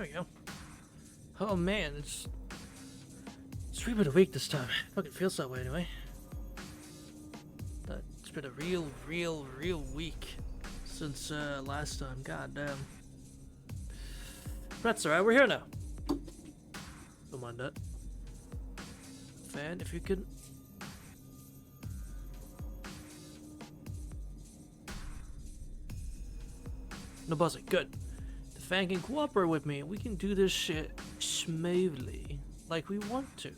There we go. Oh man, it's 3 been a week this time. Fucking feels that way anyway. It's been a real week since last time. God damn. That's alright, we're here now. Don't mind that. Fan, if you can. No buzzing, good. The fan can cooperate with me and we can do this shit smoothly, like we want to.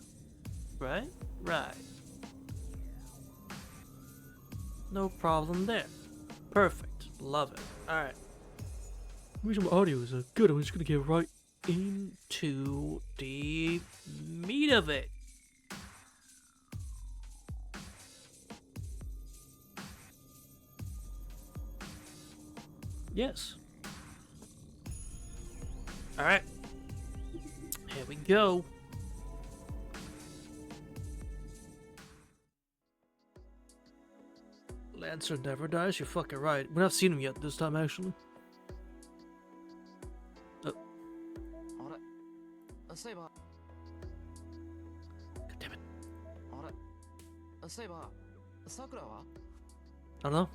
Right? Right. No problem there. Perfect. Love it. Alright. The reason my audio is good, I'm just gonna get right into the meat of it. Yes. Alright. Here we go. Lancer never dies, you're fucking right. We've not seen him yet this time, actually. God damn it. Sakura? I don't know.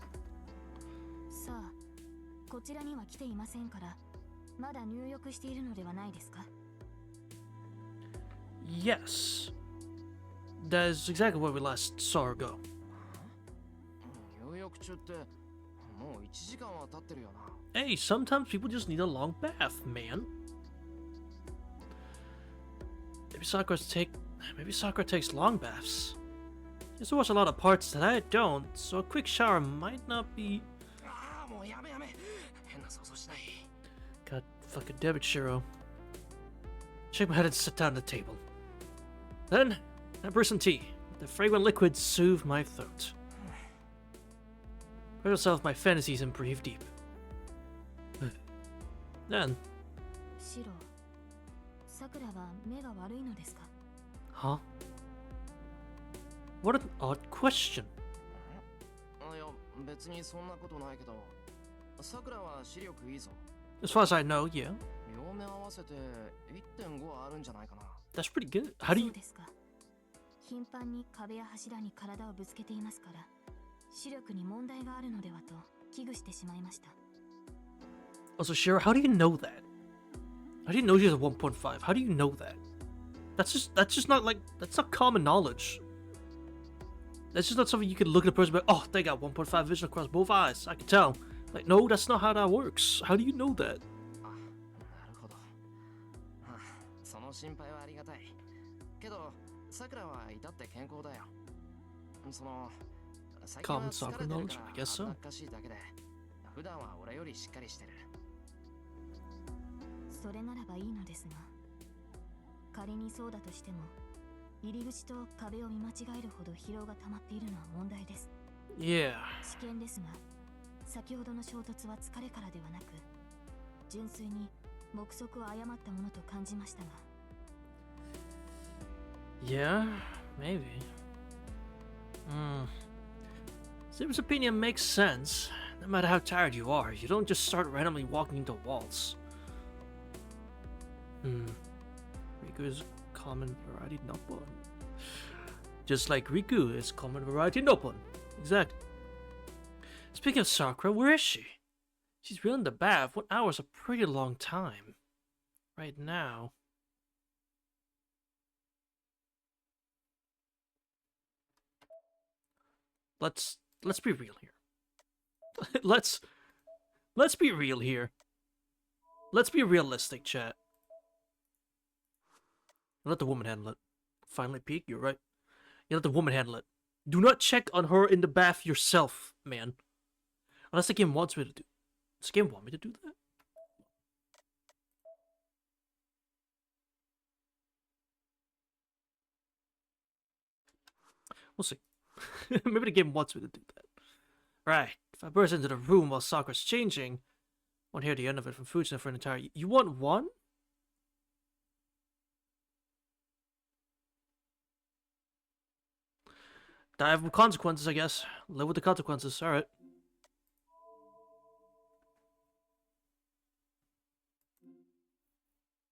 さあ、こちらには来ていませんから、まだ入浴しているのではないですか? Yes. That is exactly where we last saw her go. 入浴中ってもう1時間は経ってるよな。Hey, sometimes people just need a long bath, man. Maybe Sakura takes long baths. She used to watch a lot of parts that I don't, so a quick shower might not be. God fucking damn it, Shiro. Shake my head and sit down at the table. Then, I brew some tea. The fragrant liquid soothe my throat. Put yourself my fantasies and breathe deep. Then. シロ、さくらは目が悪いのですか? Huh? What an odd question. いや、別にそんなことないけど、桜は視力いいぞ。As far as I know, yeah. 両目合わせて 1.5 あるんじゃないかな。That's pretty good. How do you... そうですか。頻繁に壁や柱に体をぶつけていますから、視力に問題があるのではと危惧してしまいました。Also, Shiro, how do you know that? How do you know she's a 1.5? How do you know that? That's just not like, that's not common knowledge. That's just not something you can look at a person and be like, oh, they got 1.5 vision across both eyes. I can tell. Like, no, that's not how that works. How do you know that? なるほど。その心配はありがたい。けど、桜は至って健康だよ。その、最近は疲れてるから恥ずかしいだけで、普段は俺よりしっかりしてる。それならばいいのですが、仮にそうだとしても、入り口と壁を見間違えるほど疲労が溜まっているのは問題です。Yeah. 試験ですが、先ほどの衝突は疲れからではなく、純粋に目測を誤ったものと感じましたが。Yeah, maybe. Sim's opinion makes sense. No matter how tired you are, you don't just start randomly walking into walls. Riku is common variety Noppon. Just like Riku is common variety Noppon. Exactly. Speaking of Sakura, where is she? She's really in the bath. 1 hour is a pretty long time. Right now. Let's be real here. let's be real here. Let's be realistic, chat. Let the woman handle it. Finally peek, you're right. You let the woman handle it. Do not check on her in the bath yourself, man. Unless the game wants me to do. Does the game want me to do that? We'll see. Maybe the game wants me to do that. Right. If I burst into the room while Sakura's changing, won't hear the end of it from Fujina for an entire... You want one? I have consequences, I guess. Live with the consequences. Alright.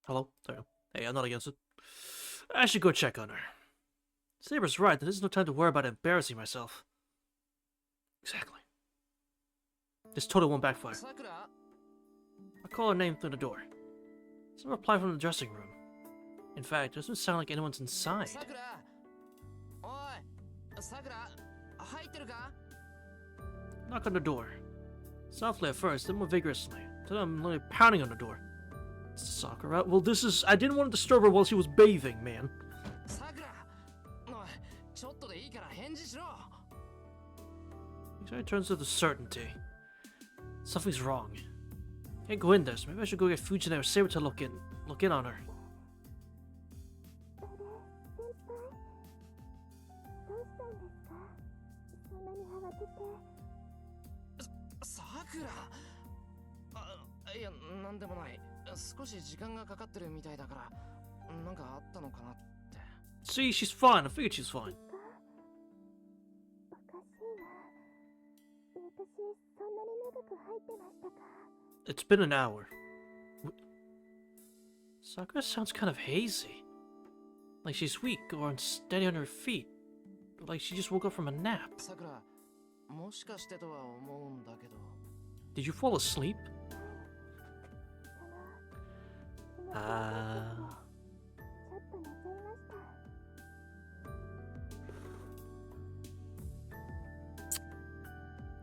Hello? There. Hey, I'm not against it. I should go check on her. Saber's right, there's no time to worry about embarrassing myself. Exactly. This totally won't backfire. さくら I call her name through the door. There's no reply from the dressing room. In fact, it doesn't sound like anyone's inside. さくらおいさくら入ってるか Knock on the door. Softly at first, then more vigorously. Then I'm literally pounding on the door. It's Sakura. Well, this is... I didn't want to disturb her while she was bathing, man. さくらおいちょっとでいいから返事しろ He turns to the certainty. Something's wrong. Can't go in there, so maybe I should go get Fujine or Saber to look in on her. さくらいやなんでもない少し時間がかかってるみたいだからなんかあったのかなって See, she's fine. I figured she's fine. It's been an hour. Sakura sounds kind of hazy. Like she's weak or unsteady on her feet. Like she just woke up from a nap. さくらもしかしてとは思うんだけど Did you fall asleep?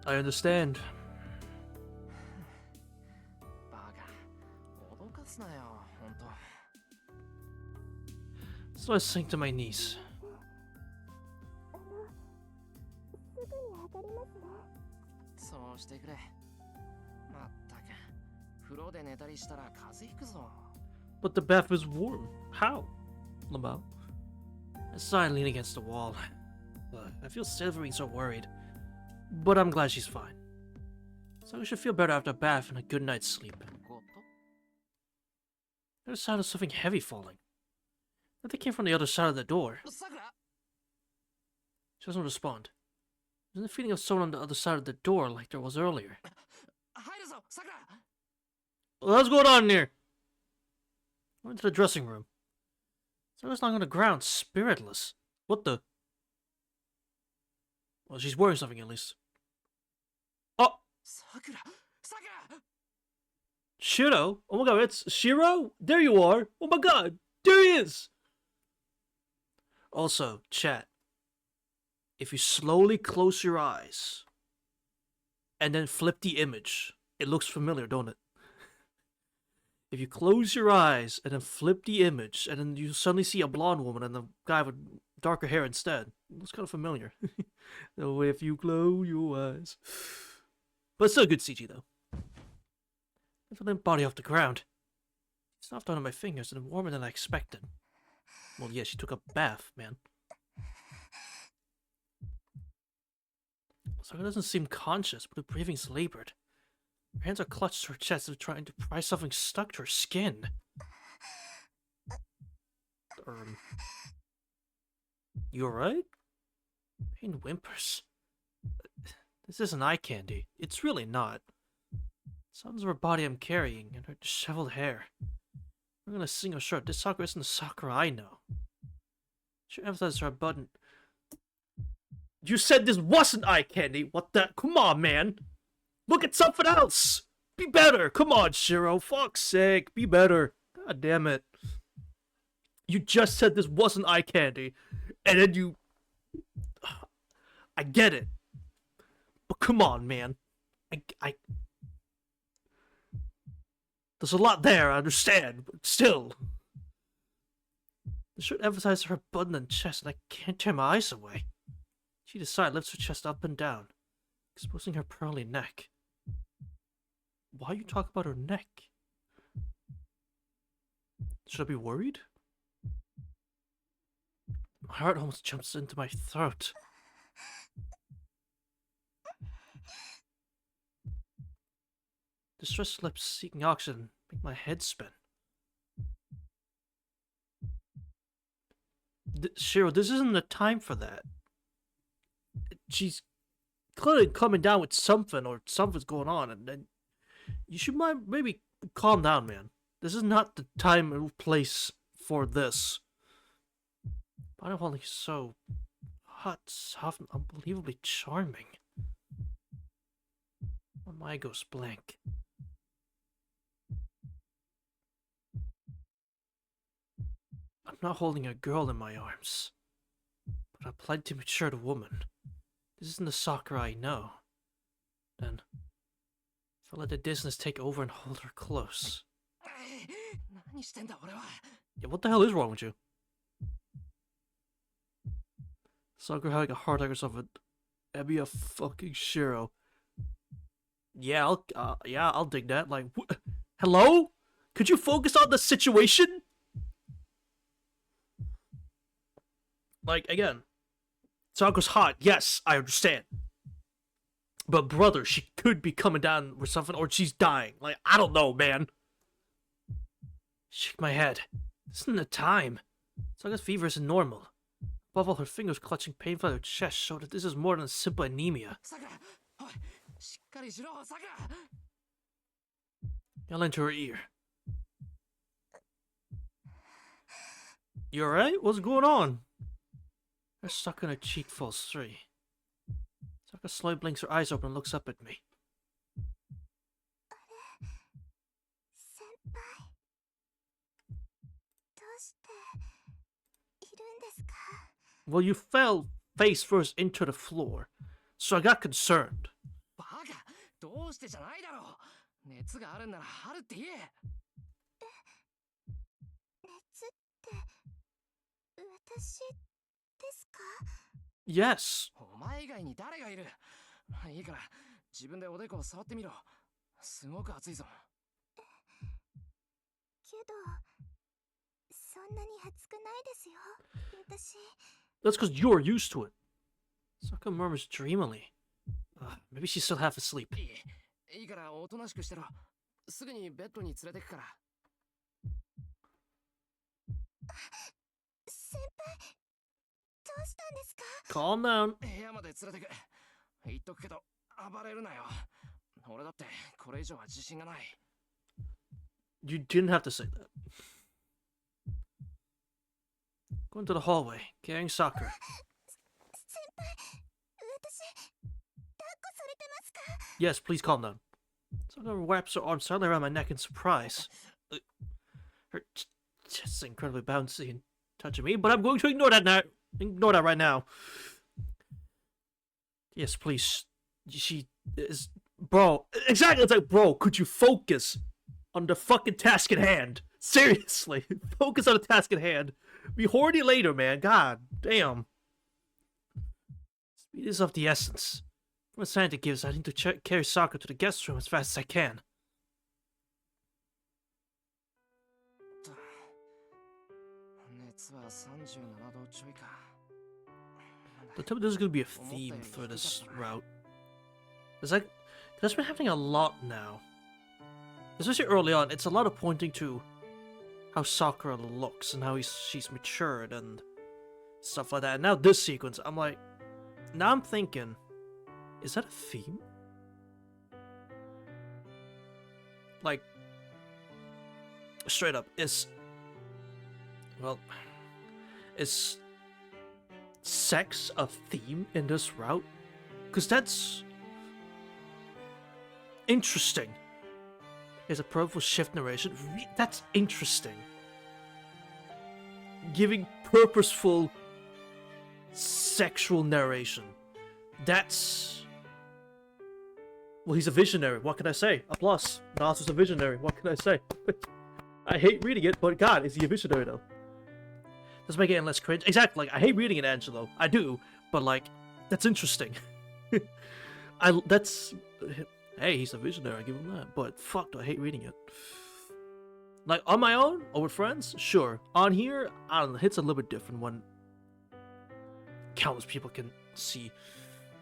I understand. バカ脅かすなよほんと So I sink to my knees. そうしてくれまったく風呂で寝たりしたら風邪ひくぞ But the bath was warm. How? Lamau. I sigh and lean against the wall. I feel silvery so worried. But I'm glad she's fine. So I should feel better after a bath and a good night's sleep. こと There's a sound of something heavy falling. I think it came from the other side of the door. さくら She doesn't respond. There's a feeling of someone on the other side of the door like there was earlier. 入るぞさくら What's going on in here? I went to the dressing room. Sarah's lying on the ground, spiritless. What the? Well, she's wearing something at least. Oh! さくらさくら Shiro? Oh my god, it's Shiro? There you are! Oh my god! There he is! Also, chat. If you slowly close your eyes and then flip the image, it looks familiar, don't it? If you close your eyes and then flip the image and then you suddenly see a blonde woman and the guy with darker hair instead, it looks kind of familiar. So if you close your eyes. But it's still good CG though. Lift the limp body off the ground. It's soft under my fingers and warmer than I expected. Well, yeah, she took a bath, man. Sakura doesn't seem conscious, but her breathing's labored. Her hands are clutched to her chest as if trying to pry something stuck to her skin. You alright? Pain whimpers. This isn't eye candy. It's really not. Sounds of her body I'm carrying, and her disheveled hair. I'm gonna sing her short. This Sakura isn't the Sakura I know. Should emphasize her button. You said this wasn't eye candy. What the? Come on, man. Look at something else. Be better. Come on, Shiro. Fuck's sake. Be better. God damn it. You just said this wasn't eye candy. And then you... I get it. But come on, man. There's a lot there, I understand. But still. I should emphasize her button and chest, and I can't tear my eyes away. She decides lifts her chest up and down, exposing her pearly neck. Why you talk about her neck? Should I be worried? My heart almost jumps into my throat. Distressed lips seeking oxygen make my head spin. Shiro, this isn't the time for that. She's clearly coming down with something, or something's going on, and then you should maybe calm down, man. This is not the time and place for this. But I'm holding so hot, soft, and unbelievably charming. My mind goes blank. I'm not holding a girl in my arms, but a plenty matured woman. This isn't the Sakura I know. Then, if I let the distance take over and hold her close. Yeah, what the hell is wrong with you? Sakura having a heart like herself, that'd be a fucking Shiro. Yeah, I'll dig that. Like, hello? Could you focus on the situation? Like, again, Sakura's hot. Yes, I understand. But brother, she could be coming down with something, or she's dying. Like, I don't know, man. Shake my head. This isn't the time. Sakura's fever isn't normal. Above all, her fingers clutching painfully at her chest show that this is more than simple anemia. Yell into her ear. You alright? What's going on? Her suck on her cheek falls free. Sakura slowly blinks her eyes open and looks up at me. Well, you fell face first into the floor, so I got concerned. Yes. That's because you're used to it. Sakura murmurs dreamily. Maybe she's still half asleep. Calm down. You didn't have to say that. Go into the hallway, carrying Sakura. Yes, please calm down. Sakura wraps her arm suddenly around my neck in surprise. Her chest is incredibly bouncy and touching me, but I'm going to ignore that now. Ignore that right now. Yes, please. She is... Bro, exactly, it's like, bro, could you focus on the fucking task at hand? Seriously, focus on the task at hand. Be horny later, man. God damn. Speed is of the essence. From a sign it gives, I need to carry Sakura to the guest room as fast as I can. Don't tell me there's gonna be a theme for this route. That's been happening a lot now. Especially early on, it's a lot of pointing to how Sakura looks and how she's matured and stuff like that. And now this sequence, I'm like, now I'm thinking, is that a theme? Like, straight up, is sex a theme in this route? Because that's interesting. There's a purposeful shift narration. That's interesting. Giving purposeful sexual narration. That's... Well, he's a visionary. What can I say? A plus. Nas a visionary. What can I say? I hate reading it, but God, is he a visionary though? Doesn't make it any less cringe. Exactly. Like, I hate reading it, Angelo. I do, but like, that's interesting. Hey, he's a visionary, I give him that. But fuck, do I hate reading it. Like, on my own, or with friends, sure. On here, I don't know, it's a little bit different when countless people can see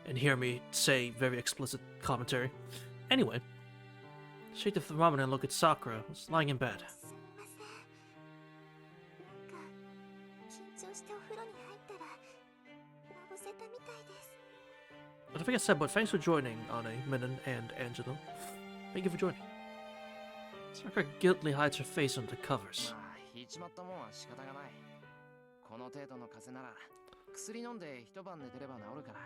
and hear me say very explicit commentary. Anyway, shake the thermometer and look at Sakura, who's lying in bed. I don't think I said, but thanks for joining, Anne, Menon, and Angelo. Thank you for joining. Sakura guiltily hides her face under the covers. まあ引いちまったもんは仕方がない。この程度の風邪なら薬飲んで一晩寝てれば治るから。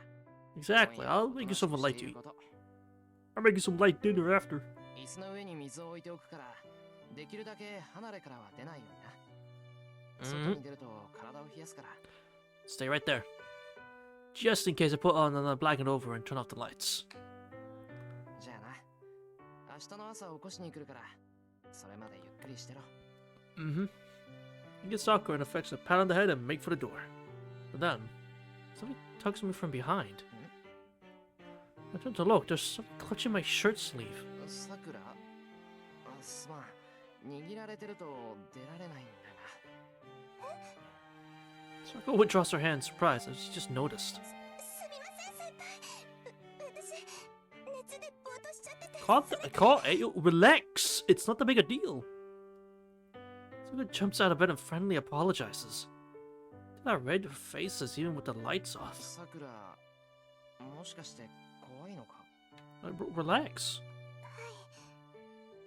Exactly. I'll make you something light to eat. I'll make you some light dinner after. 椅子の上に水を置いておくから、できるだけ離れからは出ないようにな。外に出ると体を冷やすから。 Stay right there. Just in case I put on a blanket over and turn off the lights. じゃあな。明日の朝起こしに来るから、それまでゆっくりしてろ。You get Sakura and affects a pat on the head and make for the door. But then, somebody tugs me from behind. I turn to look, there's something clutching my shirt sleeve. さくら、すまん。握られてると出られないんだが。 Sakura withdraws her hand in surprise as she just noticed. Hey, relax! It's not that big a deal. Sakura jumps out of bed and friendly apologizes. Then I read their faces even with the lights off. さくら、もしかして怖いのか? Relax.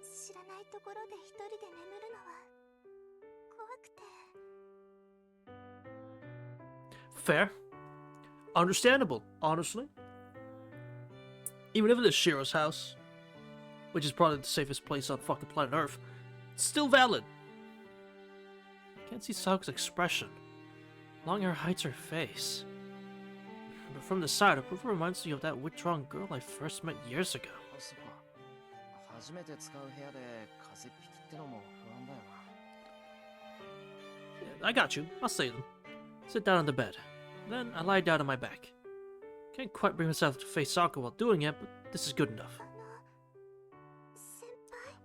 知らないところで一人で眠るのは怖くて。 Fair. Understandable, honestly. Even if it is Shiro's house, which is probably the safest place on fucking planet Earth, it's still valid. I can't see Sakura's expression. Long hair hides her face. But from the side, her profile reminds me of that withdrawn girl I first met years ago. そっか。初めて使う部屋で風邪っ引きってのも不安だよな。 Yeah, I got you. I'll say them. Sit down on the bed. Then I lie down on my back. Can't quite bring myself to face Sakura while doing it, but this is good enough.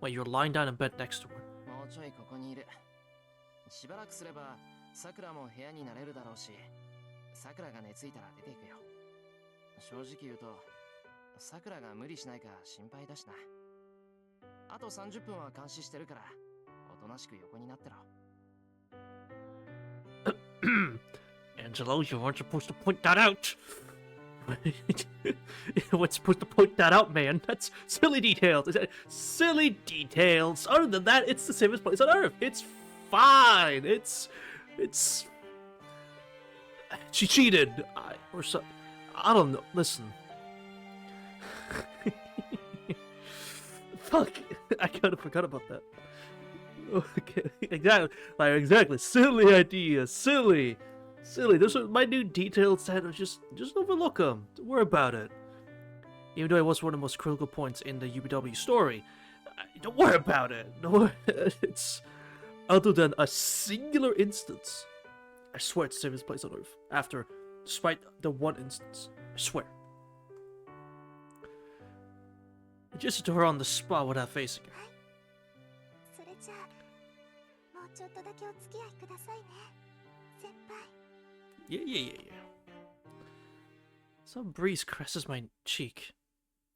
Wait, you're lying down in bed next to her. もうちょいここにいる。しばらくすれば、さくらも部屋になれるだろうし、さくらが寝ついたら出ていくよ。正直言うと、さくらが無理しないか心配だしな。あと30分は監視してるから、おとなしく横になってろ。Angelo, you weren't supposed to point that out. You weren't supposed to point that out, man. That's silly details. Silly details. Other than that, it's the safest place on Earth. It's fine. It's. She cheated, or so. I don't know. Listen. Fuck. I kind of forgot about that. Okay, exactly. Silly idea. Silly. Those are minute details that are just overlook them. Don't worry about it. Even though it was one of the most critical points in the UBW story, don't worry about it. It's other than a singular instance. I swear it's the safest place on Earth. Despite the one instance, I swear. I gestured to her on the spot without facing her. それじゃあ、もうちょっとだけお付き合いくださいね、先輩。 Yeah. Some breeze caresses my cheek.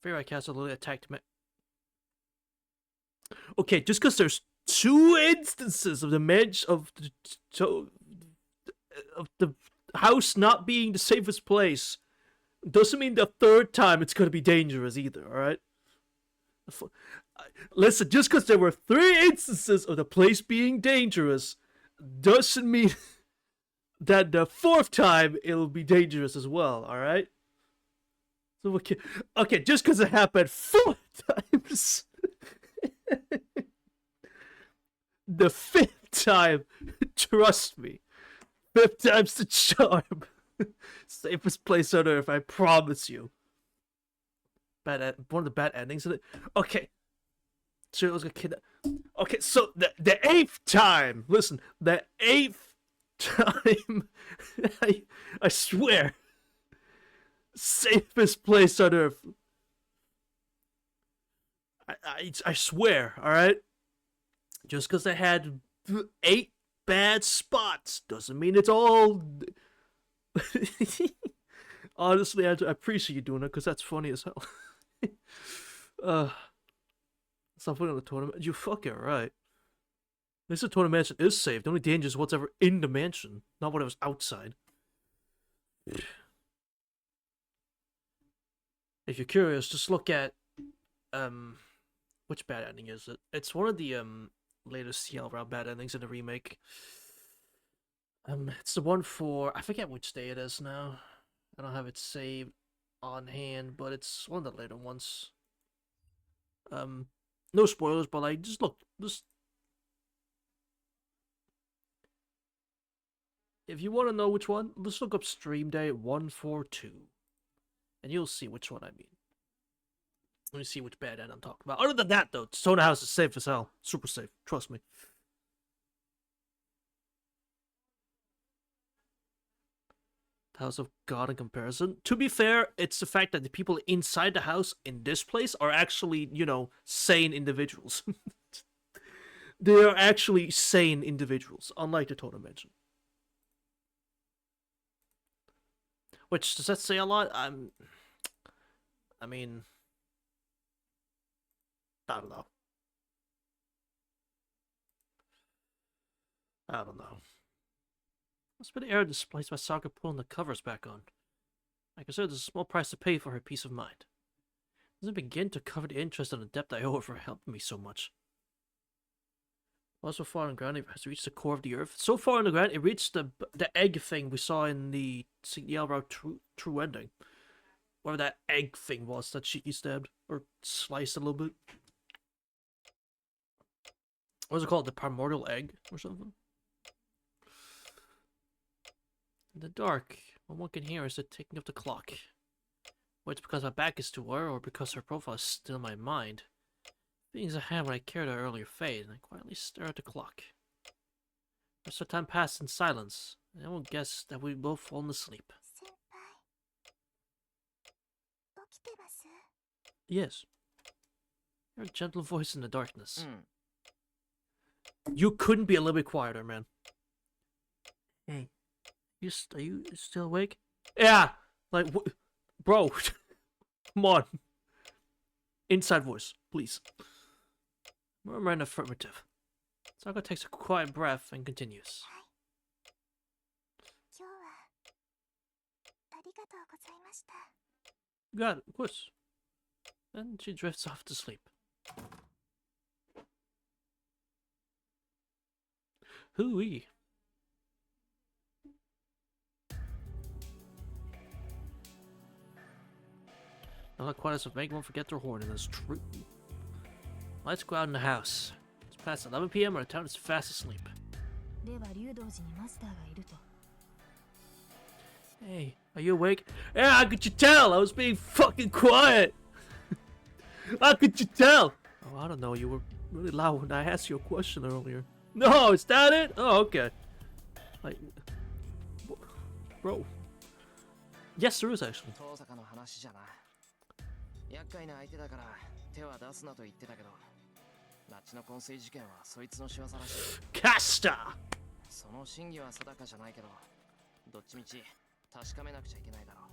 Fear I cast a little attacked me. Okay, just because there's 2 instances of the house not being the safest place doesn't mean the 3rd time it's gonna be dangerous either. All right. Listen, just because there were 3 instances of the place being dangerous doesn't mean that the 4th time it'll be dangerous as well, alright? So okay, just because it happened 4 times, the 5th time, trust me, 5th time's the charm. Safest place on Earth, I promise you. One of the bad endings of it. Okay, so it was a kid. Okay, so the 8th time, listen, the 8th time, I swear, safest place on Earth. I swear, alright? Just because I had 8 bad spots doesn't mean it's all... Honestly, I appreciate you doing it because that's funny as hell. Stop putting on the tournament. You fucking right. At least the tournament mansion is safe. The only danger is what's ever in the mansion, not whatever's outside. If you're curious, just look at Which bad ending is it? It's one of the latest CL round bad endings in the remake. It's the one for, I forget which day it is now. I don't have it saved on hand, but it's one of the later ones. No spoilers, but like just look, just if you want to know which one, let's look up stream day 142, and you'll see which one I mean. Let me see which bad end I'm talking about. Other than that, though, Stone House is safe as hell, super safe. Trust me. House of God in comparison. To be fair, it's the fact that the people inside the house in this place are actually, you know, sane individuals. They are actually sane individuals, unlike the Totem Mansion. Which, does that say a lot? I mean, I don't know. I don't know. It's been air displaced by Sakura pulling the covers back on. I consider this a small price to pay for her peace of mind. It doesn't begin to cover the interest and the debt I owe her for helping me so much. Also far on the ground, it has reached the core of the earth. So far on the ground, it reached the egg thing we saw in the CL true ending. Whatever that egg thing was that Shiki stabbed, or sliced a little bit. What was it called? The primordial egg, or something? In the dark, all one can hear is the ticking of the clock. Whether it's because my back is to her, or because her profile is still in my mind. Feelings I had when I carried her earlier fade, and I quietly stare at the clock. As the time passed in silence, and I won't guess that we'd both fallen asleep. Yes. Your gentle voice in the darkness. You couldn't be a little bit quieter, man. Hey. Are you still awake? Yeah! Like, bro. Come on. Inside voice, please. Murmur an affirmative. Sakura takes a quiet breath and continues. Got it, of course. Then she drifts off to sleep. Hooey. Not quite as if make one forget their horn, and that's true. Let's go out in the house. It's past 11 p.m. and the town is fast asleep. Hey, are you awake? Yeah, how could you tell? I was being fucking quiet. How could you tell? Oh, I don't know. You were really loud when I asked you a question earlier. No, is that it? Oh, okay. Like, bro. Yes, there is actually. 厄介な相手だから手は出すなと言ってたけど、拉致の昏睡事件はそいつの仕業らしい。カスター。その真偽は定かじゃないけど、どっちみち確かめなくちゃいけないだろう。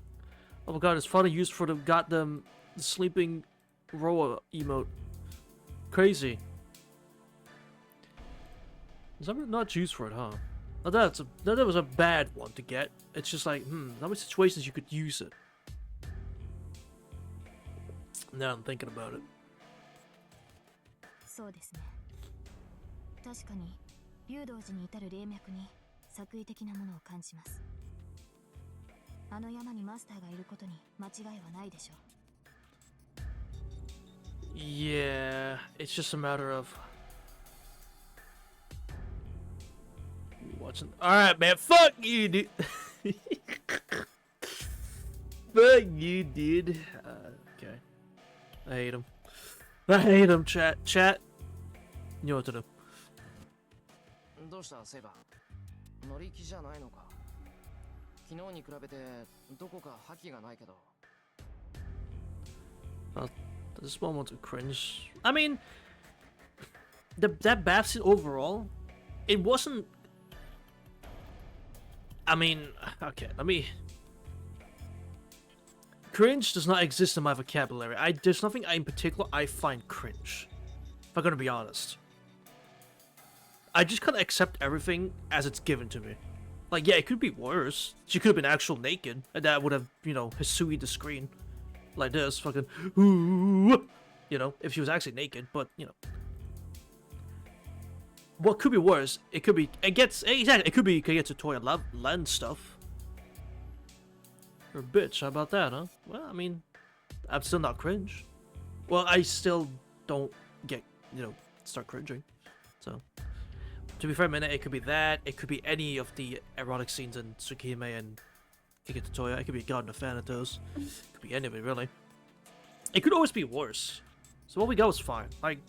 Oh my god, it's finally used for the goddamn sleeping Roa emote. Crazy. Is that not used for it, huh? Now that was a bad one to get. It's just like, how many situations you could use it? Now I'm thinking about it. そうですね。確かに竜道寺に至る霊脈に作為的なものを感じます。あの山にマスターがいることに間違いはないでしょう。Yeah, it's just a matter of watching. All right, man. Fuck you, dude. Fuck you, dude. Okay. I hate him. I hate him, chat. Chat. You know what to do. どうしたセイバー？乗り気じゃないのか？昨日に比べてどこか覇気がないけど。This moment of cringe. I mean, that bath scene overall, it wasn't. I mean, okay, let me. Cringe does not exist in my vocabulary. There's nothing in particular I find cringe. If I'm gonna be honest, I just kind of accept everything as it's given to me. Like, yeah, it could be worse. She could have been actual naked, and that would have, you know, Hisui the screen. Like this, fucking. Ooh. You know, if she was actually naked, but you know. What could be worse? It could be it gets exactly. It could be Kagetotoya land stuff. Or bitch, how about that, huh? Well, I mean, I'm still not cringe. Well, I still don't get, you know, start cringing. So, to be fair, minute, it could be that. It could be any of the erotic scenes in Tsukihime and Kagetotoya. It could be Garden of Thanatos. It could be any of it, really. It could always be worse. So what we got was fine. Like,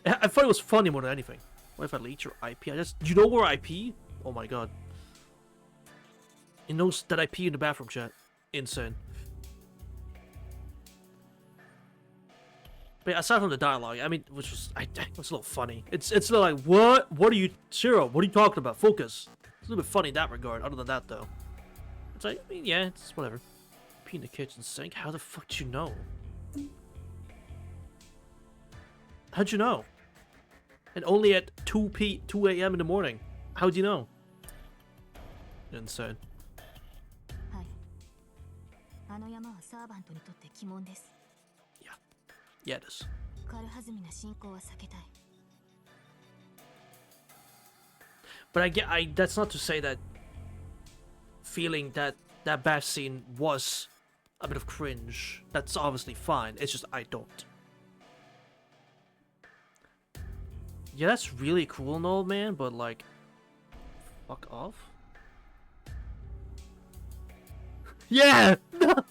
I thought it was funny more than anything. What if I leak your IP? You know where I pee? Oh my god. It knows that I pee in the bathroom, chat. Insane. But yeah, aside from the dialogue, I mean, which was was a little funny. It's a little like, what? What are you, Shiro? What are you talking about? Focus. It's a little bit funny in that regard. Other than that, though, it's like, I mean, yeah, it's whatever. Pee in the kitchen sink. How the fuck do you know? How'd you know? And only at 2 a.m. in the morning. How'd you know? Insane. はい。あの山はサーバントにとって鬼門です。Yeah, it is. 軽はずみな進行は避けたい。But that's not to say that feeling that bath scene was a bit of cringe. That's obviously fine. It's just I don't. Yeah, that's really cool and all, man, but like, fuck off. Yeah! No!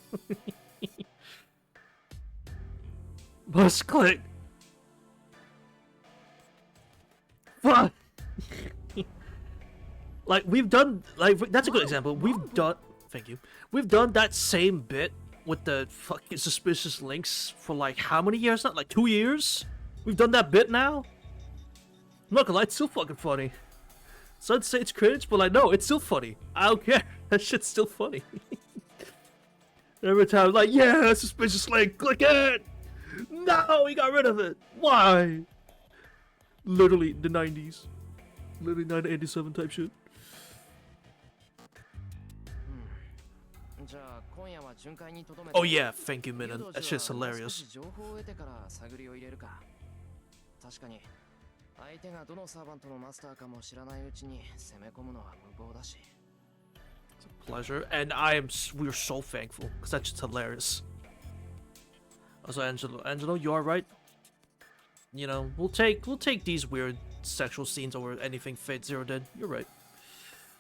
Must click. Fuck! Like, we've done, like, that's a good example. We've done, thank you. We've done that same bit with the fucking suspicious links for like how many years now? Like 2 years? We've done that bit now? I'm not gonna lie, it's still fucking funny. So I'd say it's cringe, but like, no, it's still funny. I don't care. That shit's still funny. Every time, like, yeah, suspicious link, click it! No, he got rid of it. Why? Literally the 90s. Literally 1987 type shit. Oh yeah, thank you, Minna. That shit's hilarious. 相手がどのサーバントのマスターかも知らないうちに攻め込むのは無謀だし。It's a pleasure, and we're so thankful because that's just hilarious. Also, Angelo, you are right. You know, we'll take these weird sexual scenes over anything Fate Zero did. You're right.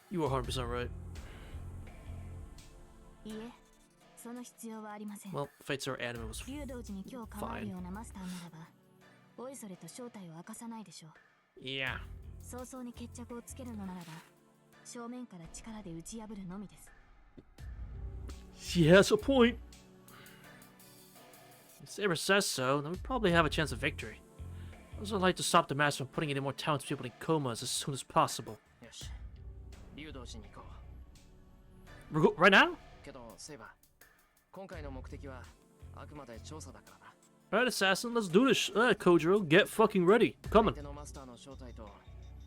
You are 100% right. いいえ、その必要はありません。Well, Fate Zero anime was 竜道寺に今日構える fine. ようなマスターならば、おいそれと正体を明かさないでしょう。Yeah. 早々に決着をつけるのならば、正面から力で打ち破るのみです。She has a point. If Saber says so, then we probably have a chance of victory. I also like to stop the master from putting any more talented people in comas as soon as possible. よし、竜道寺に行こう。Right now? けど、セイバー、今回の目的はあくまで調査だからな。Alright, assassin, let's do this. Kojiro, get fucking ready. I'm coming. 相手のマスターの正体と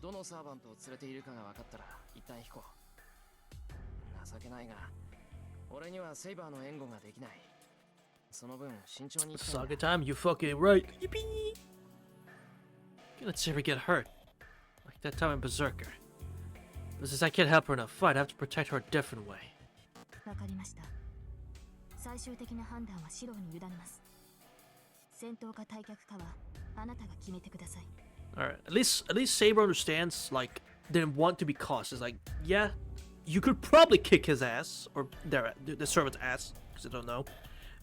どのサーバントを連れているかが分かったら一旦引こう。情けないが、俺にはセイバーの援護ができない。その分慎重に行きたいんだ。Saga time, you fucking right. Yippee! Let's see her get hurt. Like that time in Berserker. But since I can't help her in a fight, I have to protect her a different way. わかりました。最終的な判断はシローに委ねます。戦闘か退却かはあなたが決めてください。Alright, at least Saber understands, like, didn't want to be cautious. Like, yeah, you could probably kick his ass, or the servant's ass, because I don't know.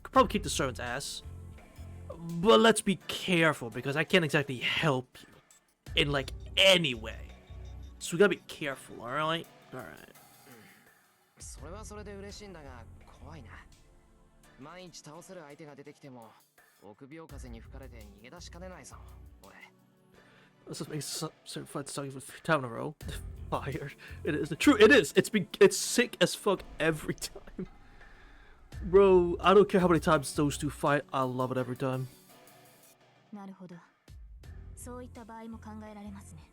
Could probably kick the servant's ass. But let's be careful, because I can't exactly help you in, like, any way. So we gotta be careful, alright? Alright. それはそれで嬉しいんだが怖いな。万一倒せる相手が出てきても臆病風に吹かれて逃げ出しかねないぞ、俺。This just makes certified sucking for 3 times in a row. Fired. It is. True, it is. It's sick as fuck every time. Bro, I don't care how many times those two fight, I love it every time. なるほど。そういった場合も考えられますね。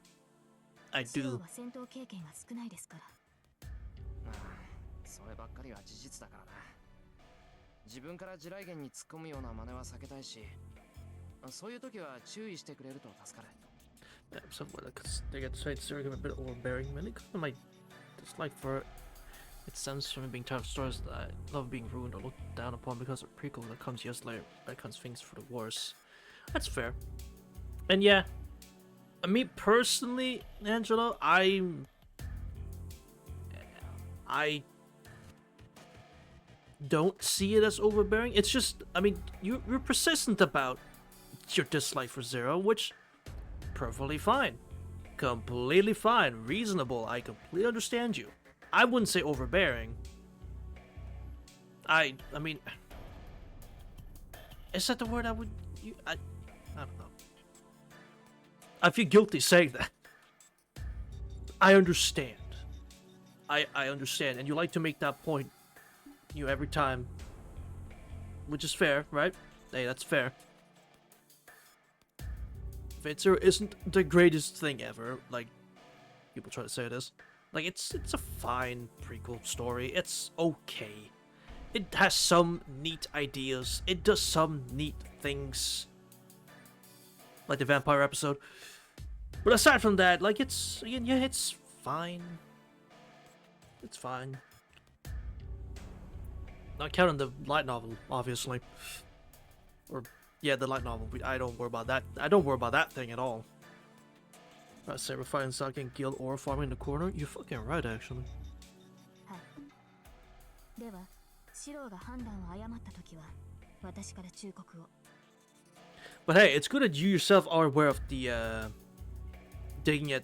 I シロー do. は戦闘経験が少ないですから。ああ、そればっかりは事実だからな。自分から地雷原に突っ込むような真似は避けたいし、そういう時は注意してくれると助かる。Yeah, somewhere because they get straight to a bit overbearing. Mainly because of my dislike for it. It stems from being tired of stories that I love being ruined or looked down upon because of a prequel that comes years later that comes things for the worse. That's fair. And yeah, me personally, Angelo, I don't see it as overbearing. It's just, I mean, you're persistent about your dislike for Zero, which perfectly fine, completely fine, reasonable. I completely understand you. I wouldn't say overbearing. I mean, is that the word I would? I don't know. I feel guilty saying that. I understand. I understand, and you like to make that point, every time, which is fair, right? Hey, that's fair. Fitzer isn't the greatest thing ever, like people try to say it is. Like, it's a fine prequel story. It's okay. It has some neat ideas. It does some neat things. Like the vampire episode. But aside from that, like, it's, again, yeah, it's fine. It's fine. Not counting the light novel, obviously. Or, yeah, the light novel. I don't worry about that. I don't worry about that thing at all. I say we're fighting Sakin Guild or farming in the corner. You're fucking right, actually. But hey, it's good that you yourself are aware of the digging at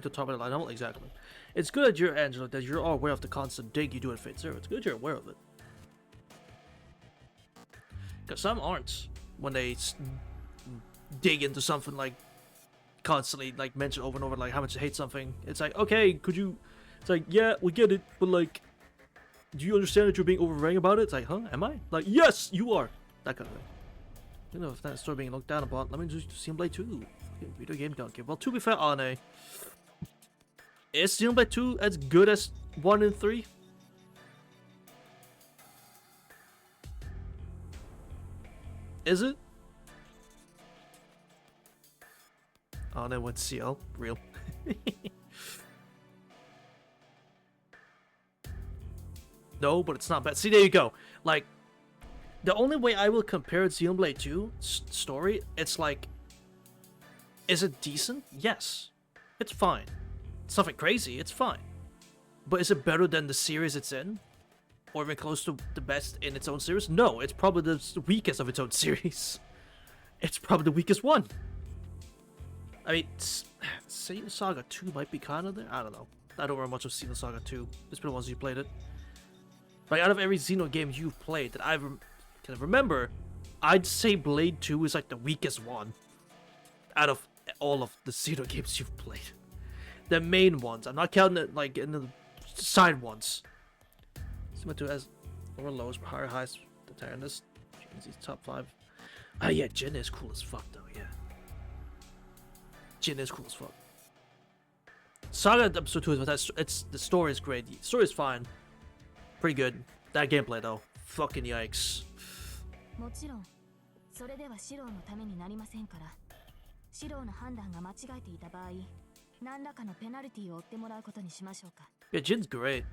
the top of the light novel. Exactly. It's good that you're, Angela, that you're all aware of the constant dig you do at Fate Zero. It's good you're aware of it. Because some aren't when they dig into something, like constantly, like, mention over and over, like, how much you hate something. It's like, okay, could you, it's like, yeah, we get it, but, like, do you understand that you're being overbearing about it? It's like, huh, am I? Like, yes, you are. That kind of thing. You know, if that story being looked down upon, let me just Xenoblade 2. Fucking video game don't give. Well, to be fair, Ane, is Xenoblade 2 as good as 1 and 3? Is it? Oh, no, what's CL? Real. No, but it's not bad. See, there you go. Like, the only way I will compare Xenoblade 2 story, it's like, is it decent? Yes. It's fine. It's nothing crazy, it's fine. But is it better than the series it's in? Or even close to the best in its own series? No, it's probably the weakest of its own series. It's probably the weakest one. I mean, Xenoblade Saga 2 might be kind of there? I don't know. I don't remember much of Xenoblade Saga 2. It's been once you played it. Like, out of every Xeno game you've played that I can remember, I'd say Blade 2 is like the weakest one. Out of all of the Xeno games you've played. The main ones. I'm not counting it, like, in the side ones. Xenoblade 2 has lower lows, but higher highs. The tiredness. He's top 5. Ah, yeah, Jin is cool as fuck, though, yeah. Jin is cool as fuck. Saga episode 2 is the story is great. The story is fine. Pretty good. That gameplay though. Fucking yikes. Yeah, Jin's great.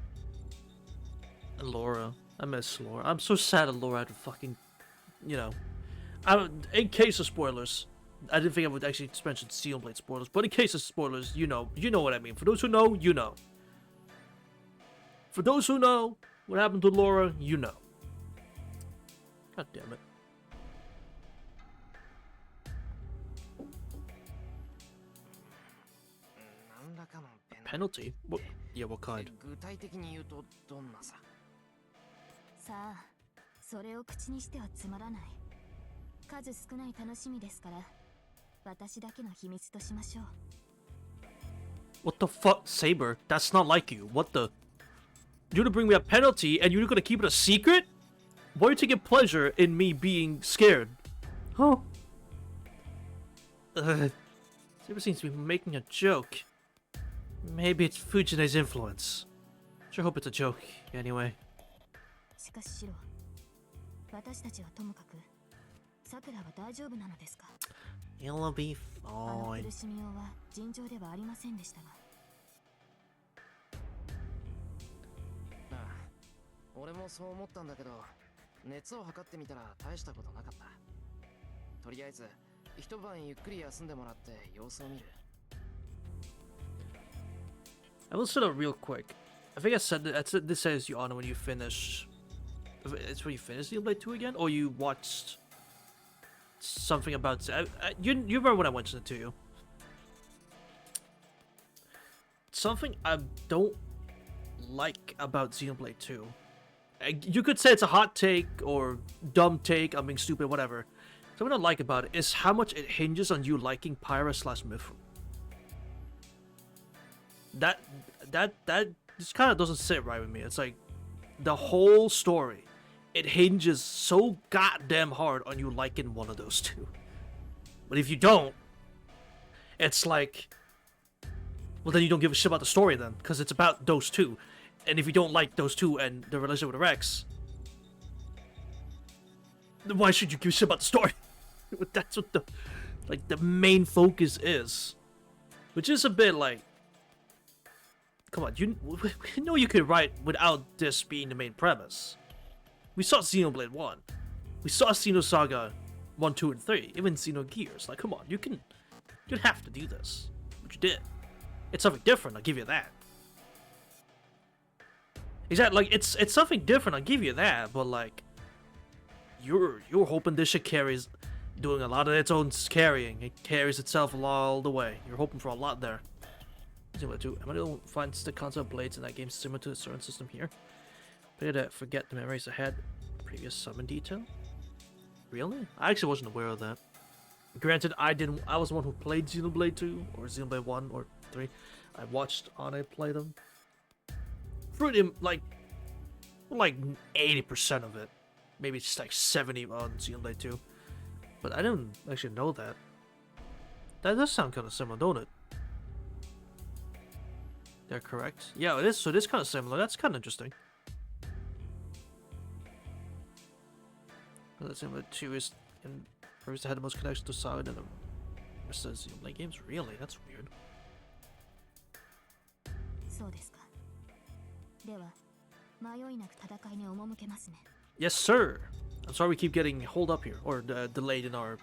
And Laura. I miss Laura. I'm so sad that Laura had to fucking, you know. In case of spoilers, I didn't think I would actually mention Xenoblade spoilers, but in case of spoilers, you know what I mean. For those who know, you know. For those who know what happened to Laura, you know. God damn it. Penalty? What? Yeah, what kind? さあ、それを口にしてはつまらない。数少ない楽しみですから、私だけの秘密としましょう。What the fuck, Saber? That's not like you. What the? You're gonna bring me a penalty and you're gonna keep it a secret? Why are you taking pleasure in me being scared? Huh? Saber seems to be making a joke. Maybe it's Fujine's influence. Sure hope it's a joke, anyway. しかしシロ、私たちはともかくさくらは大丈夫なのですか？ It'll be あの fine. 苦しみようは尋常ではありませんでしたが。ああ、俺もそう思ったんだけど、熱を測ってみたら大したことなかった。とりあえず一晩ゆっくり休んでもらって様子を見る。 I will set up real quick. I think I said that. This says you honor when you finish. It's when you finish Xenoblade 2 again, or you watched something about. You remember when I mentioned it to you? Something I don't like about Xenoblade 2. You could say it's a hot take or dumb take. I'm being stupid, whatever. Something I don't like about it is how much it hinges on you liking Pyra/Mithra. That just kind of doesn't sit right with me. It's like the whole story, it hinges so goddamn hard on you liking one of those two. But if you don't, it's like, well, then you don't give a shit about the story then, because it's about those two. And if you don't like those two and the relationship with Rex, then why should you give a shit about the story? That's what the main focus is, which is a bit like, come on, you know you could write without this being the main premise. We saw Xenoblade 1. We saw Xenosaga 1, 2, and 3. Even Xenogears. Like, come on, you'd have to do this. But you did. It's something different, I'll give you that. Exactly, like, it's something different, I'll give you that, but like, you're hoping this shit carries, doing a lot of its own carrying. It carries itself all the way. You're hoping for a lot there. Am I going to find the concept of blades in that game similar to the certain system here? Better to forget the memories I had previous summon detail. Really? I actually wasn't aware of that. Granted, I was the one who played Xenoblade 2 or Xenoblade 1 or 3. I watched Anne play them. Pretty like 80% of it. Maybe it's like 70 on Xenoblade 2. But I didn't actually know that. That does sound kind of similar, don't it? They're correct. Yeah, it is. So it is kind of similar. That's kind of interesting. That's similar to is in first had the most connection to Saga than the rest of the Xenoblade games. Really, that's weird. そうですか。では、迷いなく戦いに赴けますね。 Yes, sir. I'm sorry we keep getting hold up here or delayed in our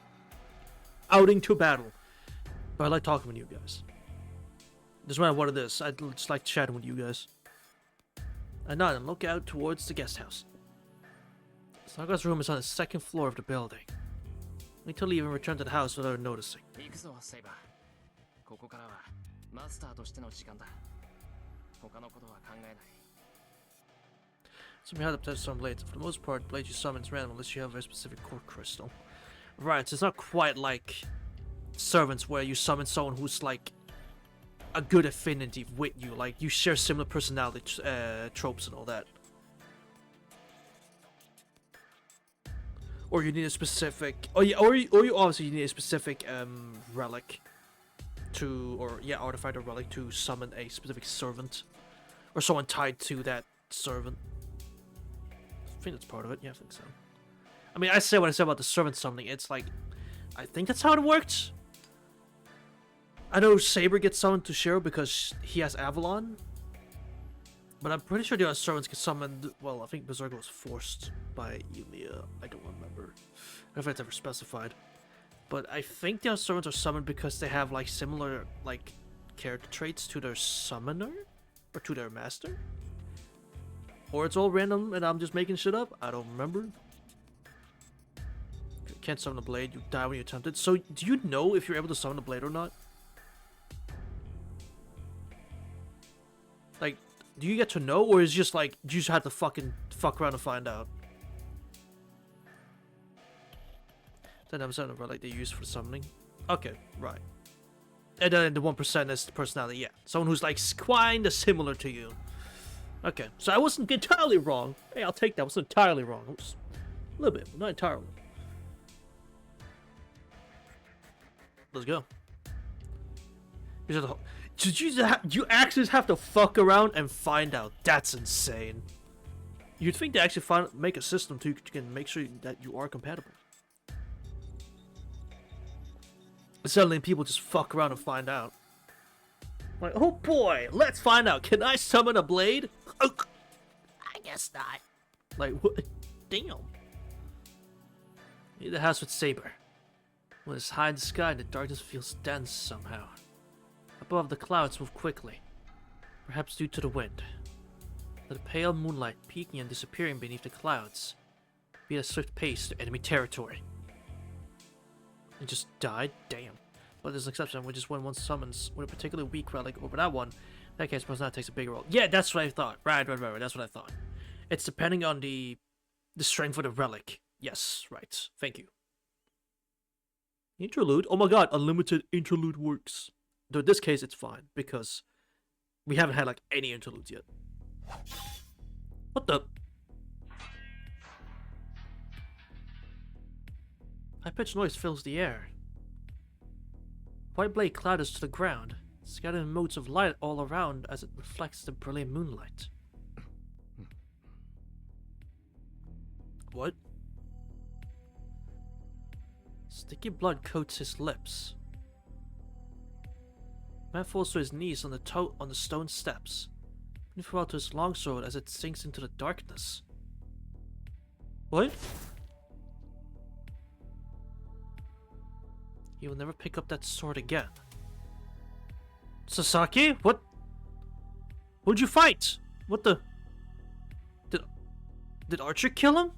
outing to battle. But I like talking with you guys. Doesn't matter what it is. I just like chatting with you guys. And now look out towards the guest house. Sakura's room is on the second floor of the building. Wait till you even return to the house without noticing. 行くぞ、セイバー。ここからはマスターとしての時間だ。他のことは考えない。 So we have to touch some blades. For the most part, blades you summon is random unless you have a very specific core crystal. Right, so it's not quite like servants where you summon someone who's like a good affinity with you, like you share similar personality tropes and all that. Or you need a specific, or you obviously need a specific relic to, or yeah, artifact or relic to summon a specific servant, or someone tied to that servant. I think that's part of it. Yeah, I think so. I mean, I say what I said about the servant summoning. It's like, I think that's how it worked. I know Saber gets summoned to Shiro because he has Avalon. But I'm pretty sure the other servants get summoned. Well, I think Berserker was forced by Yumiya. I don't remember if it's ever specified. But I think the other servants are summoned because they have like similar like character traits to their summoner or to their master. Or it's all random and I'm just making shit up. I don't remember. If you can't summon a blade, you die when you attempt it. So do you know if you're able to summon a blade or not? Like, do you get to know, or is it just like you just have to fucking fuck around and find out? Then I'm saying about like they use for summoning. Okay, right. And then the 1% is the personality. Yeah, someone who's like kinda similar to you. Okay, so I wasn't entirely wrong. Hey, I'll take that. I wasn't entirely wrong. I was a little bit, but not entirely. Let's go. Did you actually have to fuck around and find out? That's insane. You'd think they actually make a system to can make sure that you are compatible. But suddenly people just fuck around and find out. Like, oh boy, let's find out. Can I summon a blade? Oh, I guess not. Like, what? Damn. Near the house with Saber. When it's high in the sky, the darkness feels dense somehow. Above, the clouds move quickly, perhaps due to the wind. The pale moonlight peeking and disappearing beneath the clouds, beat at a swift pace to enemy territory. It just died? Damn. But there's an exception, which is when one summons with a particularly weak relic over that one. In that case, person takes a bigger role. Yeah, that's what I thought. Right, that's what I thought. It's depending on the strength of the relic. Yes, right. Thank you. Interlude? Oh my god, unlimited interlude works. Though in this case, it's fine, because we haven't had, like, any interludes yet. What the? High-pitched noise fills the air. White blade clatters to the ground, scattering motes of light all around as it reflects the brilliant moonlight. What? Sticky blood coats his lips. Man falls to his knees on the stone steps, putting forward to his longsword as it sinks into the darkness. What? He will never pick up that sword again. Sasaki? What? Who'd you fight? What the? Did Archer kill him?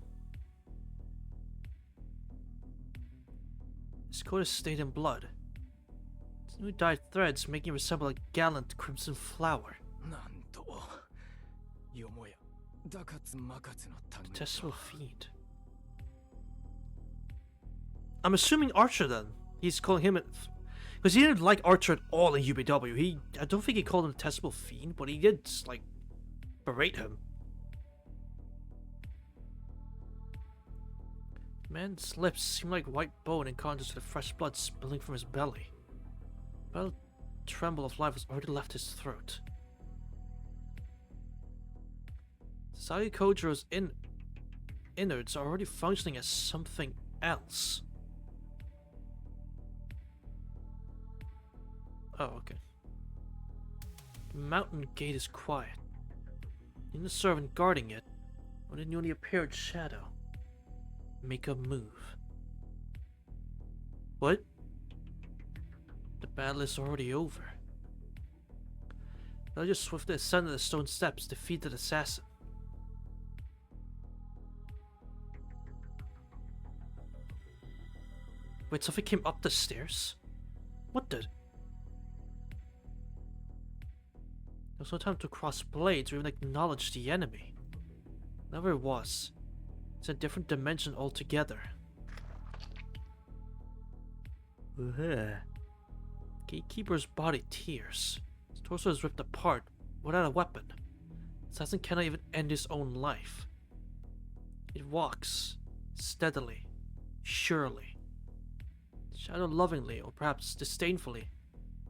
His coat is stained in blood. His new dyed threads making him resemble a gallant crimson flower. Detestable fiend. I'm assuming Archer then. He's calling him because he didn't like Archer at all in UBW. I don't think he called him a detestable fiend, but he did like berate him. Man's lips seem like white bone in contrast to the fresh blood spilling from his belly. A tremble of life has already left his throat. Sasaki Kojiro's innards are already functioning as something else. Oh, okay. The mountain gate is quiet. In the servant guarding it, when a newly appeared shadow. Make a move. What? The battle is already over. They'll just swiftly ascended the stone steps, defeated the assassin. Wait, something came up the stairs? What did? There was no time to cross blades or even acknowledge the enemy. Whatever it was, it's a different dimension altogether. Gatekeeper's body tears. His torso is ripped apart without a weapon. Assassin cannot even end his own life. It walks steadily, surely. Shadow lovingly, or perhaps disdainfully,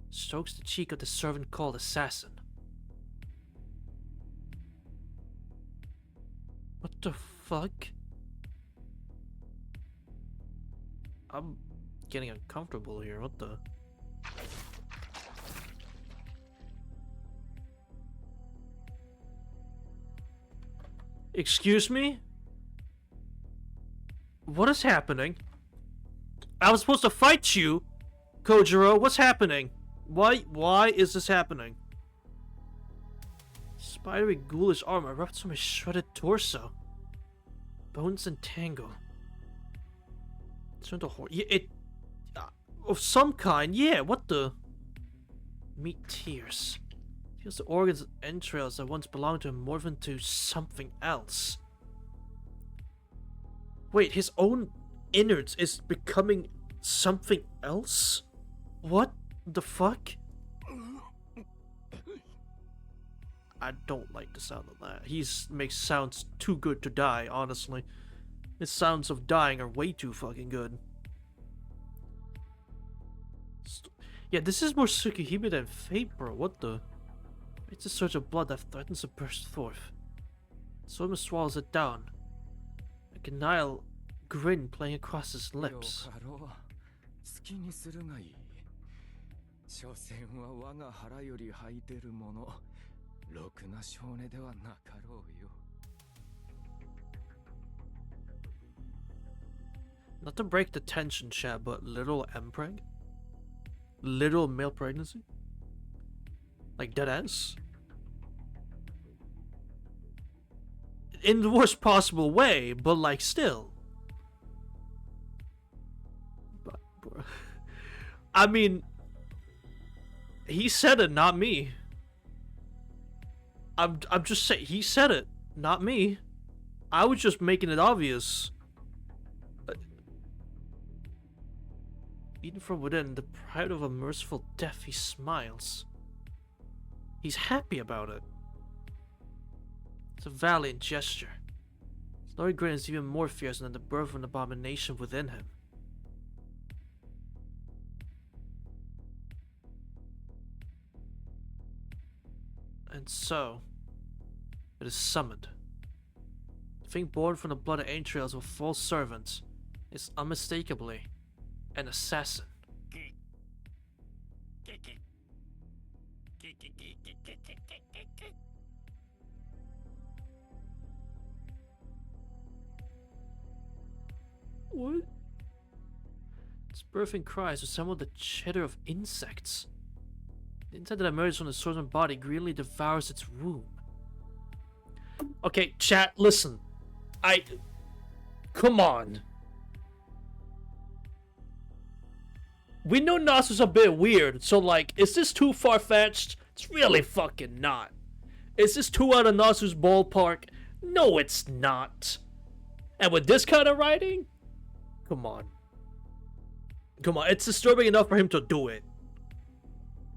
strokes the cheek of the servant called assassin. What the fuck? I'm getting uncomfortable here, what the? Excuse me? What is happening? I was supposed to fight you, Kojiro. What's happening? Why is this happening? Spidery ghoulish armor erupts from his shredded torso. Bones entangle. Turn to horror. Yeah, of some kind. Yeah, what the? Meat tears. Feels the organs and entrails that once belonged to him morph into something else. Wait, his own innards is becoming something else? What the fuck? I don't like the sound of that. He makes sounds too good to die, honestly. His sounds of dying are way too fucking good. Yeah, this is more Tsukihime than Fate, bro. What the? It's a surge of blood that threatens to burst forth. Soma swallows it down. A canaille grin playing across his よ lips. かろう。好きにするがいい。所詮は我が腹より吐いてるもの。ろくな少年ではなかろうよ。Not to break the tension, chat, but literal M-preg? Literal male pregnancy? Like deadass? In the worst possible way, but like still. But, I mean, he said it, not me. I'm just saying, he said it, not me. I was just making it obvious. Eaten from within, deprived of a merciful death, he smiles. He's happy about it. It's a valiant gesture. Snorri grin is even more fierce than the birth of an abomination within him. And so, it is summoned. The thing born from the blood and entrails of a false servant is unmistakably an assassin. What? Its birthing cries resemble the chitter of insects. The insect that emerges from the swordsman's body greedily devours its womb. Okay, chat, listen. Come on. We know Nasu's a bit weird, so like, is this too far-fetched? It's really fucking not. Is this too out of Nasu's ballpark? No, it's not. And with this kind of writing? Come on. Come on, it's disturbing enough for him to do it.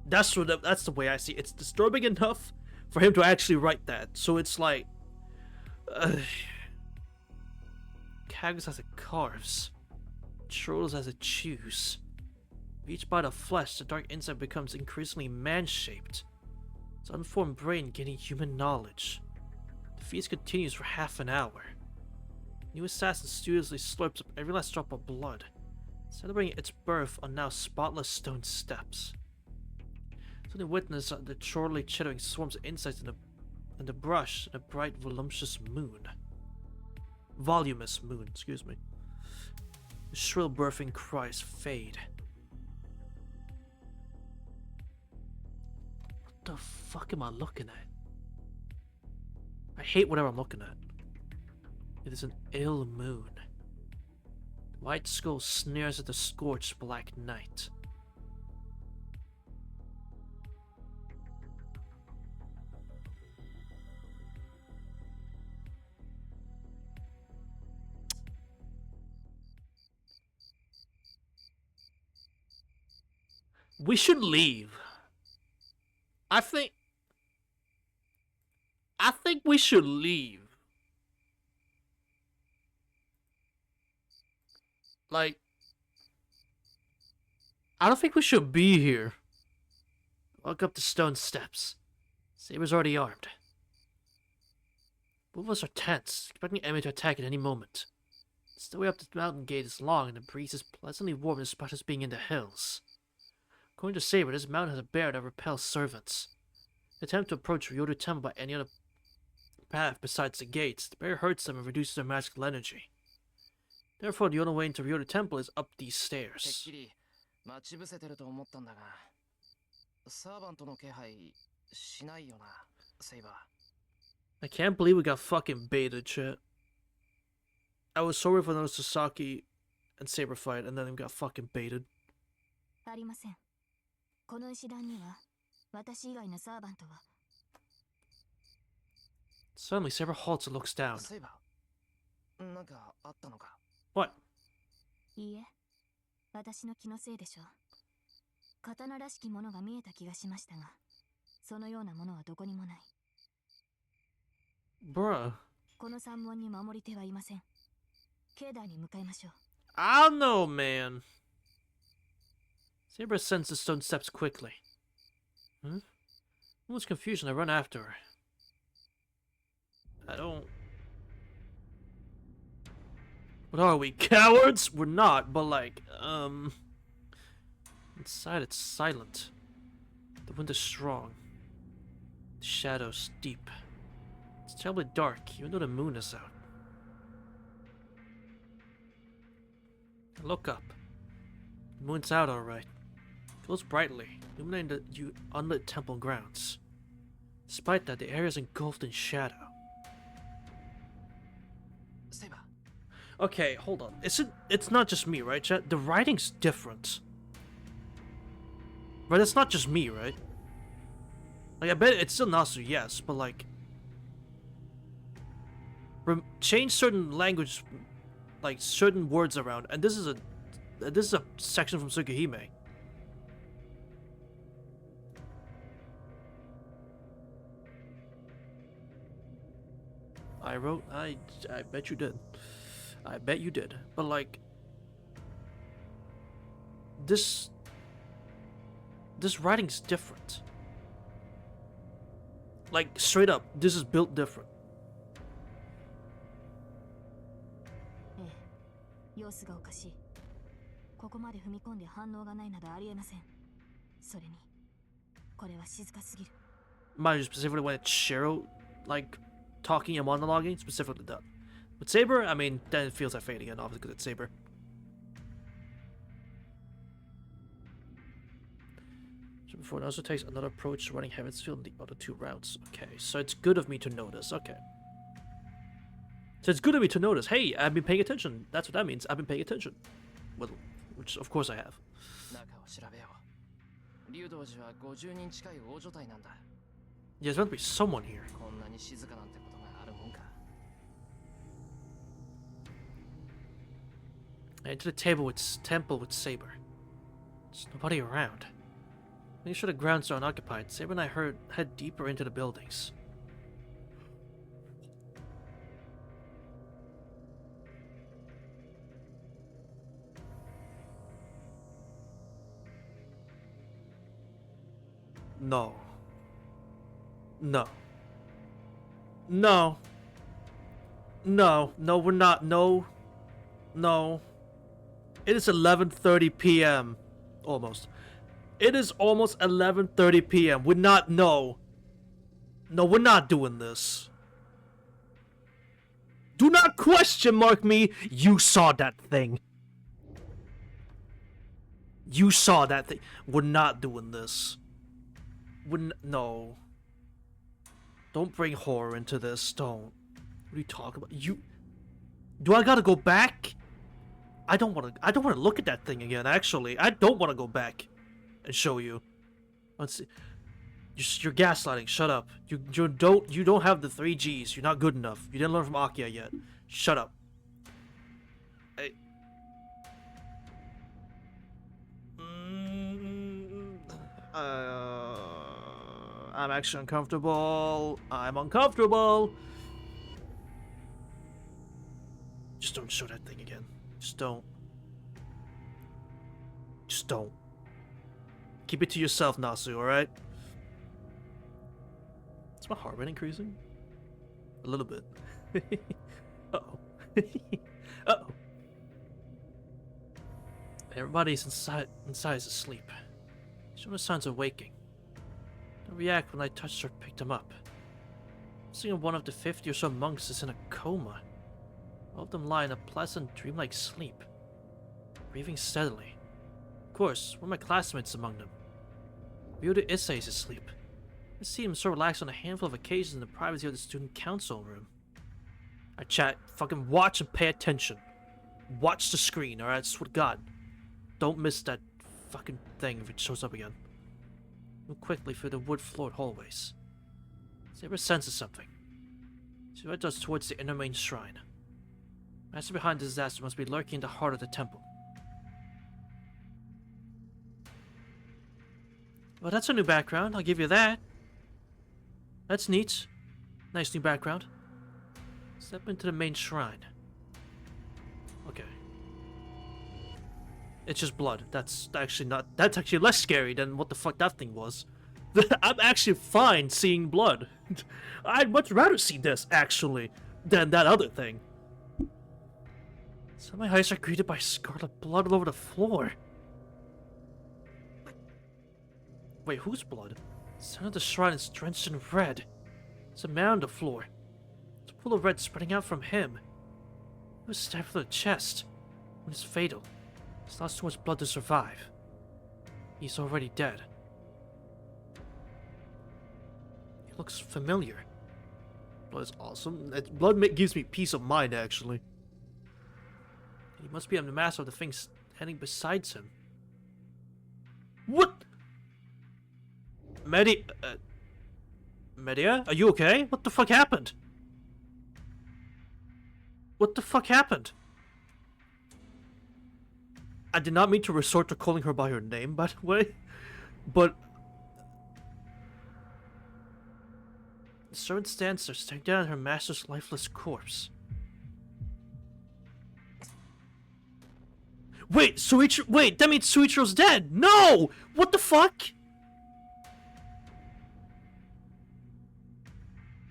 That's the way I see it. It's disturbing enough for him to actually write that. So it's like... Cags as it carves. Trolls as it chews. With each bite of flesh, the dark insect becomes increasingly man-shaped. Its unformed brain gaining human knowledge. The feast continues for half an hour. The new assassin studiously slurps up every last drop of blood, celebrating its birth on now spotless stone steps. Suddenly witness the chortly chittering swarms of insects in the brush and a bright voluminous moon. Excuse me. The shrill birthing cries fade. What the fuck am I looking at? I hate whatever I'm looking at. It is an ill moon. The white skull sneers at the scorched black night. We should leave. I think we should leave. Like, I don't think we should be here. Walk up the stone steps. Saber's already armed. Both of us are tense, expecting the enemy to attack at any moment. The way up the mountain gate is long and the breeze is pleasantly warm despite us being in the hills. According to Saber, this mountain has a barrier that repels servants. They attempt to approach Ryoto Temple by any other path besides the gates. The barrier hurts them and reduces their magical energy. Therefore, the only way into Ryoto Temple is up these stairs. I can't believe we got fucking baited, shit. I was sorry for those Sasaki and Saber fight, and then we got fucking baited. ありません。この石段には私以外のサーバントは。Suddenly, Saber halts and looks down. なんかあったのか? What? いいえ、私の気のせいでしょう。刀らしきものが見えた気がしましたが、そのようなものはどこにもない。Bruh. この山門に守り手はいません。境内に向かいましょう。I don't know, man. Saber ascends the stone steps quickly. Almost confusion, I run after her. I don't What are we, cowards? We're not, but like, inside it's silent. The wind is strong. The shadows deep. It's terribly dark, even though the moon is out. I look up. The moon's out alright. It glows brightly, illuminating the unlit temple grounds. Despite that, the area is engulfed in shadow. Saber. Okay, hold on. It's not just me, right, chat? The writing's different. Right, it's not just me, right? Like, I bet it's still Nasu, yes, but like... change certain language, like, certain words around, and this is a section from Tsukihime. I bet you did. I bet you did. But like, this writing's different. Like, straight up, this is built different. ええ、様子がおかしい。ここまで踏み込んで反応がないなどありえません。それに、これは静かすぎる。Mind you, specifically when it's Shiro, like, talking and monologuing, specifically that. With Saber, I mean, then it feels like Fate again, obviously, because it's Saber. So before it also takes another approach to running Heaven's Field in the other 2 rounds. Okay, so it's good of me to notice, okay. So it's good of me to notice, hey, I've been paying attention. That's what that means, I've been paying attention. Well, which, of course I have. 中を調べよう。竜道寺は50人近い大所帯なんだ。 Yeah, there's meant to be someone here. こんなに静かなんてことがあるもんか。 I entered the temple with Saber. There's nobody around. Making sure the grounds are unoccupied, Saber and I head deeper into the buildings. No. No. No. No. No, we're not. No. No. It is 11:30 p.m. Almost. It is almost 11:30 p.m. We're not. No. No, we're not doing this. Do not question mark me. You saw that thing. You saw that thing. We're not doing this. No. Don't bring horror into this. Don't. What are you talking about? Do I gotta go back? I don't want to look at that thing again, actually. I don't want to go back and show you. Let's see. You're gaslighting. Shut up. You don't have the 3 Gs. You're not good enough. You didn't learn from Akia yet. Shut up. I'm actually uncomfortable. I'm uncomfortable. Just don't show that thing again. Just don't. Just don't. Keep it to yourself, Nasu, alright? Is my heart rate increasing? A little bit. Uh-oh. Uh-oh. Everybody's inside is asleep. Showing signs of waking. Don't react when I touched or picked him up. I'm seeing one of the 50 or so monks is in a coma. All of them lie in a pleasant, dreamlike sleep, breathing steadily. Of course, one of my classmates among them. Ryuda Issei is asleep. I see him so relaxed on a handful of occasions in the privacy of the student council room. I chat, fucking watch and pay attention. Watch the screen, alright? Swear to God. Don't miss that fucking thing if it shows up again. Move quickly through the wood-floored hallways. Saber senses something. She heads towards the inner main shrine. Master behind the disaster must be lurking in the heart of the temple. Well, that's a new background, I'll give you that. That's neat. Nice new background. Step into the main shrine. Okay. It's just blood. That's actually less scary than what the fuck that thing was. I'm actually fine seeing blood. I'd much rather see this, actually, than that other thing. So my eyes are greeted by scarlet blood all over the floor. Wait, whose blood? The center of the shrine is drenched in red. There's a man on the floor. There's a pool of red spreading out from him. He was stabbed through the chest. When it's fatal. It's lost too much blood to survive. He's already dead. He looks familiar. Blood is awesome. Gives me peace of mind, actually. He must be the master of the thing standing beside him. What? Media? Are you okay? What the fuck happened? What the fuck happened? I did not mean to resort to calling her by her name, by the way. But... the servant stands there, staring down at her master's lifeless corpse. Wait, wait, that means Suichiro's dead! No! What the fuck?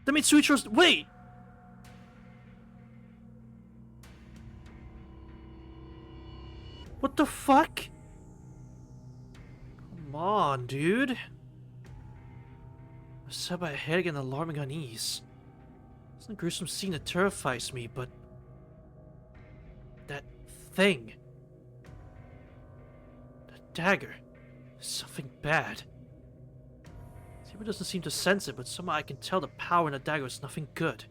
That means Suichiro's... wait! What the fuck? Come on, dude. I sat by a head again, alarming unease. It's a gruesome scene that terrifies me, but... that thing... that dagger... is something bad. Saber doesn't seem to sense it, but somehow I can tell the power in the dagger is nothing good.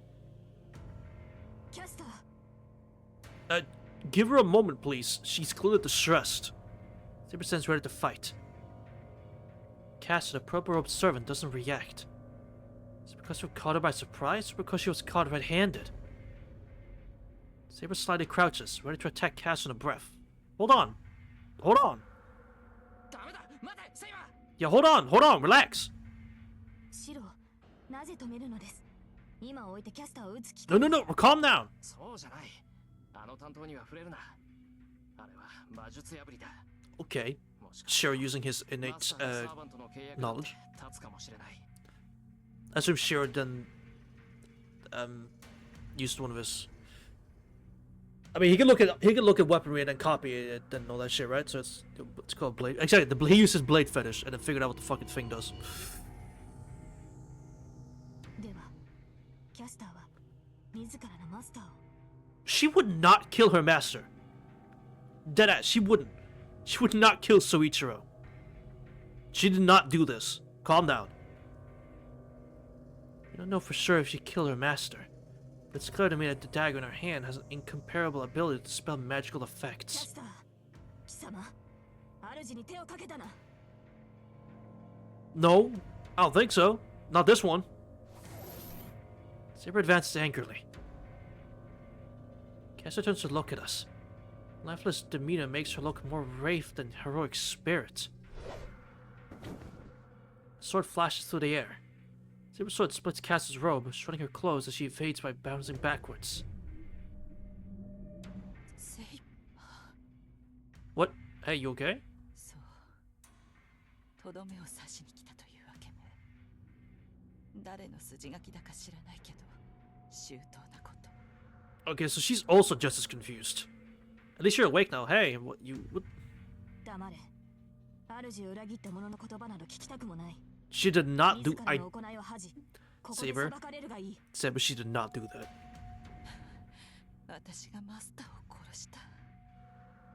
Caster. Give her a moment, please. She's clearly distressed. Saber stands ready to fight. Caster, the purple-robed servant, doesn't react. Is it because we caught her by surprise, or because she was caught red-handed? Saber slightly crouches, ready to attack Caster in a breath. Hold on. Hold on. Yeah, hold on, relax. シロ、なぜ止めるのです。今置いてキャスターを撃つ機 No, no, no, calm down. そうじゃない。あの担当には触れるな。あれは魔術破りだ。 Okay. Shiro using his innate knowledge. I assume Shiro then used one of his. I mean, he can look at weaponry and then copy it and all that shit, right? So it's called blade. Exactly. He used his blade fetish and then figured out what the fucking thing does. では、キャスターは自らのマスターを She would not kill her master. Deadass, she wouldn't. She would not kill Soichiro. She did not do this. Calm down. We don't know for sure if she killed her master, but it's clear to me that the dagger in her hand has an incomparable ability to spell magical キャ effects. スター、貴様、主に手をかけたな。 No, I don't think so. Not this one. Saber advances angrily. Caster turns to look at us. Lifeless demeanor makes her look more wraith than heroic spirit. The sword flashes through the air. Saber's sword splits Caster's robe, shredding her clothes as she evades by bouncing backwards. What? Hey, you okay? そう。とどめを刺しに来たというわけね。誰の筋書きだか知らないけど、周到なこと。 Okay, so she's also just as confused. At least you're awake now. Hey, what you... What? 黙れ。主を裏切った者の言葉など聞きたくもない。 She did not do... 自らの行いを恥じ、ここで Saber 裁かれるがいい。 Saber, she did not do that. 私がマスターを殺した。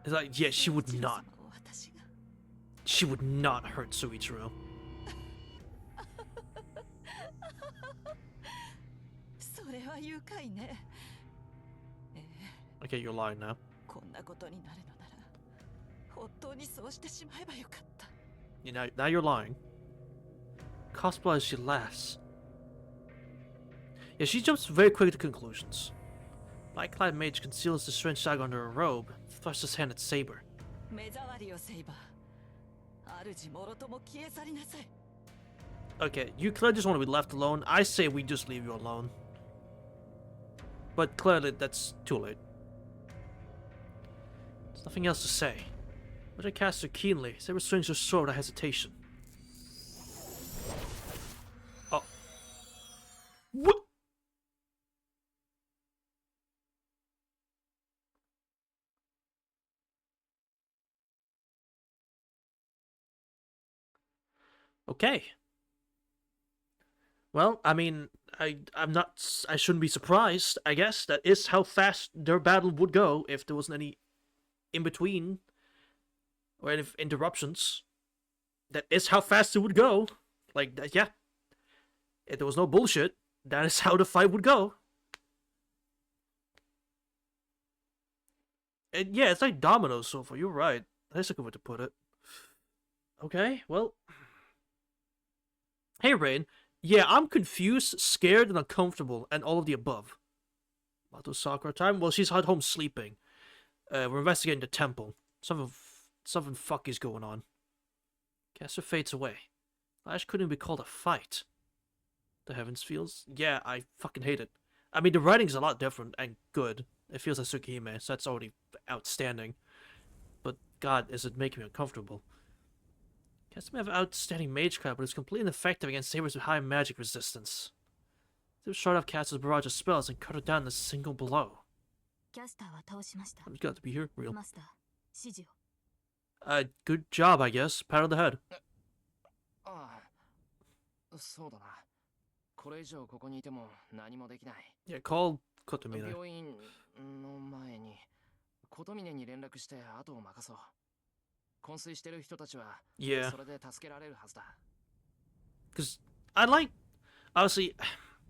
It's like, yeah, she would not. 私が She would not hurt Soichiro. それは愉快ね。Okay, you're lying now. こんなことになるのなら、本当にそうしてしまえばよかった。Now you're lying. Cosplay as she laughs. Yeah, she jumps very quick to conclusions. Black-clad mage conceals the strange dagger under her robe, thrusts his hand at Saber. 目障りをセイバー。主もろとも消え去りなさい。 Okay, you clearly just want to be left alone. I say we just leave you alone. But clearly that's too late. There's nothing else to say. But I cast her keenly. Saber swings her sword without hesitation. Oh. What? Okay. Well, I mean, I shouldn't be surprised. I guess that is how fast their battle would go if there wasn't any in between or any interruptions. That is how fast it would go. Like, yeah. If there was no bullshit, that is how the fight would go. And yeah, it's like dominoes so far. You're right. That's a good way to put it. Okay, well. Hey, Rain. Yeah, I'm confused, scared, and uncomfortable, and all of the above. About the Sakura time? Well, she's at home sleeping. We're investigating the temple. Something fucky's going on. Caster fades away. Flash couldn't be called a fight. The heavens feels? Yeah, I fucking hate it. I mean, the writing's a lot different and good. It feels like Tsukihime, so that's already outstanding. But god, is it making me uncomfortable. Caster may have outstanding mage cloud, but it's completely ineffective against sabers with high magic resistance. They will shut off Caster's barrage of spells and cut her down in a single blow. キャスターは倒しました I'm glad to be here, real. マスター指示を Good job, I guess. Pat on the head. ああ、そうだな。これ以上ここにいても何もできない。Yeah, call Kotomine. 病院の前に琴峰に連絡して後を任そう。昏睡してる人たちは Yeah. それで助けられるはずだ。Because I like, obviously,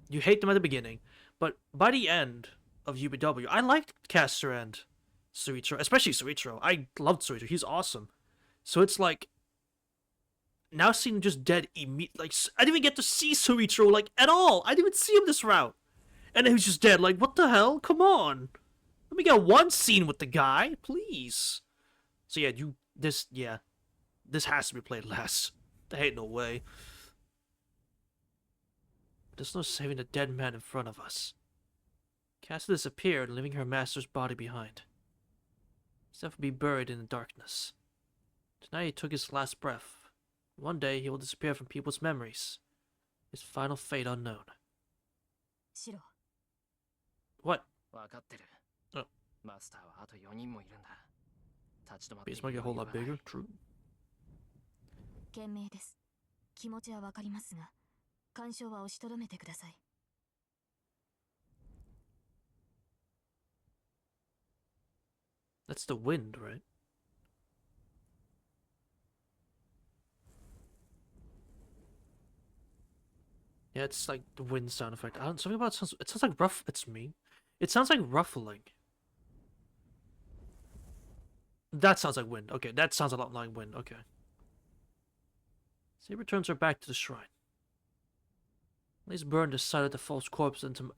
you hate them at the beginning, but by the end of UBW, I liked Caster and Suichiro, especially Suichiro. I loved Suichiro. He's awesome. So it's like, now seeing him just dead immediately, like, I didn't even get to see Suichiro, like, at all. I didn't even see him this route. And then he was just dead. Like, what the hell? Come on. Let me get one scene with the guy, please. So yeah, this has to be played less. There ain't no way. There's no saving the dead man in front of us. Caster disappeared, leaving her master's body behind. His death will be buried in the darkness. Tonight he took his last breath. One day he will disappear from people's memories. His final fate unknown. シロ What? わかってる。あマスターはあと4人もいるんだ。立ち止まって Beast might get a whole lot bigger. True. 賢明です気持ちはわかりますが干渉は押しとどめてください That's the wind, right? Yeah, it's like the wind sound effect. I don't, something about it sounds like rough. It's me. It sounds like ruffling. That sounds like wind. Okay, that sounds a lot like wind. Okay. Saber turns her back to the shrine. Please burn the sight of the fallen corpse into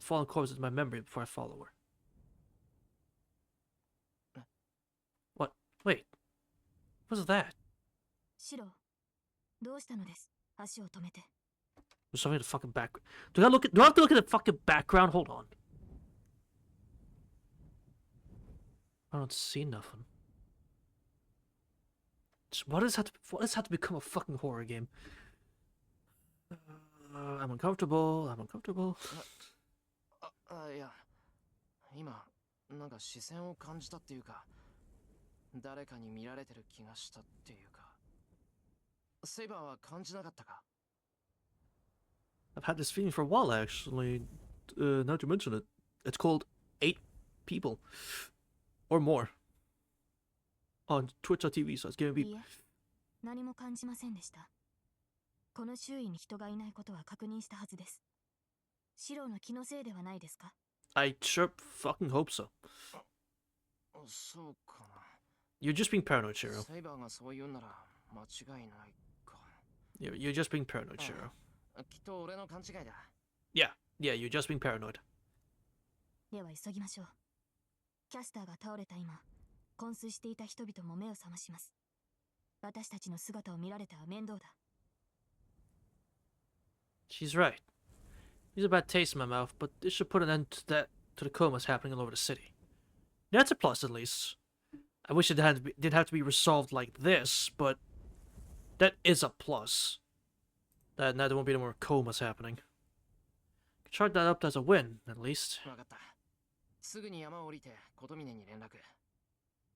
my memory before I follow her. What? Wait. What's that? シロどうしたのです足を止めて There's something in the fucking back. Do I have to look at the fucking background? Hold on. I don't see nothing. What does that to become a fucking horror game? I'm uncomfortable. いや、今なんか視線を感じたっていうか、誰かに見られてる気がしたっていうか。セイバーは感じなかったか？ I've had this feeling for a while, actually. Now that you mention it, it's called 8 people or more on Twitch.tv. So it's gonna い be. いえ何も感じませんでしたこの周囲に人がいないことは確認したはずですシロの気のせいではないですか I sure fucking hope so. そうかな。 You're just being paranoid, Shiro. セイバーがそう言うなら間違いないか。You're just being paranoid, Shiro. きっと俺の勘違いだ。Yeah, you're just being paranoid. では急ぎましょうキャスターが倒れた今昏睡していた人々も目を覚まします私たちの姿を見られては面倒だ She's right. There's a bad taste in my mouth, but this should put an end to the comas happening all over the city. That's a plus, at least. I wish it didn't have to be resolved like this, but that is a plus. That now there won't be any more comas happening. Chalk that up as a win, at least. わかった。すぐに山を降りて琴峰に連絡。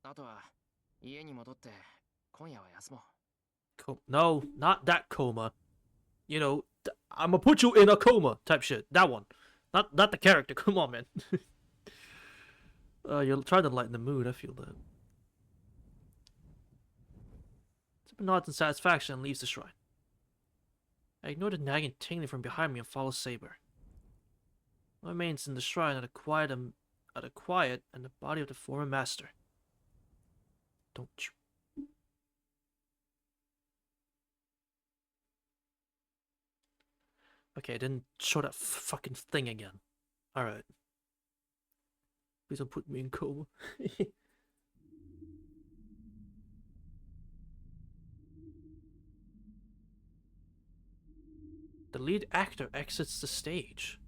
あとは家に戻って今夜は休もう。No, not that coma. You know, I'm gonna put you in a coma type shit. That one. Not the character. Come on, man. You're trying to lighten the mood. I feel that. Zipper nods in satisfaction and leaves the shrine. I ignore the nagging tingling from behind me and follow Saber. I remains in the shrine at a quiet and the body of the former master. Don't you? Okay, didn't show that fucking thing again. Alright. Please don't put me in coma. The lead actor exits the stage.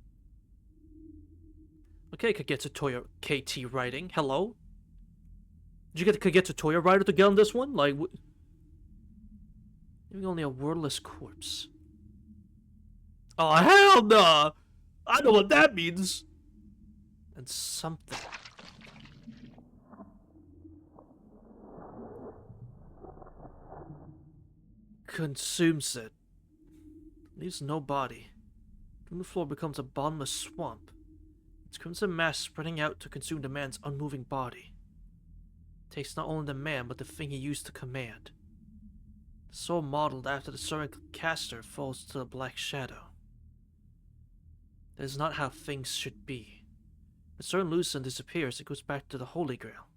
Okay, Kagetsu Toya KT writing. Hello? Did you get the Kagetsu Toya writer to get on this one? Like, leaving only a wordless corpse. Oh, hell nah! I know what that means! And something. Consumes it. Leaves no body. The floor becomes a bottomless swamp. Its crimson mass spreading out to consume the man's unmoving body. It takes not only the man, but the thing he used to command. The soul modeled after the servant caster falls to the black shadow. That is not how things should be. When Servant loses and disappears, it goes back to the Holy Grail.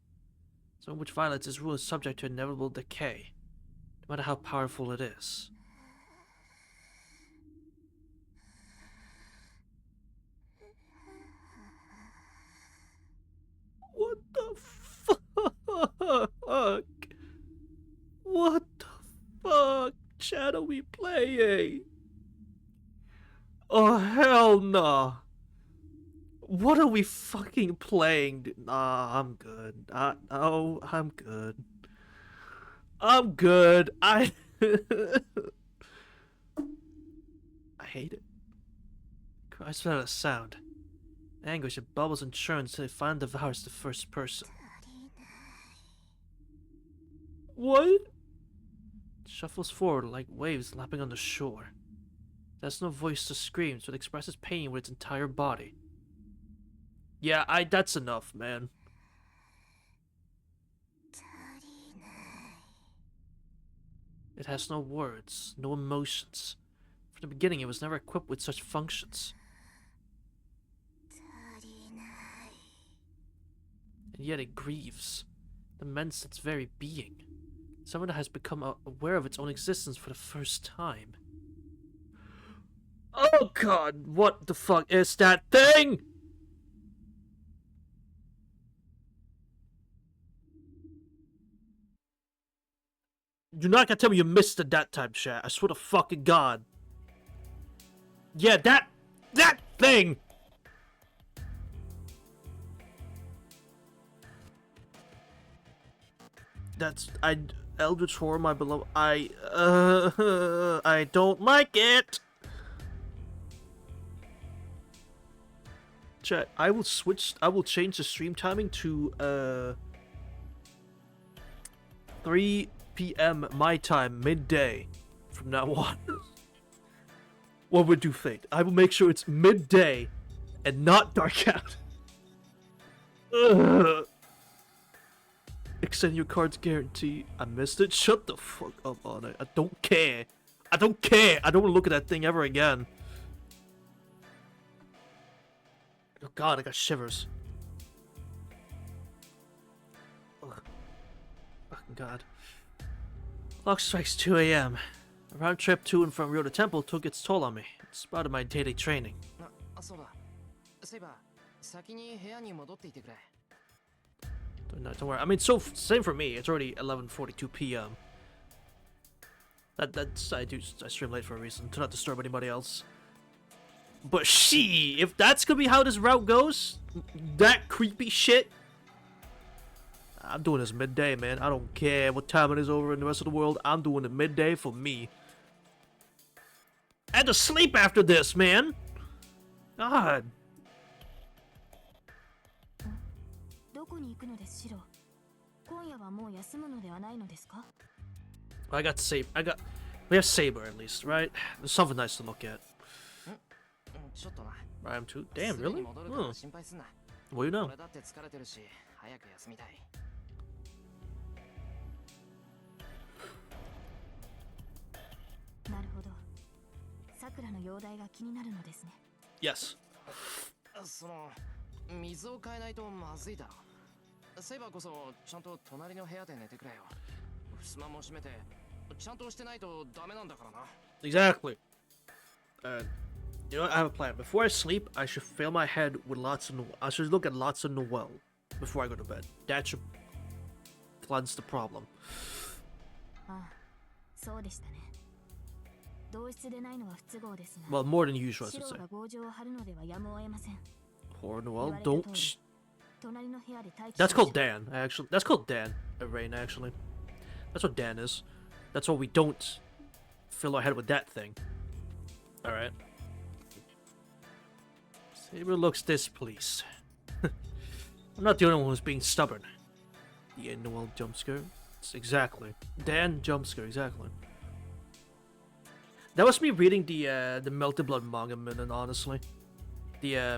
Something which violates its rule is subject to inevitable decay, no matter how powerful it is. What the fuck? What the fuck chat are we playing? Oh, hell nah. What are we fucking playing? Nah, I'm good. Oh, I'm good. I'm good. I hate it. Cries without a sound. Anguish, it bubbles and churns till it finally devours the first person. What? It shuffles forward like waves lapping on the shore. It has no voice to scream, so it expresses pain with its entire body. Yeah, that's enough, man. It has no words, no emotions. From the beginning, it was never equipped with such functions. And yet it grieves, laments its very being. Someone that has become aware of its own existence for the first time. Oh god, what the fuck is that thing? You're not gonna tell me you missed that time, chat. I swear to fucking god. Yeah, that thing! That's Eldritch Horror, my beloved. I don't like it. Chat, I will change the stream timing to 3 p.m. my time, midday, from now on. What would you think? I will make sure it's midday and not dark out. Ugh. Extend your card's guarantee. I missed it. Shut the fuck up on it. I don't care. I don't care. I don't want to look at that thing ever again. Oh god, I got shivers. Ugh. Fucking god. Clock strikes 2 a.m. A round trip to and from Rio to Temple took its toll on me. It's part of my daily training. Don't worry. I mean, same for me. It's already 11:42 p.m. That's I stream late for a reason, to not disturb anybody else. But if that's gonna be how this route goes, that creepy shit, I'm doing this midday, man. I don't care what time it is over in the rest of the world. I'm doing it midday for me. I had to sleep after this, man. God. I got to say, We have Saber at least, right? There's something nice to look at. ちょっとな。 I'm too. Damn, すぐに really? 戻るから Hmm. 心配すんな。 What do you know? 俺だって疲れてるし、早く休みたい。なるほど。さくらの容体が気になるのですね。 Yes. その、水を変えないとまずいだろ。セイバーこそちゃんと隣の部屋で寝てくれよ。襖も閉めて、ちゃんとしてないとダメなんだからな。 Exactly. You know, I have a plan. Before I sleep, I should fill my head with lots of. I should look at lots of Noel before I go to bed. That should cleanse the problem. ああ、そうでしたね。同室でないのは不都合ですが。 Well, more than usual, I シ should ロ say. が強情を張るのではやむを得ません。 Poor 言 Noel. われた Don't. 通り、隣の部屋で待機し That's ましょう。 called Dan. Actually, that's called Dan. Rain. Actually, that's what Dan is. That's why we don't fill our head with that thing. All right. Saber looks displeased. I'm not the only one who's being stubborn. The Noel jumpscare. Exactly. Dan jumpscare. Exactly. That was me reading the Melted Blood manga, Minute, honestly. The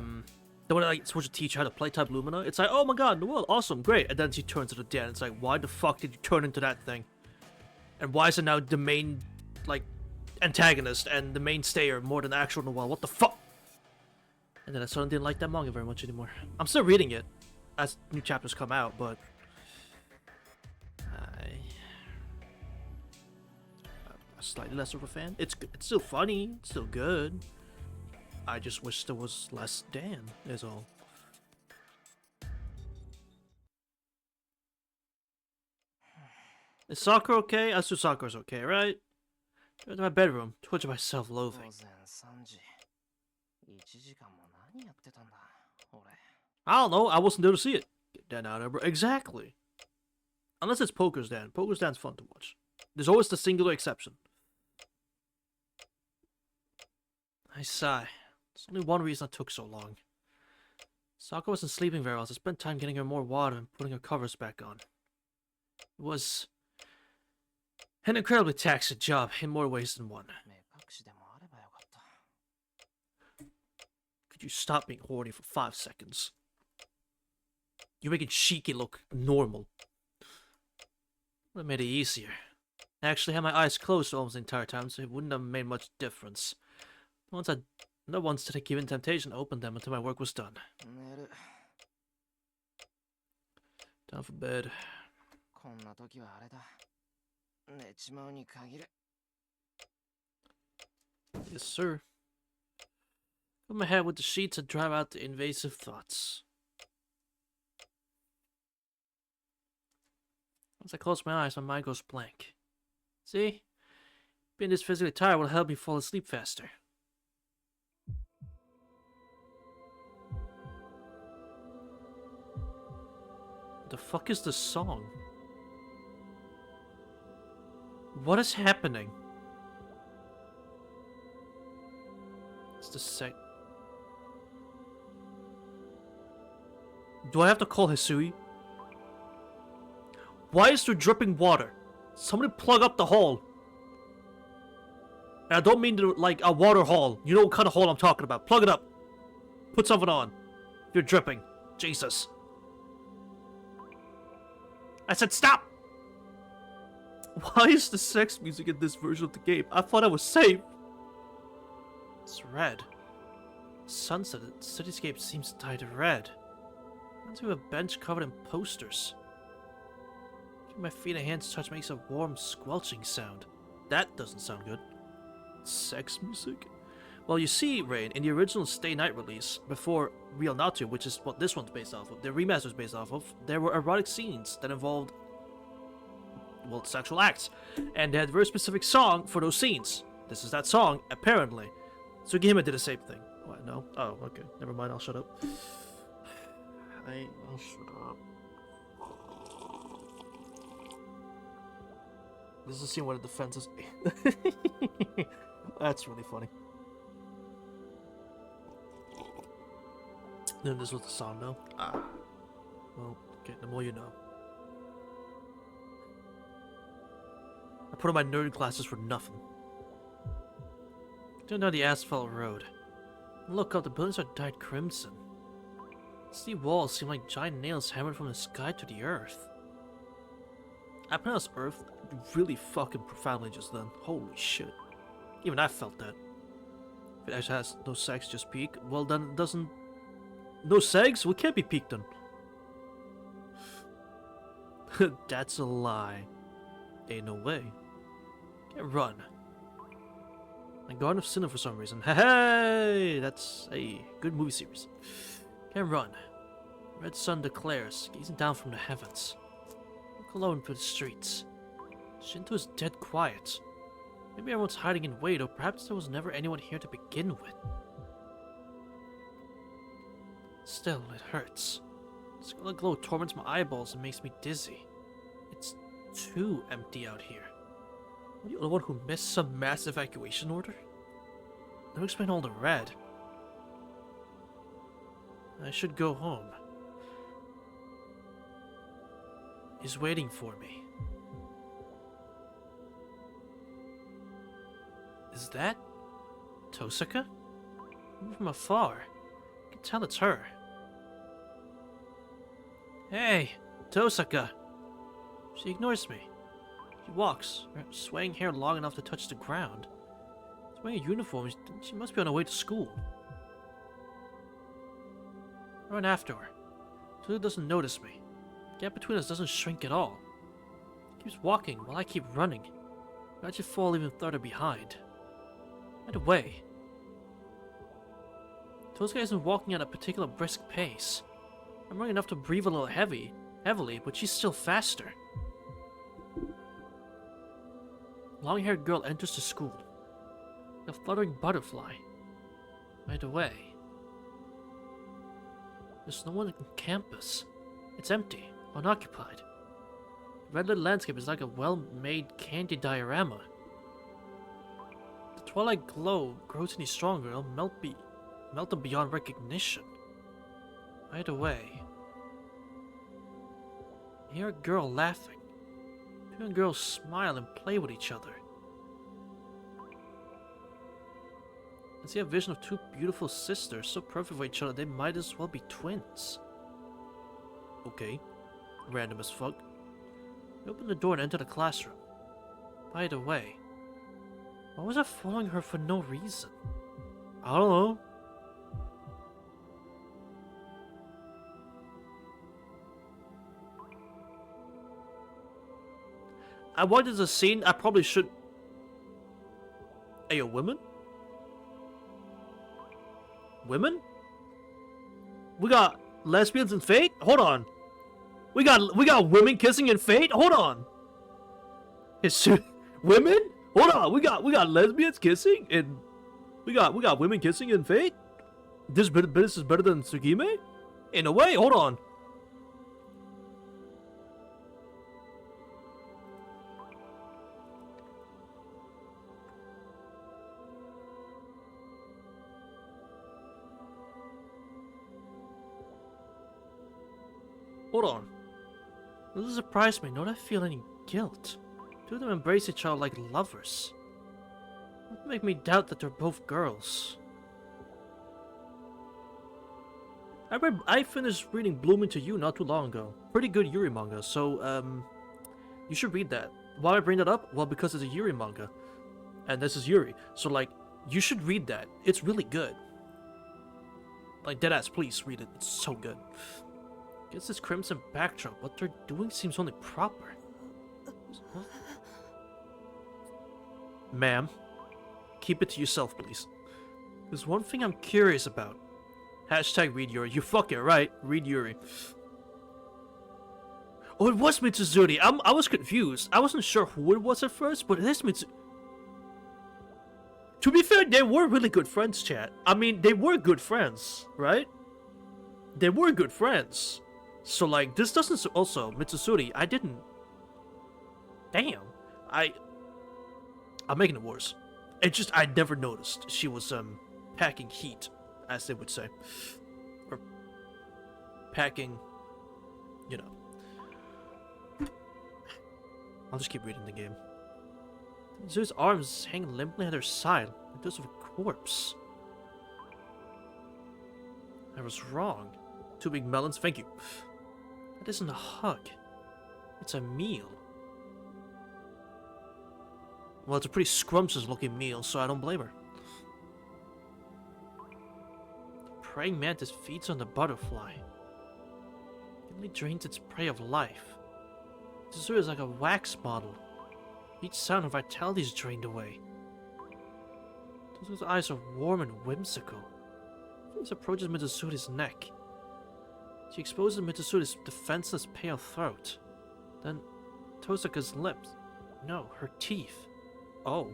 one that like supposed to teach you how to play type Lumina. It's like, oh my god, Noel, awesome, great. And then she turns into Dan. It's like, why the fuck did you turn into that thing? And why is it now the main, like, antagonist and the mainstayer more than actual Noel? What the fuck? And then I suddenly didn't like that manga very much anymore. I'm still reading it as new chapters come out, but I'm slightly less of a fan. It's still funny, it's still good. I just wish there was less Dan, is all. Is Sakura okay? I assume Sakura's okay, right? Go to my bedroom, torture my self-loathing. 午前3時。1時間も何やってたんだ、俺。I don't know, I wasn't there to see it. Get Dan out of here. Exactly. Unless it's Poker's Dan. Poker's Dan's fun to watch. There's always the singular exception. I sigh. There's only one reason it took so long. Sakura wasn't sleeping very well, so I spent time getting her more water and putting her covers back on. It was an incredibly taxing job in more ways than one. 目隠しでもあればよかった。 Could you stop being horny for 5 seconds? You're making Shiki look normal. Would have made it easier. I actually had my eyes closed almost the entire time, so it wouldn't have made much difference. Not once did I give in temptation to open them until my work was done. 寝る。 Down for bed. こんな時はあれだ。寝ちまうに限る。 Yes, sir. Fill my head with the sheets and drive out the invasive thoughts. Once I close my eyes, my mind goes blank. See? Being this physically tired will help me fall asleep faster. The fuck is this song? What is happening? It's the sec. Do I have to call Hisui? Why is there dripping water? Somebody plug up the hole. And I don't mean to, like a water hole. You know what kind of hole I'm talking about. Plug it up. Put something on. You're dripping. Jesus. I said stop! Why is the sex music in this version of the game? I thought I was safe. It's red. Sunset, the cityscape seems dyed red. Onto a bench covered in posters. My feet and hands touch makes a warm squelching sound. That doesn't sound good. Sex music? Well, you see, Rain, in the original Stay Night release, before Real Natu, which is what this one's based off of, the remaster's based off of, there were erotic scenes that involved, well, sexual acts. And they had a very specific song for those scenes. This is that song, apparently. Sugihime did the same thing. What, no? Oh, okay. Never mind, I'll shut up. I'll shut up. This is a scene where the defense is... That's really funny. Then this was the song, no? Ah. Well, okay, the more you know. I put on my nerd glasses for nothing. Turn down the asphalt road. Look up, the buildings are dyed crimson. The walls seem like giant nails hammered from the sky to the earth. I pronounced earth really fucking profoundly just then. Holy shit. Even I felt that. If it actually has no sex, just peak, well then it doesn't... No sex? We can't be peaked then. That's a lie. Ain't no way. Can't run. And Garden of Sinner for some reason. Hey, that's a good movie series. Can't run. Red sun declares, gazing down from the heavens. Look alone through the streets. Shinto is dead quiet. Maybe everyone's hiding in Wade, or perhaps there was never anyone here to begin with. Still, it hurts. The scarlet glow torments my eyeballs and makes me dizzy. It's too empty out here. Am I the only one who missed some mass evacuation order? That would explain all the red. I should go home. He's waiting for me. Is that Tosaka? From afar, I can tell it's her. Hey, Tosaka! She ignores me. She walks, her swaying hair long enough to touch the ground. She's wearing a uniform. She must be on her way to school. I run after her. She doesn't notice me. The gap between us doesn't shrink at all. She keeps walking while I keep running. I should fall even further behind. By the way, Tosaka isn't walking at a particular brisk pace. I'm running enough to breathe a little heavily, but she's still faster. Long-haired girl enters the school. A fluttering butterfly. Right away. There's no one on campus. It's empty, unoccupied. The red-lit landscape is like a well-made candy diorama. The twilight glow grows any stronger, it'll melt them beyond recognition. Right away. I hear a girl laughing. Two young girls smile and play with each other. I see a vision of two beautiful sisters, so perfect for each other they might as well be twins. Okay. Random as fuck. I open the door and enter the classroom. By the way, why was I following her for no reason? I don't know. I wanted a scene I probably should... Hey, women? Women? We got lesbians in Fate? Hold on. We got women kissing in Fate? Hold on. It's women? Hold on. We got lesbians kissing and we got women kissing in Fate? This is better than Tsugime? In a way, hold on. Hold on. Doesn't surprise me, nor do I feel any guilt. Two of them embrace each other like lovers. What make me doubt that they're both girls? I finished reading Blooming to You not too long ago. Pretty good Yuri manga, so you should read that. Why I bring that up? Well, because it's a Yuri manga. And this is Yuri. So like, you should read that. It's really good. Like, deadass, please read it. It's so good. Against this crimson backdrop, what they're doing seems only proper. Ma'am, keep it to yourself, please. There's one thing I'm curious about. Hashtag read Yuri. You fucking right. Read Yuri. Oh, it was Mitsuzuri. I was confused. I wasn't sure who it was at first, but it is Mitsuzuri. To be fair, they were really good friends, chat. I mean, they were good friends, right? They were good friends. So, like, this doesn't... Also, Mitsuzuri, I didn't... Damn. I'm making it worse. It just... I never noticed she was, packing heat, as they would say. Or... packing... You know. I'll just keep reading the game. Mitsuzuri's arms hang limply at her side, like those of a corpse. I was wrong. 2 big melons, thank you. That isn't a hug. It's a meal. Well, it's a pretty scrumptious looking meal, so I don't blame her. The praying mantis feeds on the butterfly. It only drains its prey of life. Sakura is like a wax model. Each sound of vitality is drained away. Tozuka's eyes are warm and whimsical. Face approaches Mitsuri's neck. She exposes Mitsuri's defenseless pale throat. Then Tozuka's lips. No, her teeth. Oh.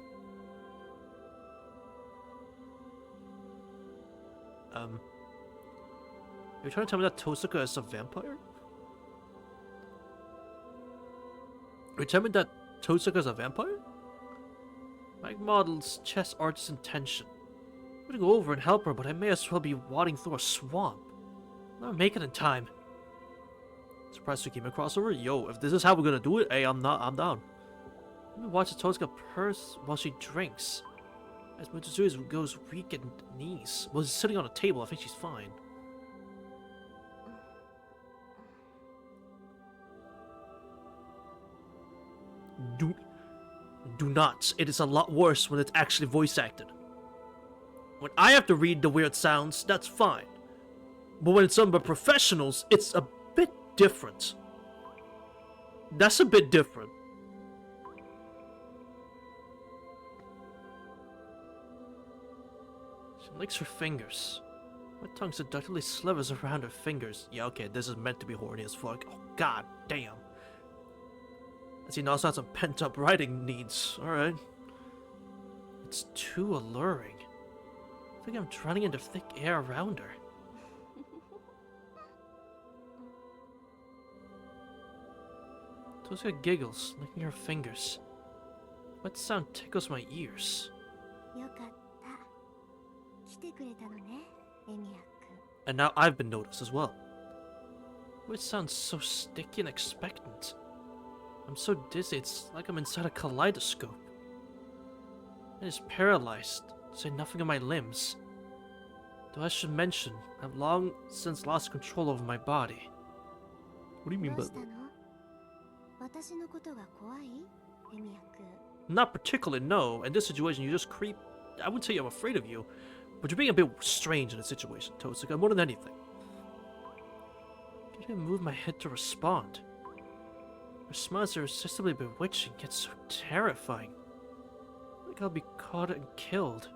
You're trying to tell me that Tozuka is a vampire? You're telling me that Tozuka is a vampire? My model's chest arches in tension. I'm gonna go over and help her, but I may as well be wading through a swamp. I'll never make it in time. Surprised we came across her? Yo, if this is how we're gonna do it, hey, I'm down. Let me watch Tozuka purse while she drinks. As Mitsuri goes weak at knees. Well, she's sitting on a table, I think she's fine. Do not. It is a lot worse when it's actually voice acted. When I have to read the weird sounds, that's fine. But when it's done by professionals, it's a bit different. That's a bit different. She licks her fingers. My tongue seductively slivers around her fingers. Yeah, okay, this is meant to be horny as fuck. Oh, god damn. As he also has some pent-up writing needs. Alright. It's too alluring. I think I'm drowning in the thick air around her. Tozuka giggles, licking her fingers. What sound tickles my ears? And now I've been noticed as well. Which sounds so sticky and expectant. I'm so dizzy, it's like I'm inside a kaleidoscope. It is paralyzed, to say nothing of my limbs. Though I should mention, I've long since lost control over my body. What do you mean by that? Not particularly, no. In this situation, you just creep. I wouldn't say I'm afraid of you, but you're being a bit strange in the situation, Tozuka, more than anything. I can't even move my head to respond. Her smile is irresistibly bewitching, yet so terrifying. Like I'll be caught and killed.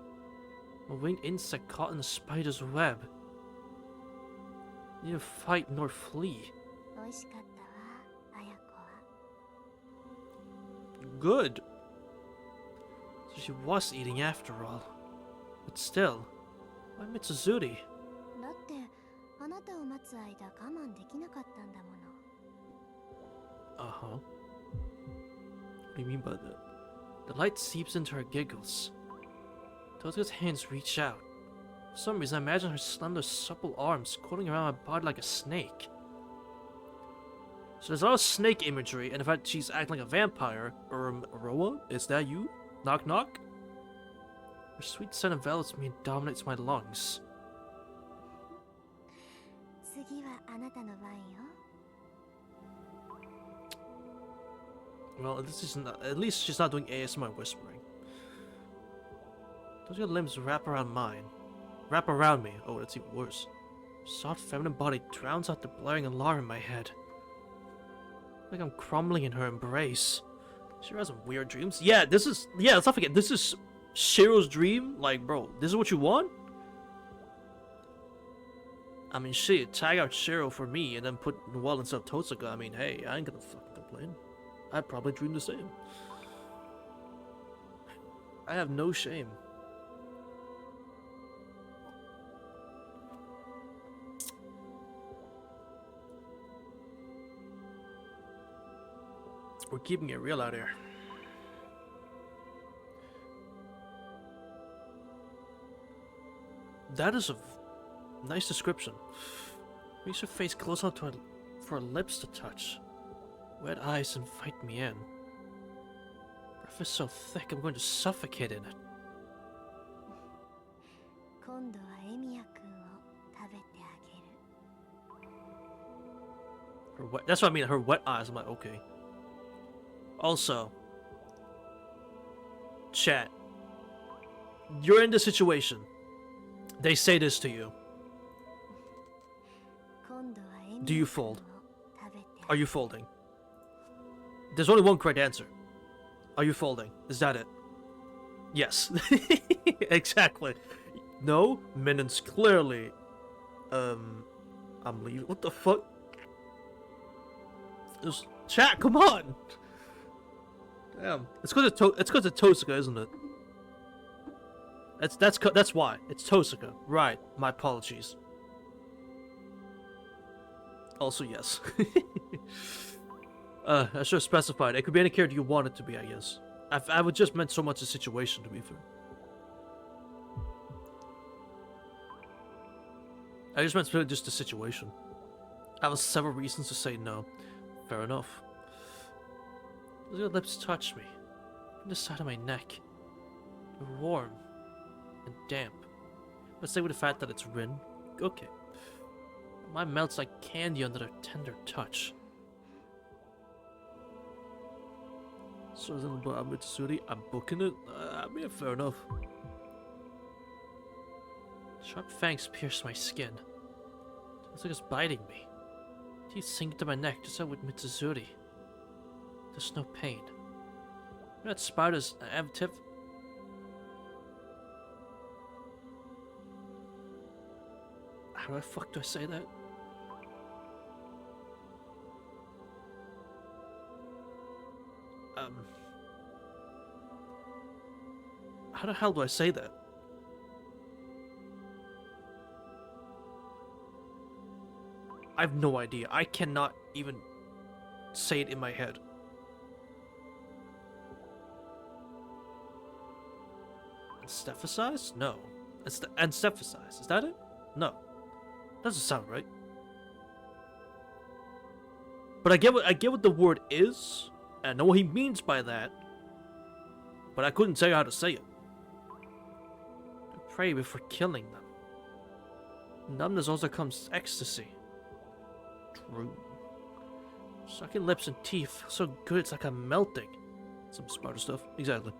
A winged insect caught in a spider's web. Neither fight nor flee. Good. So she was eating after all. But still, why Mitsuzuri? Uh-huh. What do you mean by that? The light seeps into her giggles. Tozuka's hands reach out. For some reason, I imagine her slender, supple arms coiling around my body like a snake. So there's a lot of snake imagery, and in fact, she's acting like a vampire. Roa? Is that you? Knock knock? Her sweet scent envelops me and dominates my lungs. Well, at least she's not doing ASMR whispering. Those limbs wrap around mine. Wrap around me. Oh, that's even worse. Soft feminine body drowns out the blaring alarm in my head. Like I'm crumbling in her embrace. She has some weird dreams. Yeah, let's not forget, this is Shiro's dream. Like, bro, this is what you want? I mean, shit, tag out Shiro for me and then put Noelle instead of Tozuka. I mean, hey, I ain't gonna fucking complain. I'd probably dream the same. I have no shame. We're keeping it real out here. That is a nice description. Makes her face close enough to for her lips to touch. Wet eyes invite me in. Breath is so thick I'm going to suffocate in it. 今度はエミヤ君を食べてあげる。 Her wet, that's what I mean, her wet eyes. I'm like, okay. Also, chat, you're in this situation. They say this to you. 今度はエミヤ Do you 君を fold? 食べてあ Are げる。 you folding? There's only one correct answer. Are you folding? Is that it? Yes. Exactly. No, Minon's clearly. I'm leaving. What the fuck? Just chat. Come on. Damn. It's because of Tosuka, isn't it? That's why. It's Tosuka. Right. My apologies. Also, yes. I should have specified. It could be any character you want it to be, I guess. I would just meant so much the situation, to be fair. I just meant really just the situation. I have several reasons to say no. Fair enough. Your lips touch me. From the side of my neck. They're warm. And damp. Let's say with the fact that it's Rin. Okay. Mine melts like candy under their tender touch. So is it about Mitsuri? I'm booking it? I mean, fair enough. Sharp fangs pierce my skin. It's like it's biting me. Teeth sink to my neck just like with Mitsuri. There's no pain. You know that spiders have tip. How the fuck do I say that? How the hell do I say that? I have no idea. I cannot even say it in my head. Anesthesize? No. Anesthesize. Is that it? No. Doesn't sound right. But I get what the word is. I know what he means by that. But I couldn't tell you how to say it. To pray before killing them. Numbness also comes ecstasy. True. Sucking lips and teeth feel so good it's like I'm melting. Some smarter stuff. Exactly.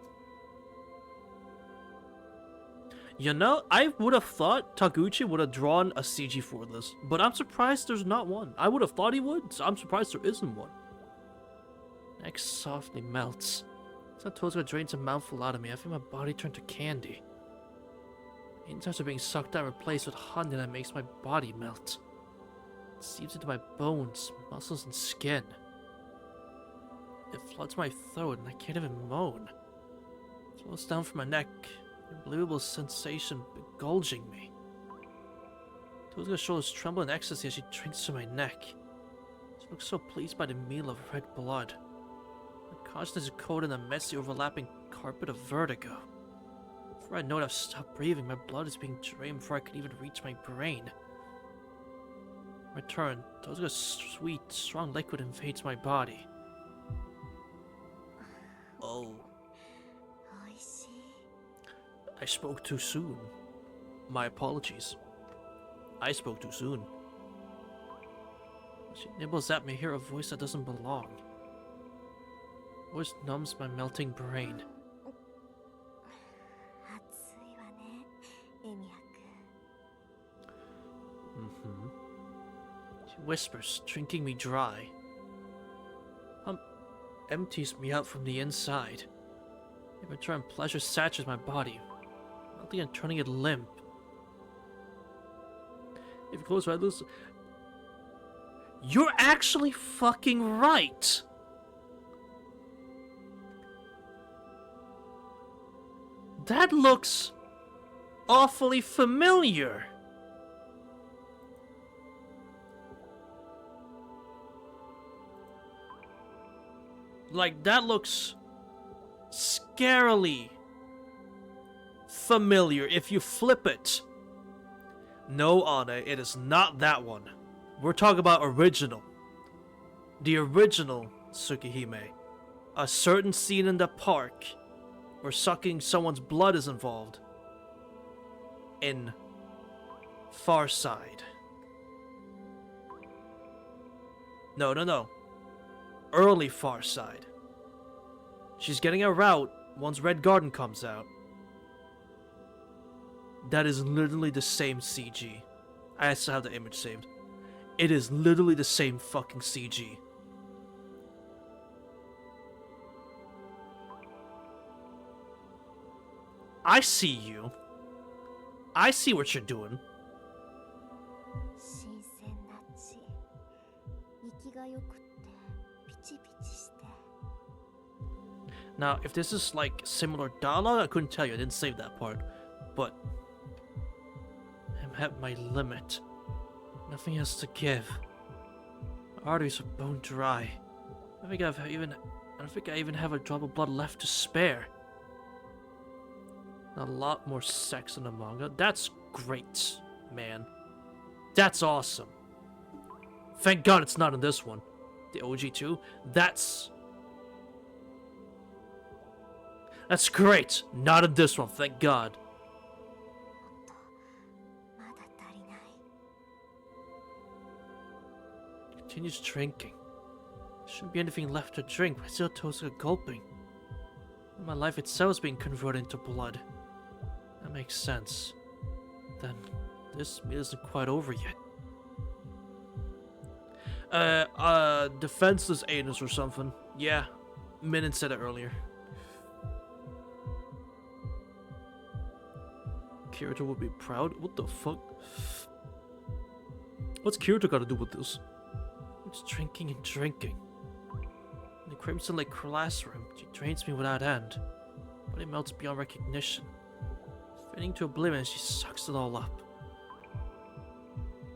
You know, I would have thought Taguchi would have drawn a CG for this, but I'm surprised there's not one. I would have thought he would, so I'm surprised there isn't one. Neck softly melts. It's not Tozuka drains a mouthful out of me. I feel my body turn to candy. Insides are being sucked out and replaced with honey that makes my body melt. It seeps into my bones, muscles, and skin. It floods my throat and I can't even moan. It flows down from my neck, an unbelievable sensation begulging me. Tozuka's shoulders tremble in ecstasy as she drinks to my neck. She looks so pleased by the meal of red blood. My consciousness is coated in a messy, overlapping carpet of vertigo. Before I know it, I've stopped breathing. My blood is being drained before I can even reach my brain. My turn, Tozuka's sweet, strong liquid invades my body. Oh. おいしい。 I spoke too soon. My apologies. I spoke too soon. She nibbles at me, hear a voice that doesn't belong. Voice numbs my melting brain. 暑いわね、エミヤ君。 She whispers, drinking me dry. Empties me out from the inside. In return, pleasure saturates my body, melting and turning it limp. If you close your eyes, listen. You're actually fucking right! That looks awfully familiar. Like, that looks scarily familiar if you flip it. No, Anna, it is not that one. We're talking about original. The original Tsukihime. A certain scene in the park where sucking someone's blood is involved. in Far Side. No, no, no. Early Far Side. She's getting a route once Red Garden comes out. That is literally the same CG. I still have the image saved. It is literally the same fucking CG. I see you. I see what you're doing. 新鮮な血息がよくってピチピチして Now, if this is like similar dialogue, I couldn't tell you. I didn't save that part. But I'm at my limit. Nothing else to give. My arteries are bone dry. I don't think I even have a drop of blood left to spare. A lot more sex in the manga. That's great, man. That's awesome. Thank God it's not in this one. The OG too. That's great. Not in this one, thank God. まだ足りない Continues drinking. Shouldn't be anything left to drink, but still Tosuka gulping. My life itself is being converted into blood. That makes sense. Then, this meal isn't quite over yet. Defenseless anus or something. Yeah, Minin said it earlier. Kirito would be proud? What the fuck? What's Kirito got to do with this? He's drinking and drinking. In the Crimson Lake classroom, she drains me without end. But it melts beyond recognition. Fading to oblivion, she sucks it all up.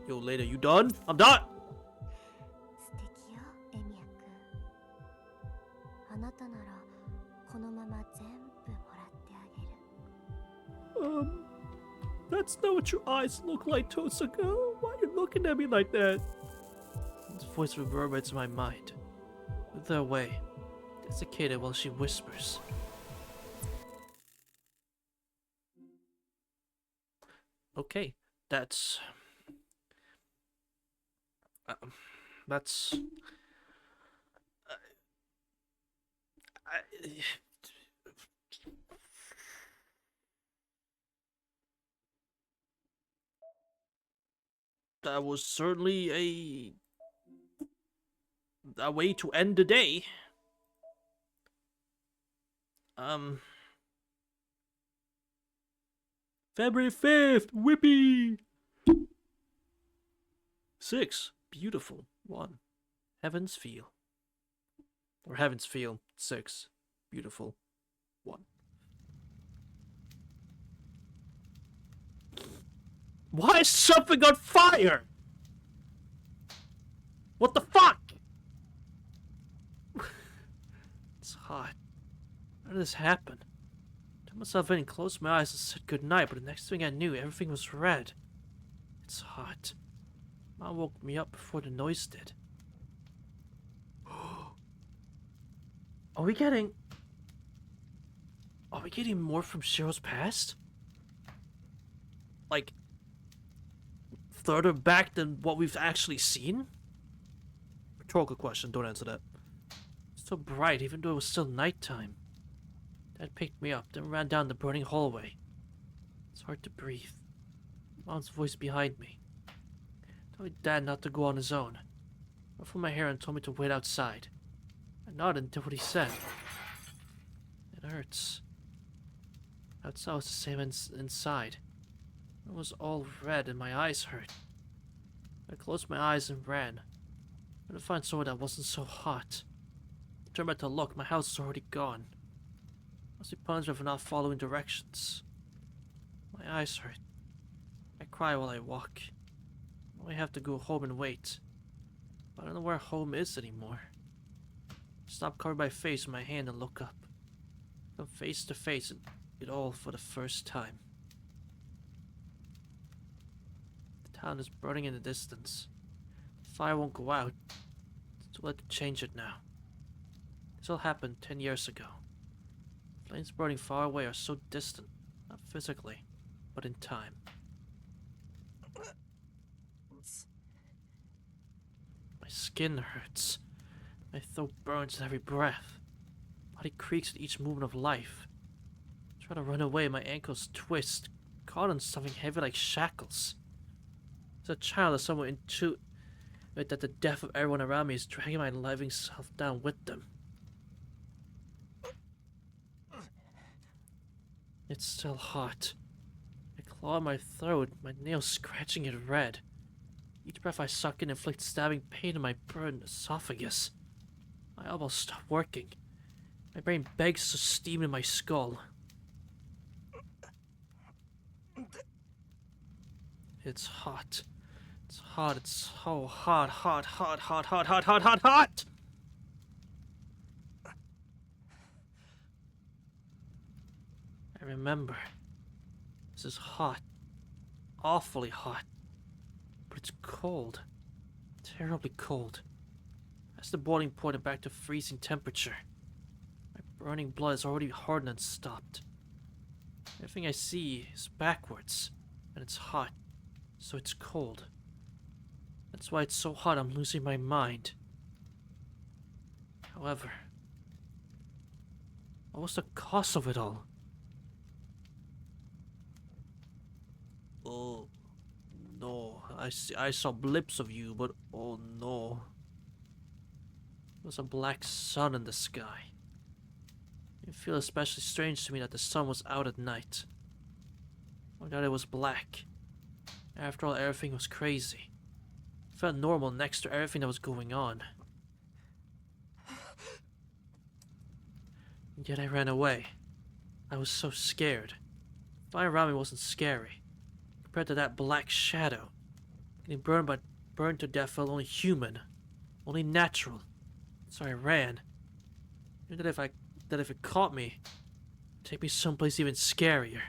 Yo, later, you done? I'm done! 素敵よエミヤ君あなたならこのまま全部もらってあげる That's not what your eyes look like, Tosuka. Why are you looking at me like that? His voice reverberates in my mind. With her way, desiccated while she whispers. Okay, that's... That was certainly a way to end the day. February 5th, Whippy! 6, beautiful. 1, Heaven's Feel. Or Heaven's Feel. 6, beautiful. 1. Why is something on fire? What the fuck? It's hot. How did this happen? I took myself in and closed my eyes and said goodnight, but the next thing I knew, everything was red. It's hot. Mom woke me up before the noise did. Are we getting more from Shiro's past? Like, further back than what we've actually seen? Rhetorical question, don't answer that. It's so bright, even though it was still nighttime. Dad picked me up, then ran down the burning hallway. It's hard to breathe. Mom's voice behind me. Told Dad not to go on his own. Ruffled my hair and told me to wait outside. I nodded and did what he said. It hurts. Outside was the same inside. It was all red and my eyes hurt. I closed my eyes and ran. I had to find somewhere that wasn't so hot. I turned back to look, my house was already gone. I must be punished for not following directions. My eyes hurt. I cry while I walk. Now I have to go home and wait. But I don't know where home is anymore. I stop covering my face with my hand and look up. Come face to face with it all for the first time. The town is burning in the distance. The fire won't go out. It's too late to change it now. This all happened 10 years ago. Flames burning far away are so distant, not physically, but in time. My skin hurts. My throat burns at every breath. Body creaks at each movement of life. I try to run away, my ankles twist, caught on something heavy like shackles. As a child, I somewhat intuit that the death of everyone around me is dragging my living self down with them. It's still hot. I claw at my throat, my nails scratching it red. Each breath I suck in inflicts stabbing pain in my burned esophagus. My elbows stop working. My brain begs to steam in my skull. It's hot. It's hot. It's so hot, hot, hot, hot, hot, hot, hot, hot, hot! I remember. This is hot. Awfully hot. But it's cold. Terribly cold. That's the boiling point and back to freezing temperature. My burning blood is already hardened and stopped. Everything I see is backwards, and it's hot, so it's cold. That's why it's so hot I'm losing my mind. However, what was the cost of it all? Oh, no. I saw blips of you, but oh no. There was a black sun in the sky. It felt especially strange to me that the sun was out at night. Or that it was black. After all, everything was crazy. It felt normal next to everything that was going on. And yet I ran away. I was so scared. The fire around me wasn't scary. Compared to that black shadow. Getting burned to death felt only human. Only natural. So I ran. I knew that if it caught me, it'd take me someplace even scarier.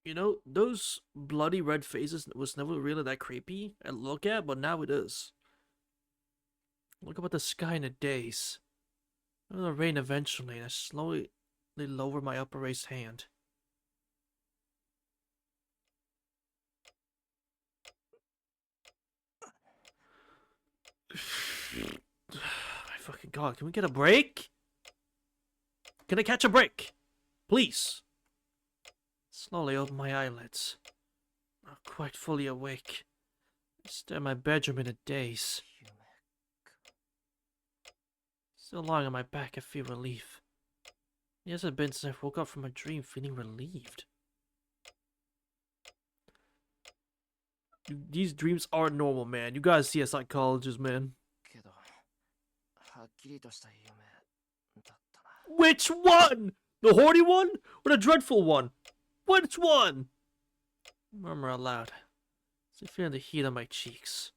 You know, those bloody red faces was never really that creepy to look at, but now it is. Look up at the sky in a daze. It'll rain eventually, and I slowly lower my upper raised hand. My fucking god, can we get a break? Can I catch a break? Please. Slowly open my eyelids. Not quite fully awake. I stare at my bedroom in a daze. Still lying on my back, I feel relief. It hasn't been since I woke up from a dream feeling relieved. These dreams aren't normal, man. You gotta see a psychologist, man. Which one? The horny one? Or the dreadful one? Which one? Murmur aloud. Still feeling the heat on my cheeks.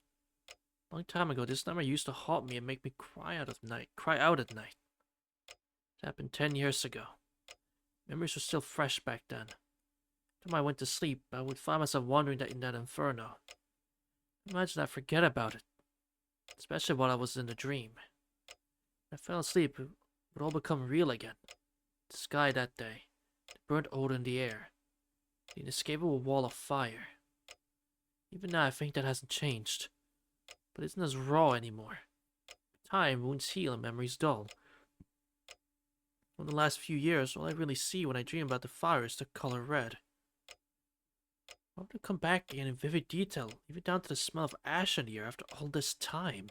Long time ago, this nightmare used to haunt me and make me cry out at night. It happened 10 years ago. Memories were still fresh back then. When I went to sleep, I would find myself wandering in that inferno. Imagine I forget about it, especially while I was in a dream. When I fell asleep, it would all become real again. The sky that day, the burnt odor in the air, the inescapable wall of fire. Even now, I think that hasn't changed, but it isn't as raw anymore. Time, wounds heal, and memories dull. In the last few years, all I really see when I dream about the fire is the color red. Why would it come back again in vivid detail, even down to the smell of ash in the air after all this time?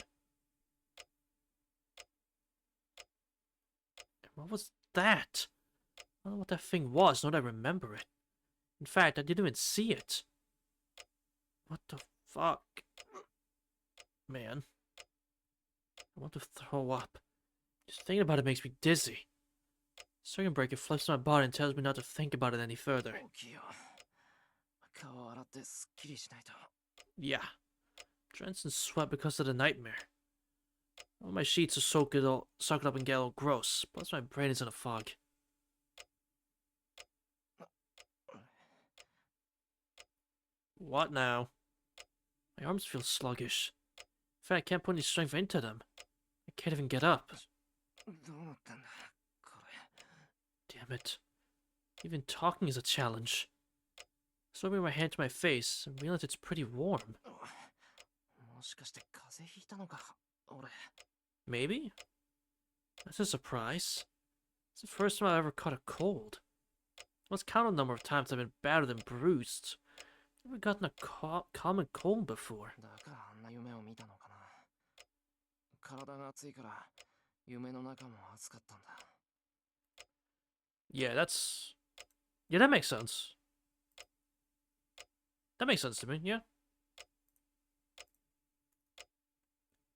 And what was that? I don't know what that thing was, nor do I remember it. In fact, I didn't even see it. What the fuck? Man. I want to throw up. Just thinking about it makes me dizzy. Circuit breaker flips my body and tells me not to think about it any further. Yeah. Drenched in sweat because of the nightmare. All my sheets are soaked up and get all gross, plus my brain is in a fog. What now? My arms feel sluggish. In fact, I can't put any strength into them. I can't even get up. どうなってんだこれ。 Damn it. Even talking is a challenge. So I bring my hand to my face and realize it's pretty warm. もしかして風邪ひいたのか俺。 Maybe? That's a surprise. It's the first time I've ever caught a cold. Let's count the number of times I've been battered and bruised. I've never gotten a common cold before. だからあんな夢を見たのかな。体が熱いから夢の中も熱かったんだ。 Yeah, yeah, that makes sense. That makes sense to me, yeah.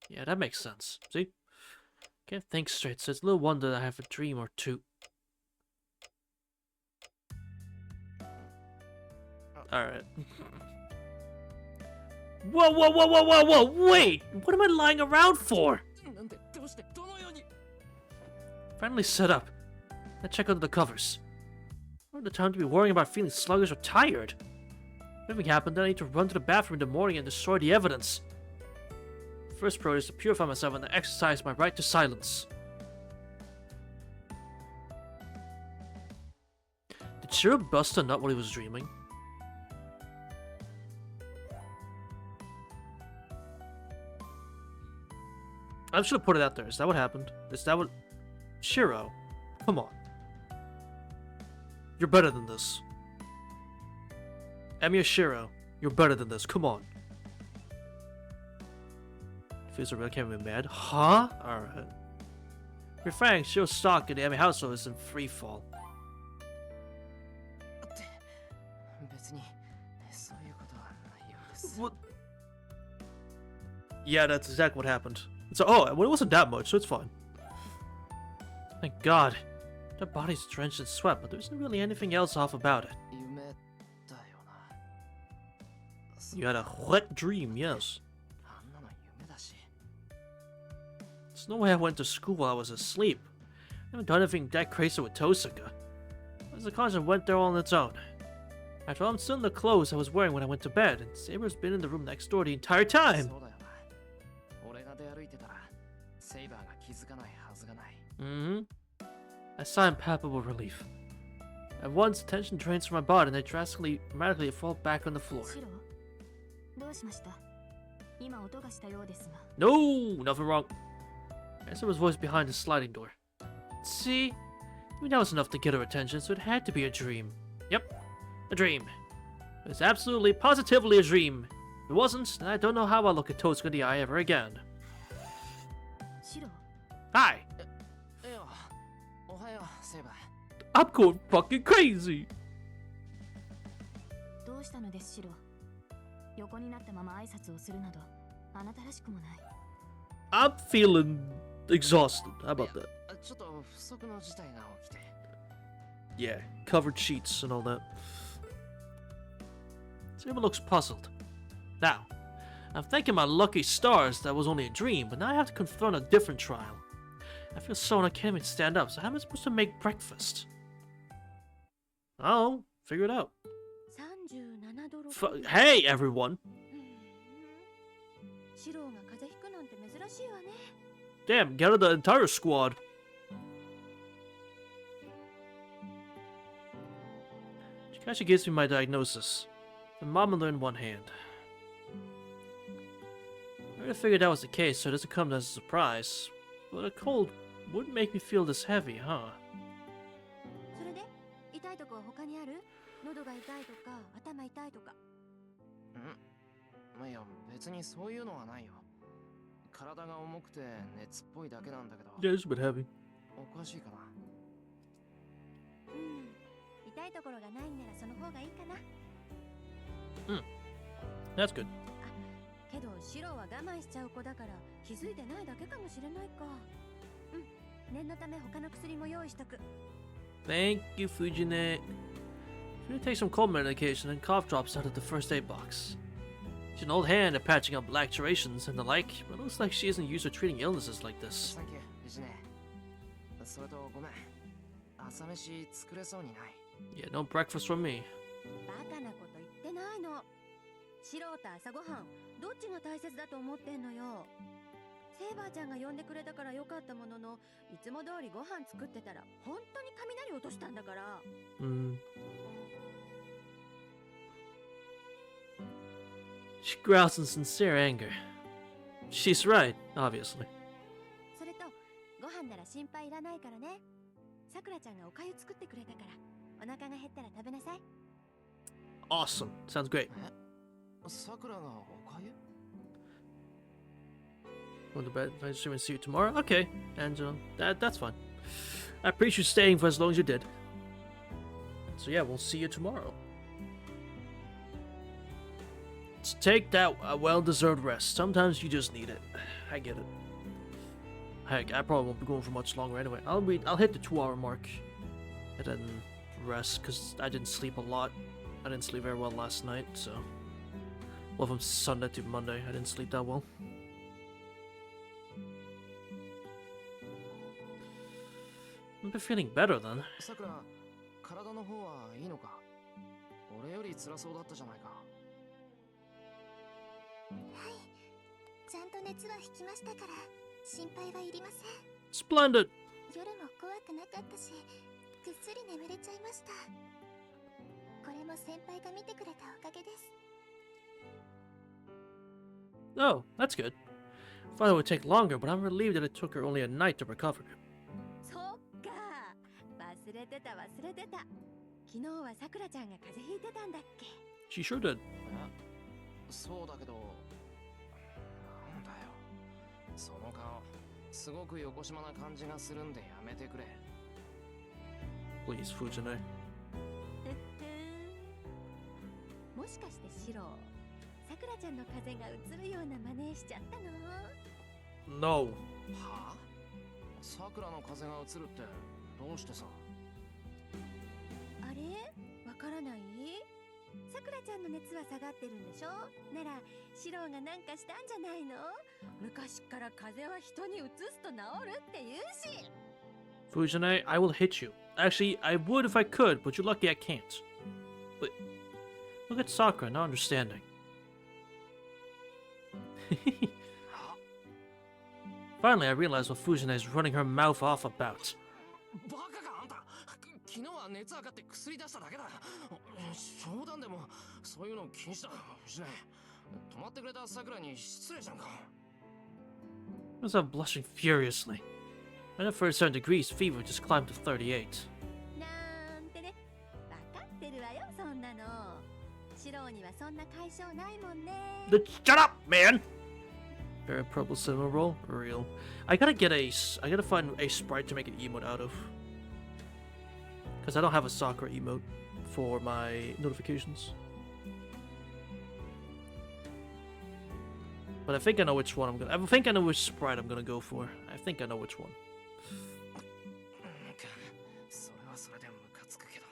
Yeah, that makes sense. See? Can't think straight, so it's little wonder that I have a dream or two. Alright. Whoa, whoa, whoa, whoa, whoa, whoa! Wait! What am I lying around for? なんでどうしてどのように。 Finally set up. Let's check under the covers. What the time to be worrying about feeling sluggish or tired? If anything happened, then I need to run to the bathroom in the morning and destroy the evidence. First priority is to purify myself and exercise my right to silence. Did Shiro bust a nut while he was dreaming? I should have put it out there. Is that what happened? Is that what... Shiro, come on. You're better than this. Emiya Shiro, you're better than this. Come on. Feels real, can't be mad. Huh? Alright. To be frank, Shiro's stock in the Emi household is in free fall. って別にそういうことはないようです。 What? Yeah, that's exactly what happened. So, oh, well, it wasn't that much, so it's fine. Thank God. Their body's drenched in sweat, but there isn't really anything else off about it. 夢だよな。 You had a wet dream, yes. あんなの夢だし。 There's no way I went to school while I was asleep. I haven't done anything that crazy with Tosaka. As the conscience went there all on its own. After all, I'm still in the clothes I was wearing when I went to bed, and Saber's been in the room next door the entire time. そうだよな。俺が出歩いてたらセイバーが気づかないはずがない。 Mm-hmm. I saw palpable relief. At once, tension drains from my body, and I dramatically fall back on the floor. シロどうしました？今音がしたようですが。 No, nothing wrong. I heard his voice behind the sliding door. See? Even that was enough to get her attention, so it had to be a dream. Yep, a dream. It was absolutely, positively a dream. If it wasn't, then I don't know how I'll look at Toad's in the eye ever again. シロ Hi! いや、おはようセイバー。 I'm going fucking crazy! どうしたのですシロ？横になったまま挨拶をするなどあなたらしくもない。 I'm feeling exhausted. How about that? ちょっと不測の事態が起きて。 Yeah, covered sheets and all that. Saber looks puzzled. Now, I'm thanking my lucky stars that was only a dream, but now I have to confront a different trial. I feel so I can't even stand up, so how am I supposed to make breakfast? Oh, figure it out. 37度Hey, everyone! シロが風邪ひくなんて珍しいわね。 Damn, gather the entire squad. She gives me my diagnosis. The thermometer in one hand. I already figured that was the case, so it doesn't come as a surprise. But a cold wouldn't make me feel this heavy, huh? それで痛いとこは他にある？喉が痛いとか頭痛いとか。いや、別にそういうのはないよ。体が重くて熱っぽいだけなんだけど。 Yeah, it's a bit heavy. おかしいかな。痛いところがないんならその方がいいかな。 That's good. けどシロは我慢しちゃう子だから気づいてないだけかもしれないか。念のため他の薬も用意しとく。 Thank you, Fujine. She take some cold medication and cough drops out of the first aid box. She's an old hand at patching up lacerations and the like, but it looks like she isn't used to treating illnesses like this. サンキュー、ビジネ。それとごめん。朝飯作れそうにない。 Yeah, no breakfast from me. バカなこと言ってないの。シロと朝ごはんどっちが大切だと思ってんのよ。セイバーちゃんが呼んでくれたからよかったものの、いつも通りご飯作ってたら本当に雷落としたんだから。She growls in sincere anger. She's right, obviously. それとご飯なら心配いらないからね。さくらちゃんがおかゆ作ってくれたから、お腹が減ったら食べなさい。Awesome. Sounds great. さくらがおかゆ Go to bed. I assume and see you tomorrow. Okay, and that's fine. I appreciate you staying for as long as you did. So yeah, we'll see you tomorrow. Let's take that well-deserved rest. Sometimes you just need it. I get it. Heck, I probably won't be going for much longer anyway. I'll hit the 2-hour mark and then rest because I didn't sleep a lot. I didn't sleep very well last night, so well, from Sunday to Monday, I didn't sleep that well. I'm feeling better then. さくら、体の方はいいのか？俺より辛そうだったじゃないか。はい、ちゃんと熱は引きましたから心配はいりません。 Splendid! 夜も怖くなかったし、ぐっすり眠れちゃいました。これも先輩が見てくれたおかげです。 Oh, that's good. Thought it would take longer, but I'm relieved that it took her only a night to recover. そっか、忘れてた。昨日はさくらちゃんが風邪ひいてたんだっけ。 She sure did. そうだけど、なんだよ。その顔、すごくよこしまな感じがするんでやめてくれ。Please, Fujine. もしかしてシロ、さくらちゃんの風邪がうつるような真似しちゃったの？ No. はあ？さくらの風が移るってどうしてさ？あれ？わからない？さくらちゃんの熱は下がってるんでしょ？ならシロがなんかしたんじゃないの？昔から風邪は人にうつすと治るって言うし。 Fujine, I will hit you. Actually, I would if I could, but you're lucky I can't. But look at Sakura, not understanding. Finally, I realized what Fujine is running her mouth off about. バカかあんた。昨日は熱上がって薬出しただけだ。冗談でもそういうの禁止だ。しない。止まってくれたさくらに失礼じゃんか。I was up blushing furiously. At the first 7 degrees, fever just climbed to 38. なんてね、わかってるわよそんなの。シロにはそんな解消ないもんね。 Shut up, man! Very purple cinema roll? Real. I gotta find a sprite to make an emote out of. Because I don't have a Sakura emote for my notifications. But I think I know which one I think I know which sprite I'm gonna go for. I think I know which one. それはそれでムカつくけど、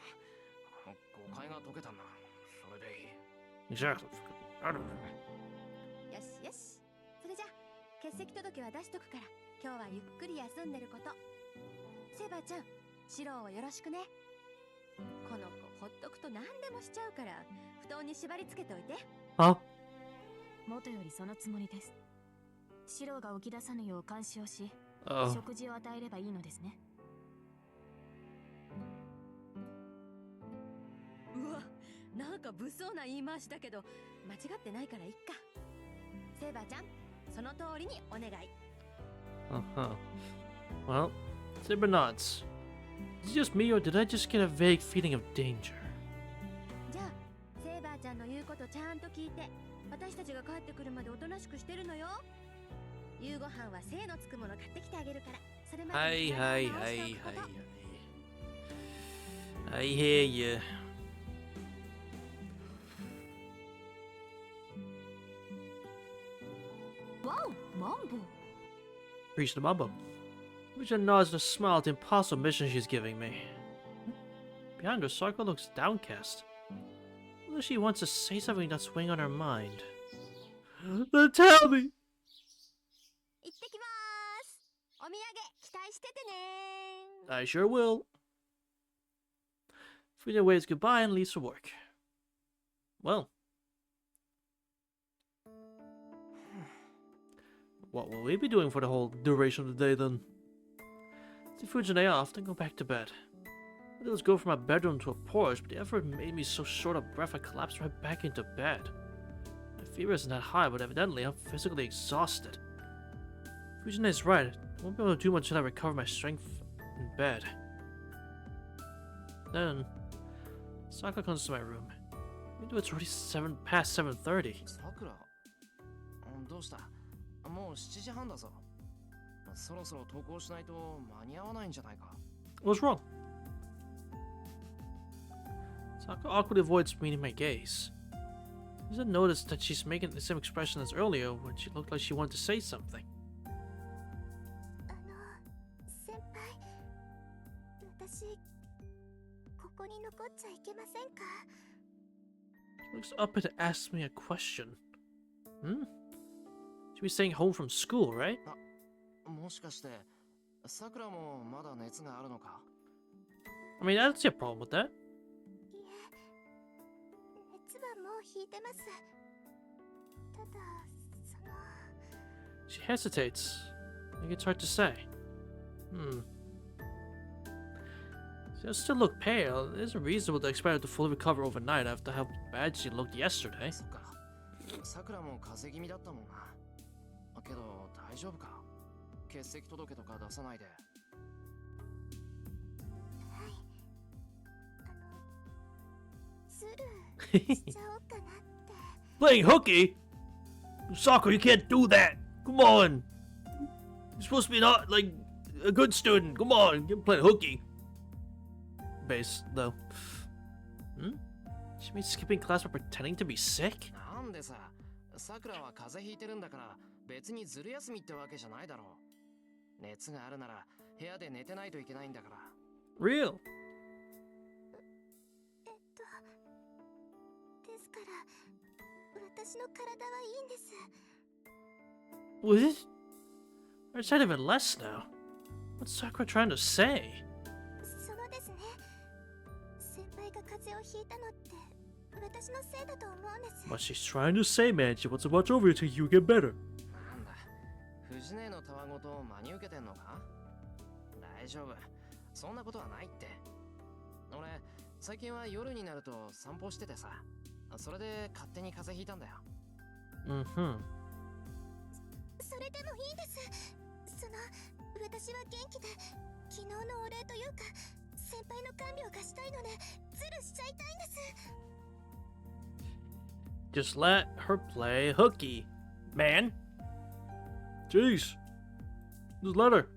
誤解が解けたんだ。それでいい。 Exactly. よしよし。それじゃ欠席届は出しとくから、今日はゆっくり休んでること。セイバーちゃん、シロをよろしくね。この子ほっとくと何でもしちゃうから、布団に縛り付けておいて。Huh? 元よりそのつもりです。シロが起き出さぬよう監視をし、 Oh. 食事を与えればいいのですね。うわ、なんか物騒な言い回しだけど、間違ってないからいっか。セイバーちゃん、その通りにお願い。Uh-huh. Well, Saber nods. Is it just me or did I just get a vague feeling of danger? じゃあ、セイバーちゃんの言うことちゃんと聞いて、私たちが帰ってくるまでおとなしくしてるのよ。夕ご飯は精のつくもの買ってきてあげるから、それまでに体を直しておくこと。I hear you. Wow, Mambo. Preach the mumbo. Richard nods and smiles at the impossible mission she's giving me. Behind her, Sakura looks downcast. Whether she wants to say something that's weighing on her mind. Then tell me! 行ってきます。お土産期待しててね。 I sure will. Frida waves goodbye and leaves for work. Well, What will we be doing for the whole duration of the day then? See Fujine off, then go back to bed. It was go from my bedroom to a porch, but the effort made me so short of breath I collapsed right back into bed. My fever isn't that high, but evidently I'm physically exhausted. Fujine is right. I won't be able to do much until I recover my strength in bed. Then, Sakura comes to my room. Even though it's already past 7:30. さくら、どうした？もう7時半だぞ。そろそろ登校しないと間に合わないんじゃないか。What's wrong? Sakura awkwardly avoids meeting my gaze. He doesn't notice that she's making the same expression as earlier when she looked like she wanted to say something. 先輩、私ここに残っちゃいけませんか？ She looks up and asks me a question. Should be staying home from school, right? もしかして、さくらもまだ熱があるのか？ I mean, I don't see a problem with that. いえ、熱はもう引いてます。ただ、その She hesitates. I think it's hard to say. She does still look pale. It isn't reasonable to expect her to fully recover overnight after how bad she looked yesterday. そっか。さくらも風邪気味だったもんな。けど大丈夫か？欠席届とか出さないで。スルーしちゃおうかなって。Playing hooky? Sakura, you can't do that! Come on! You're supposed to be not, like, a good student. Come on, you're playing hooky. Base, though. She means skipping class by pretending to be sick? なんでさ、さくらは風邪ひいてるんだから別にずる休みってわけじゃないだろう。熱があるなら部屋で寝てないといけないんだから。Real? ですから、私の体はいいんです。What? Or is that even less now? What's Sakura trying to say? そのですね、先輩が風邪をひいたのって私のせいだと思うんです。 What she's trying to say, man, she wants to watch over you till you get better. なんだ、藤姉のたわごとを真に受けてんのか？大丈夫、そんなことはないって。俺、最近は夜になると散歩しててさ、それで勝手に風邪ひいたんだよ。それでもいいです。その、私は元気で、昨日のお礼というか、先輩の看病がしたいので、ズルしちゃいたいんです。Just let her play hooky, man. Jeez. Just let her.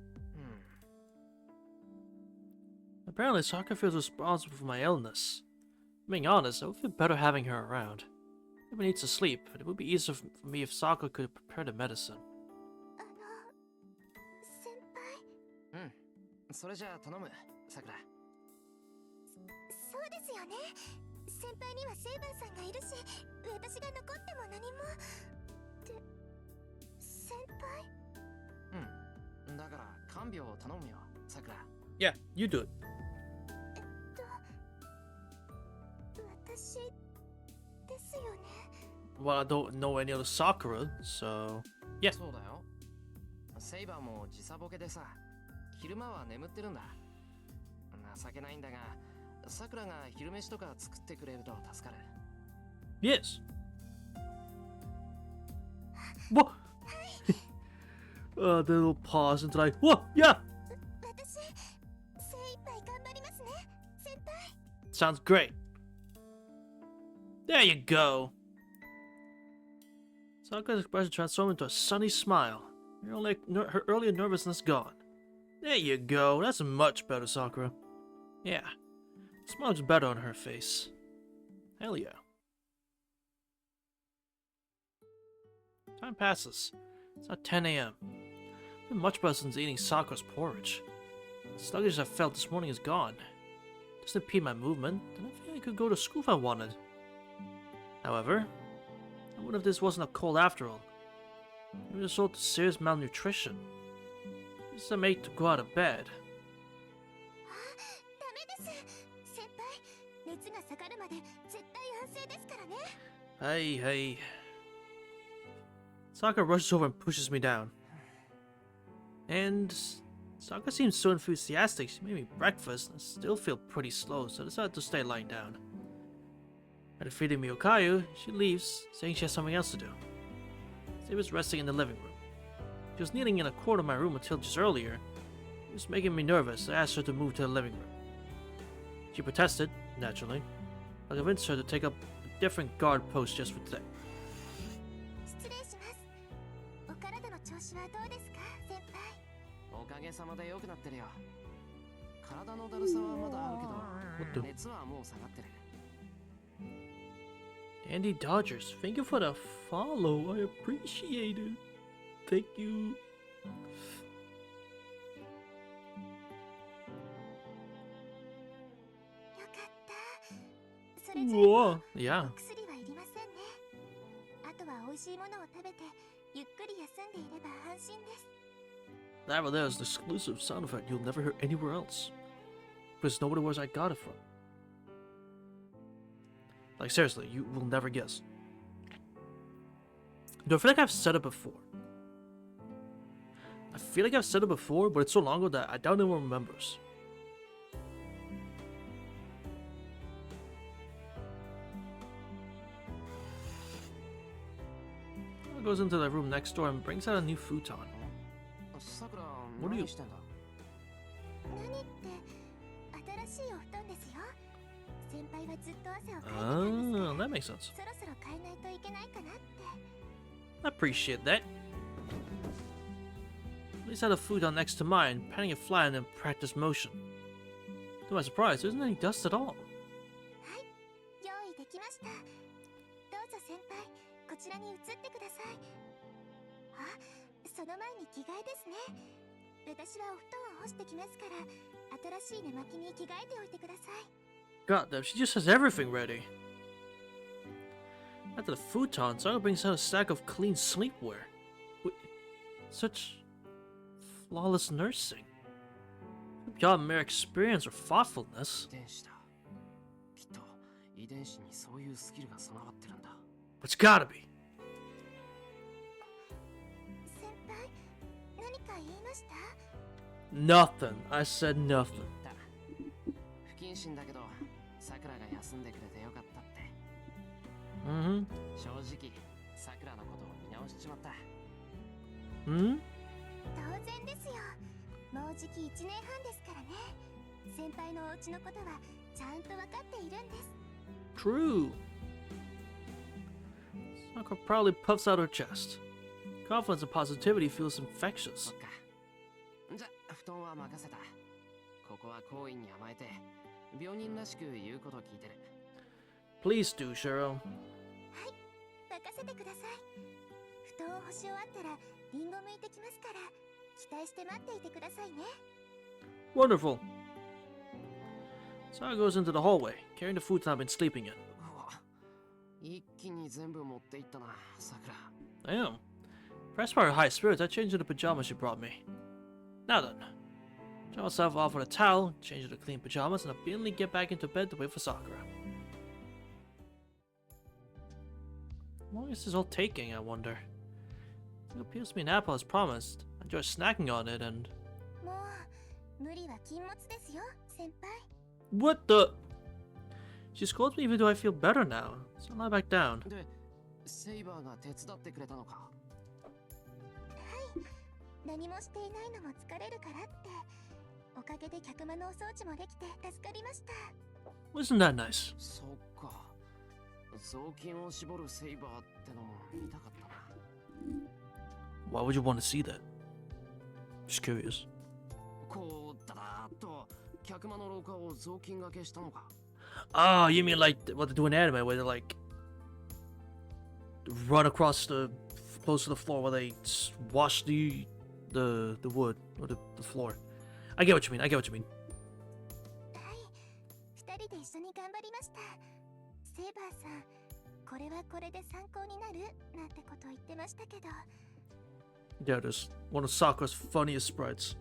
Apparently, Sakura feels responsible for my illness. Being honest, I would feel better having her around. Everyone needs to sleep, but it would be easier for me if Sakura could prepare the medicine. 先輩。それじゃあ頼む、さくら。そうですよね。先輩にはセイバーさんがいるし、私が残っても何も。って先輩？だから看病を頼むよ、さくら。Yeah, you do it. 私ですよね。 Well, I don't know any other Sakura, so yeah. そうだよ。セイバーも時差ボケでさ、昼間は眠ってるんだ。情けないんだが、さくらが昼飯とか作ってくれると助かる。Yes. What? The little pause until I. What? Yeah. 私、精一杯頑張りますね、先輩。 Sounds great. There you go. Sakura's expression transformed into a sunny smile. Her earlier nervousness gone. There you go. That's much better, Sakura. Yeah. The smile looks better on her face. Hell yeah. Time passes. It's now 10 a.m. Been much better since eating Sakura's porridge. The sluggish I felt this morning is gone. Doesn't impede my movement, then I feel I could go to school if I wanted. However, I wonder if this wasn't a cold after all. Maybe a result of serious malnutrition. This is a mate to go out of bed. ダメです。先輩、熱が下がるまで絶対安静ですからね。Hey. Sakura rushes over and pushes me down. And Sakura seems so enthusiastic. She made me breakfast and I still feel pretty slow, so I decided to stay lying down. After feeding me okayu, she leaves, saying she has something else to do. She was resting in the living room. She was kneeling in a corner of my room until just earlier. It was making me nervous, so I asked her to move to the living room. She protested, naturally. I convinced her to take up a different guard post just for today. 失礼します。お体の調子はどうですか、先輩？おかげさまで良くなってるよ。体のだるさはまだあるけ What ど、 the? 熱はもう下がってる。 Andy Dodgers, thank you for the follow. I appreciate it. Thank you. よかった。それじゃあ Whoa, yeah. お薬はいりませんね。あとは美味しいものを食べてゆっくり休んでいれば安心です。 That right there is an exclusive sound effect you'll never hear anywhere else. Because nobody knows where I got it from. Like, seriously, you will never guess. Do I feel like I've said it before? I feel like I've said it before, but it's so long ago that I doubt anyone remembers. He goes into the room next door and brings out a new futon. さくら、 What are you- 何してんだ？何って新しいお布団ですよ。先輩はずっと汗をかいてたんです Ah, から that makes sense. そろそろ変えないといけないかなって。 I appreciate that. At least I had a futon next to mine, patting it flat in practice motion. To my surprise, there isn't any dust at all. 用意できました。どうぞ先輩、こちらに移ってください。あ、その前に着替えですね。私はお布団を干してきますから、新しい寝巻きに着替えておいてください。 God damn, she just has everything ready. After the futon, Sakura brings out a stack of clean sleepwear. Wait, such flawless nursing. Beyond mere experience or thoughtfulness. 遺伝子だ。きっと遺伝子にそういうスキルが備わってるんだ。 It's gotta be. 先輩、何か言いました？ Nothing. I said nothing. だ。不謹慎だけど、さくらが休んでくれてよかったって。 Mm-hmm. 正直、さくらのことを見直しちまった。 Hmm? 当然ですよ。もうじき1年半ですからね。先輩のお家のことはちゃんと分かっているんです。 True. Sakura proudly puffs out her chest. Confidence and positivity feels そ infectious. っか。じゃ、布団は任せた。ここは行為に甘えて、病人らしく言うこと聞いてる。 Please do, Shiro. 任せてください。布団を干し終わったらリンゴ剥いてきますから期待して待っていてくださいね。 Wonderful. Sakura goes into the hallway, carrying the futon I've been sleeping in. うわ、一気に全部持っていったな、さくら。 I am. Pressed by her high spirits, I changed into the pajamas she brought me. Now then, dry myself off with a towel, change into clean pajamas, and obediently get back into bed to wait for Sakura. How long is this all taking, I wonder? It appeals to be an apple as promised. I enjoy snacking on it, and... もう無理は禁物ですよ、先輩。 What the? She scolds me even though I feel better now, so I lie back down. で、セイバーが手伝ってくれたのか。何もしていないのも疲れるからって。おかげで客間のお掃除もできて助かりました。 Wasn't that nice? そっか。雑巾を絞るセイバーってのも見たかったな。 Why would you want to see that? Just curious. こう、だだーっと、客間の廊下を雑巾がけしたのか。 Oh, you mean like what they do in anime, where they like run across the close to the floor while they wash the wood or the floor. I get what you mean. I get what you mean. はい、二人で一緒に頑張りました。セイバーさん、これはこれで参考になるなんてこと言ってましたけど。 Yeah, it is one of Sakura's funniest sprites.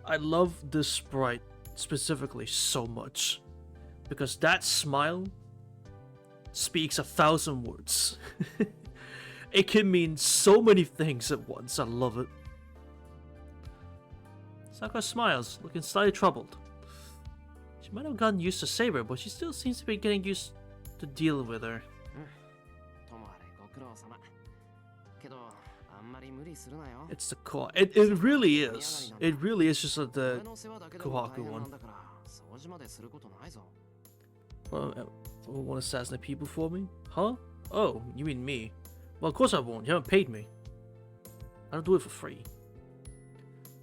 I love this sprite specifically so much because that smile speaks 1,000 words. It can mean so many things at once. I love it. Sakura smiles, looking slightly troubled. She might have gotten used to Saber, but she still seems to be getting used to deal with her. ともあれご苦労様。けど、あんまり無理するなよ。 It's the core. It really is. It really is just like the 俺の世話だけでも大 Kohaku 変な one. んだから、掃除まですることないぞ。Want to assassinate people for me? Huh? Oh, you mean me? Well, of course I won't. You haven't paid me. I don't do it for free.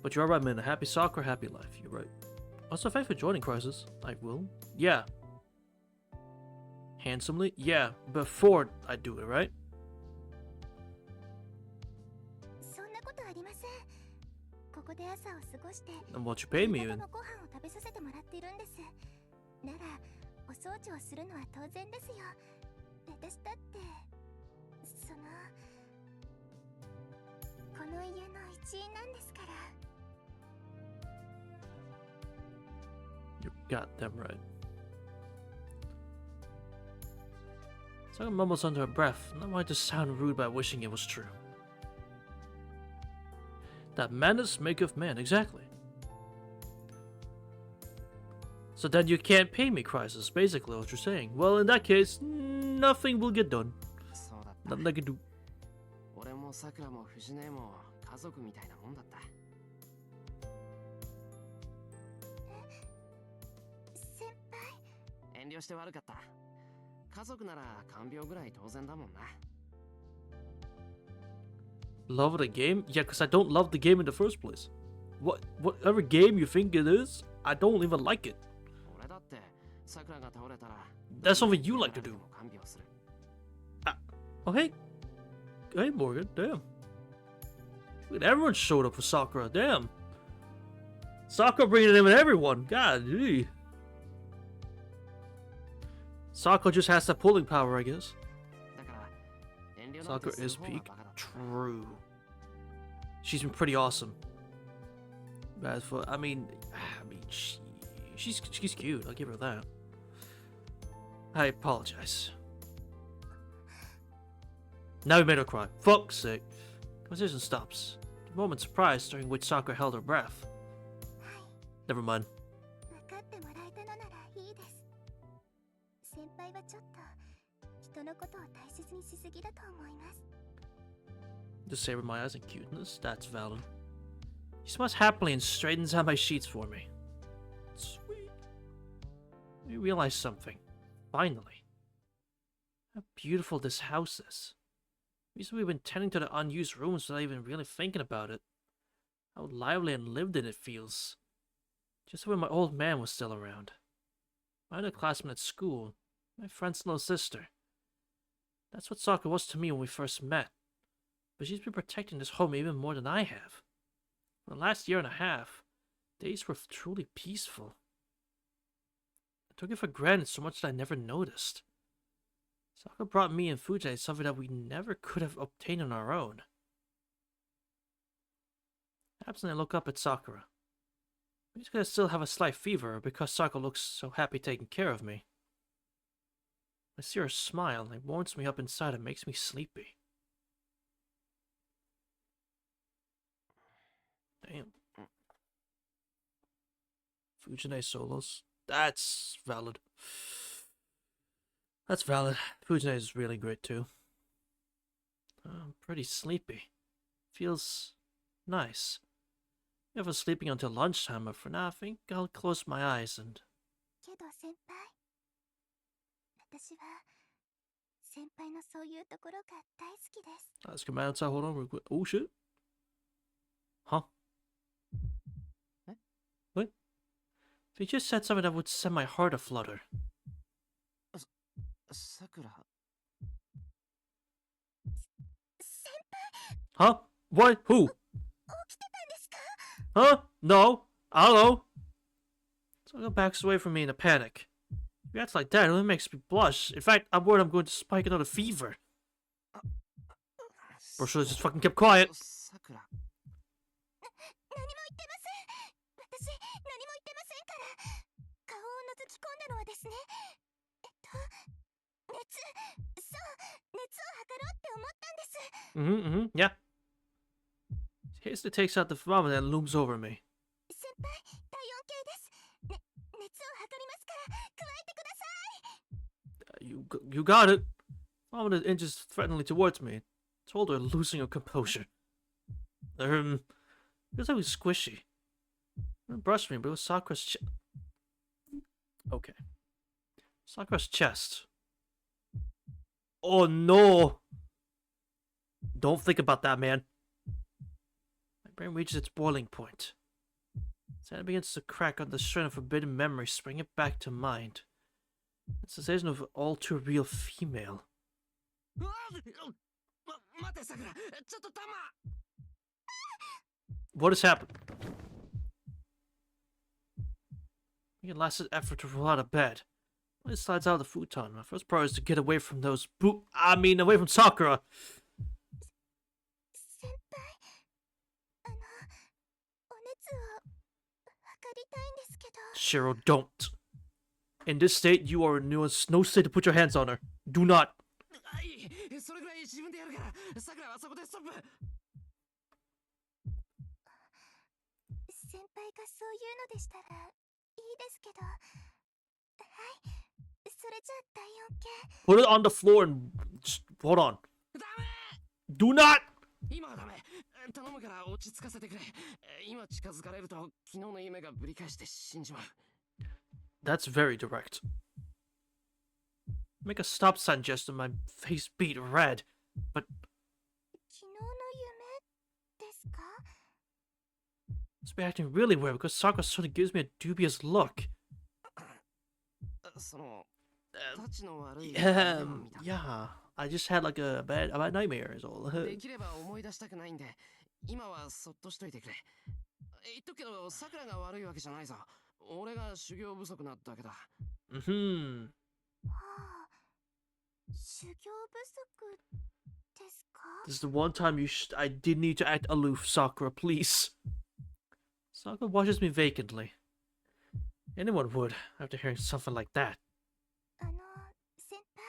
But you're right, man. A happy Sakura, happy life. You're right. Also, thanks for joining, Crisis. I will. Yeah. Handsomely? Yeah. Before I do it, right? そんなことありません。ここで朝を過ごして And what you pay me 夕 even. 方のご飯を食べさせてもらっているんです。ならお掃除をするのは当然ですよ。私だってそのこの家の一員なんですから。 You're goddamn right. Sakura mumbles under her breath, not wanting to sound rude by wishing it was true. That madness maketh man, exactly. So then you can't pay me, Crisis, basically what you're saying. Well, in that case, nothing will get done. そうだった。 Nothing I can do. 俺もさくらも藤姉も家族みたいなもんだった。先輩、遠慮して悪かった。家族なら看病ぐらい当然だもんな。 Love the game? Yeah, because I don't love the game in the first place. Whatever game you think it is, I don't even like it. 俺だってさくらが倒れたら That's something you like to do. 看病する。 Oh, hey. Hey, Morgan. Damn. Look at everyone showed up for Sakura. Damn. Sakura bringing in everyone. God, gee. Sakura just has that pulling power, I guess. だから遠慮なんて Sakura する is 方が peak. バカだった。 True. She's been pretty awesome. As for, I mean, she's cute. I'll give her that. I apologize. Now we made her cry. Fuck's sake. Conversation stops. The moment's surprise during which Sakura held her breath. Never mind. 分かってもらえたのならいいです。先輩はちょっと人のことを大切にしすぎだと思います。 Just savor my eyes and cuteness. That's valid. She smiles happily and straightens out my sheets for me. Sweet. I realize something. Finally. How beautiful this house is. Recently we've been tending to the unused rooms without even really thinking about it. How lively and lived in it feels. Just when my old man was still around. My underclassman at school. My friend's little sister. That's what Sakura was to me when we first met. But she's been protecting this home even more than I have. For the last year and a half, days were truly peaceful. I took it for granted so much that I never noticed. Sakura brought me and Fujai something that we never could have obtained on our own. Absent, I look up at Sakura. Maybe because I still have a slight fever, or because Sakura looks so happy taking care of me. I see her smile, and it warms me up inside and makes me sleepy. Damn. Fujine solos. That's valid. That's valid. Fujine is really great too. I'm pretty sleepy. Feels nice. I was sleeping until lunchtime, but for now I think I'll close my eyes and... けど先輩、私は先輩のそういうところが大好きです。 Let's come outside, hold on real quick. Oh shit. Huh? Eh? What? They just said something that would send my heart aflutter. さくら Huh? What? Who? 起きてたんですか？ Huh? No. I don't know. Sakura backs away from me in a panic. If you act like that, it only makes me blush. In fact, I'm worried I'm going to spike another fever. Or should I just fucking kept quiet? さくら何も言ってません。私何も言ってませんから。顔を覗き込んだのはですね。熱を測ろうって思ったんです。 Yeah. She hastily takes out the thermometer and looms over me. 先輩、体温計です。熱を測りますから、加えてください。You got it. Mama inches threateningly towards me. Told her losing her composure. Feels like squishy. It brushed me, but it was Sakura's chest. Okay. Sakura's chest. Oh no! Don't think about that, man. My brain reaches its boiling point. Its head begins to crack on the string of forbidden memories, springing it back to mind. The sensation of all too real female. 待てさくら、ちょっとたま。 What has happened? Making a last effort to roll out of bed. It slides out of the futon. My first priority is to get away from those away from Sakura. 先輩、お熱を測りたいんですけど。 Shiro, don't. In this state, you are in no state to put your hands on her. Do not. はい、それぐらい自分でやるから、さくらはそこでストップ。先輩がそういうのでしたらいいですけど。はい、それじゃあ体温計。 Put it on the floor and just hold on. ダメ。 Do not. 今はダメ。頼むから落ち着かせてくれ。今近づかれると昨日の夢がぶり返して死んじまう。 That's very direct. Make a stop sign gesture. My face beat red, but 昨日の夢ですか？ it's reacting really weird because Sakura sort of gives me a dubious look. その、タチの悪い。Yeah. I just had like a bad nightmare is all. できれば思い出したくないんで、今はそっとしといてくれ。言っとくけど、さくらが悪いわけじゃないぞ。俺が修行不足なだけだ。Mm-hmm. はあ、修行不足ですか？ This is the one time I did need to act aloof, Sakura, please. Sakura watches me vacantly. Anyone would, after hearing something like that. 先輩、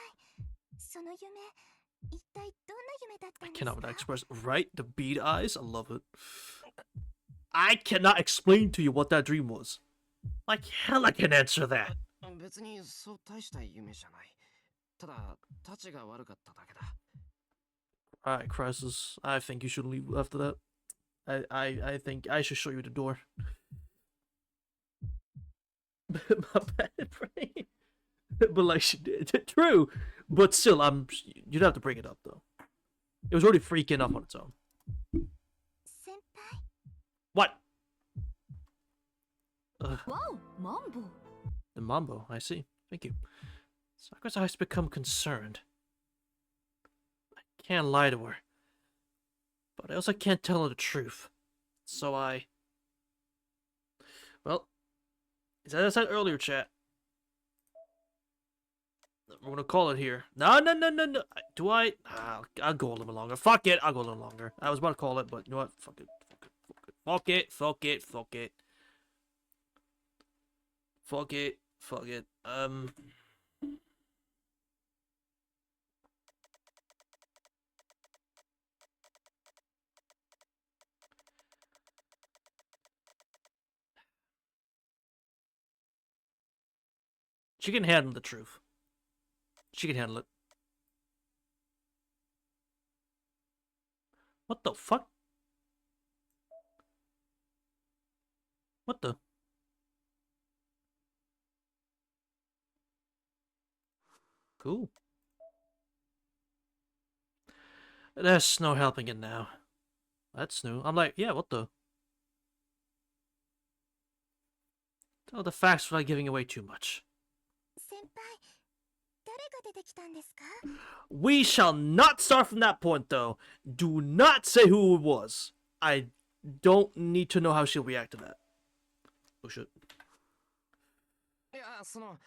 その夢、一体どんな夢だったん I ですか？ cannot express. Right? The bead eyes? I love it. I cannot explain to you what that dream was. Like hell I can answer that. 別にそう大した夢じゃない。ただ、タチが悪かっただけだ。Alright, Crisis. I think you should leave after that. I think I should show you the door. My bad brain. But like she did. True. But still, you'd have to bring it up though. It was already freaking up on its own. 先輩。 What? わお、マンボウ。 The mambo, I see. Thank you. Sakura's eyes become concerned. I can't lie to her. But I also can't tell her the truth. So well, as I said earlier, chat, we're gonna call it here. No. Do I? I'll go a little bit longer. Fuck it, I'll go a little longer. I was about to call it, but you know what? Fuck it. She can handle the truth. She can handle it. What the fuck? What the? Cool. There's no helping it now. That's new. I'm like, yeah, what the? Tell the facts without giving away too much. 先輩、誰が出てきたんですか？ We shall not start from that point, though. Do not say who it was. I don't need to know how she'll react to that. Oh shit. いや、その、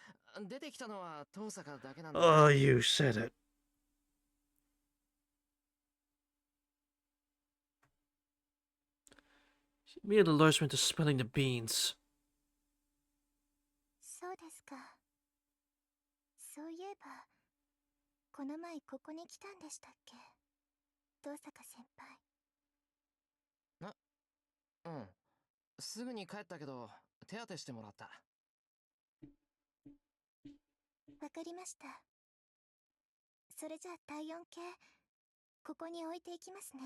出てきたのは遠坂だけなんだ。 Oh, you said it. She immediately lures me into spilling the beans. そうですか。そういえば、この前ここに来たんでしたっけ？遠坂先輩。うん。すぐに帰ったけど、手当てしてもらった。わかりました。それじゃあ体温計、ここに置いていきますね。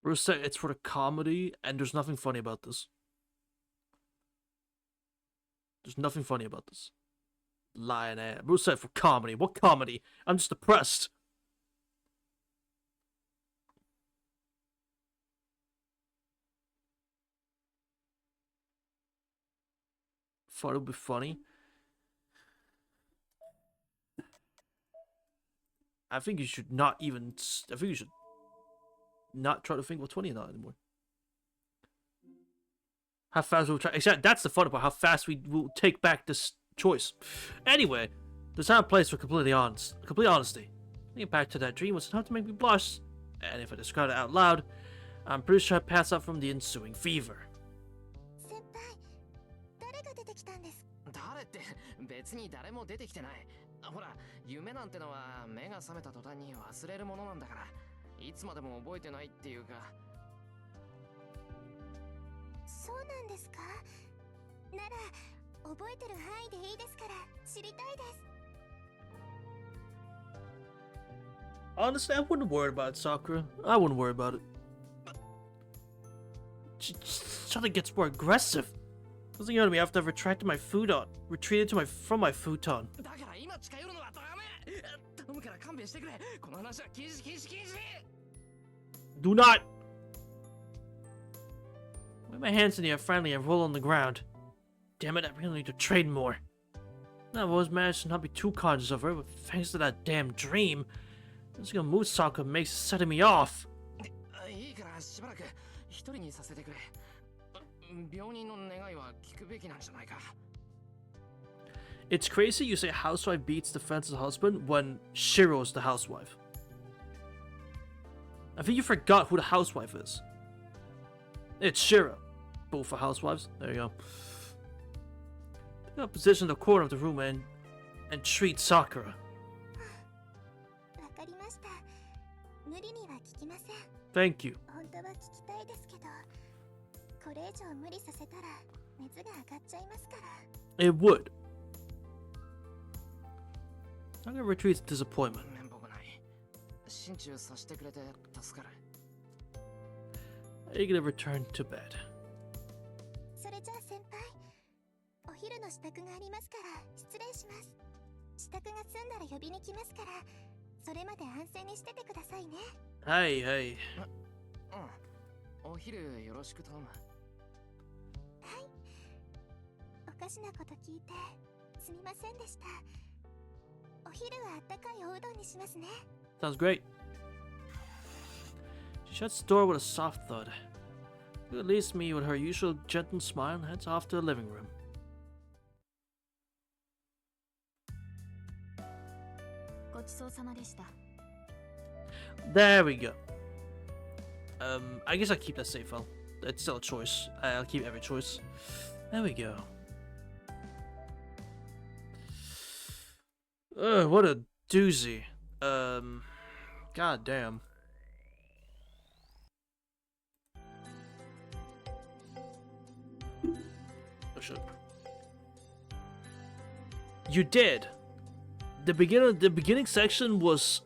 Bruce said it's for the comedy, and there's nothing funny about this. There's nothing funny about this. Lying ass. Bruce said for comedy. What comedy? I'm just depressed. Thought it would be funny. I think you should not even. I think you should not try to think about 29 anymore. How fast we'll try. Exactly. That's the fun part. How fast we will take back this choice. Anyway, there's not a place for complete honesty. Thinking back to that dream was enough to make me blush. And if I describe it out loud, I'm pretty sure I passed out from the ensuing fever. 先輩、誰が出てきたんです？誰って別に誰も出てきてない。ほら、夢なんてのは目が覚めた途端に忘れるものなんだから、いつまでも覚えてないっていうか。そうなんですか？なら覚えてる範囲でいいですから知りたいです。 Honestly, I wouldn't worry about it, Sakura. I wouldn't worry about it. Suddenly gets more aggressive. Doesn't get to me after I've retreated from my futon. だから今近寄るのはダメ。頼むから勘弁してくれ。この話は禁止。Do not. Wave my hands in the air friendly and roll on the ground. Damn it, I really need to train more. I've always managed to not be too conscious of her, but thanks to that damn dream, this mood Sakura makes setting me off. いいからしばらく一人にさせてくれ。病人の願いは聞くべきなんじゃないか。It's crazy you say housewife beats defenseless husband when Shiro's the housewife. I think you forgot who the housewife is. It's Shiro. Both are housewives. There you go. Pick up position in the corner of the room and treat Sakura. わかりました。無理には聞きません。 Thank you. 本当は聞きたいですけど、これ以上無理させたら熱が上がっちゃいますから。 It would. I'm gonna retreat disappointment. 面目ない。心中させてくれて助かる。Are you gonna return to bed? それじゃあ先輩、お昼の支度がありますから失礼します。支度が済んだら呼びに来ますから、それまで安静にしててくださいね。Hey, hey. うん。お昼よろしく頼む。はい。おかしなこと聞いてすみませんでした。お昼はあったかいおうどんにしますね。 Sounds great. She shuts the door with a soft thud. She leaves me with her usual gentle smile and heads off to the living room. ごちそうさまでした。 There we go. I guess I'll keep that save file. It's still a choice. I'll keep every choice. There we go. What a doozy. God damn. Oh shit. You did. The beginning section was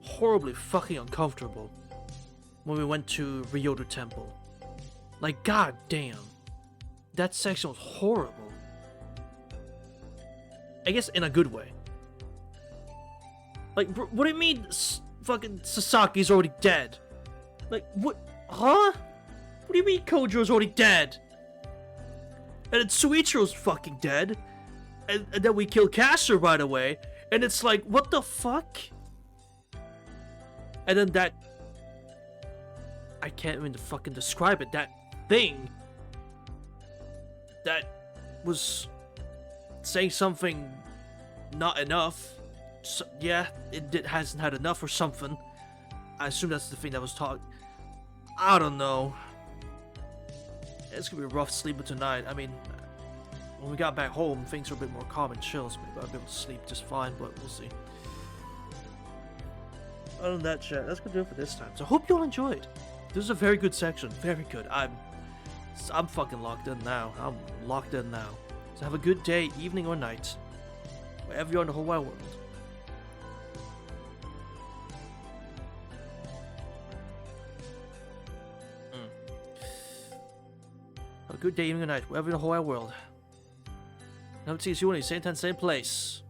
horribly fucking uncomfortable when we went to Ryoto Temple. Like, god damn. That section was horrible. I guess in a good way. Like, what do you mean fucking Sasaki's already dead? Like, what? Huh? What do you mean Kojiro's already dead? And then Suichiro's fucking dead. And then we kill Caster right away. And it's like, what the fuck? And then that... I can't even fucking describe it. That thing... that was... saying something... not enough. So, yeah, it hasn't had enough or something. I assume that's the thing that was taught. I don't know. It's gonna be rough sleeping tonight. I mean... when we got back home, things were a bit more calm and chill, so maybe I'll be able to sleep just fine, but we'll see. Other than that, chat, that's gonna do it for this time. So I hope you all enjoyed. This is a very good section. Very good. I'm fucking locked in now. I'm locked in now. So have a good day, evening or night, wherever you're in the whole wide world. Have a good day, evening or night, wherever in the whole wide world. Hope to see you in the same time, same place.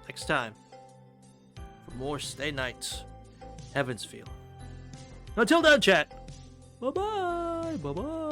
Next time. For more Stay Night. Heavensfield. Until then, chat. Bye-bye. Bye-bye.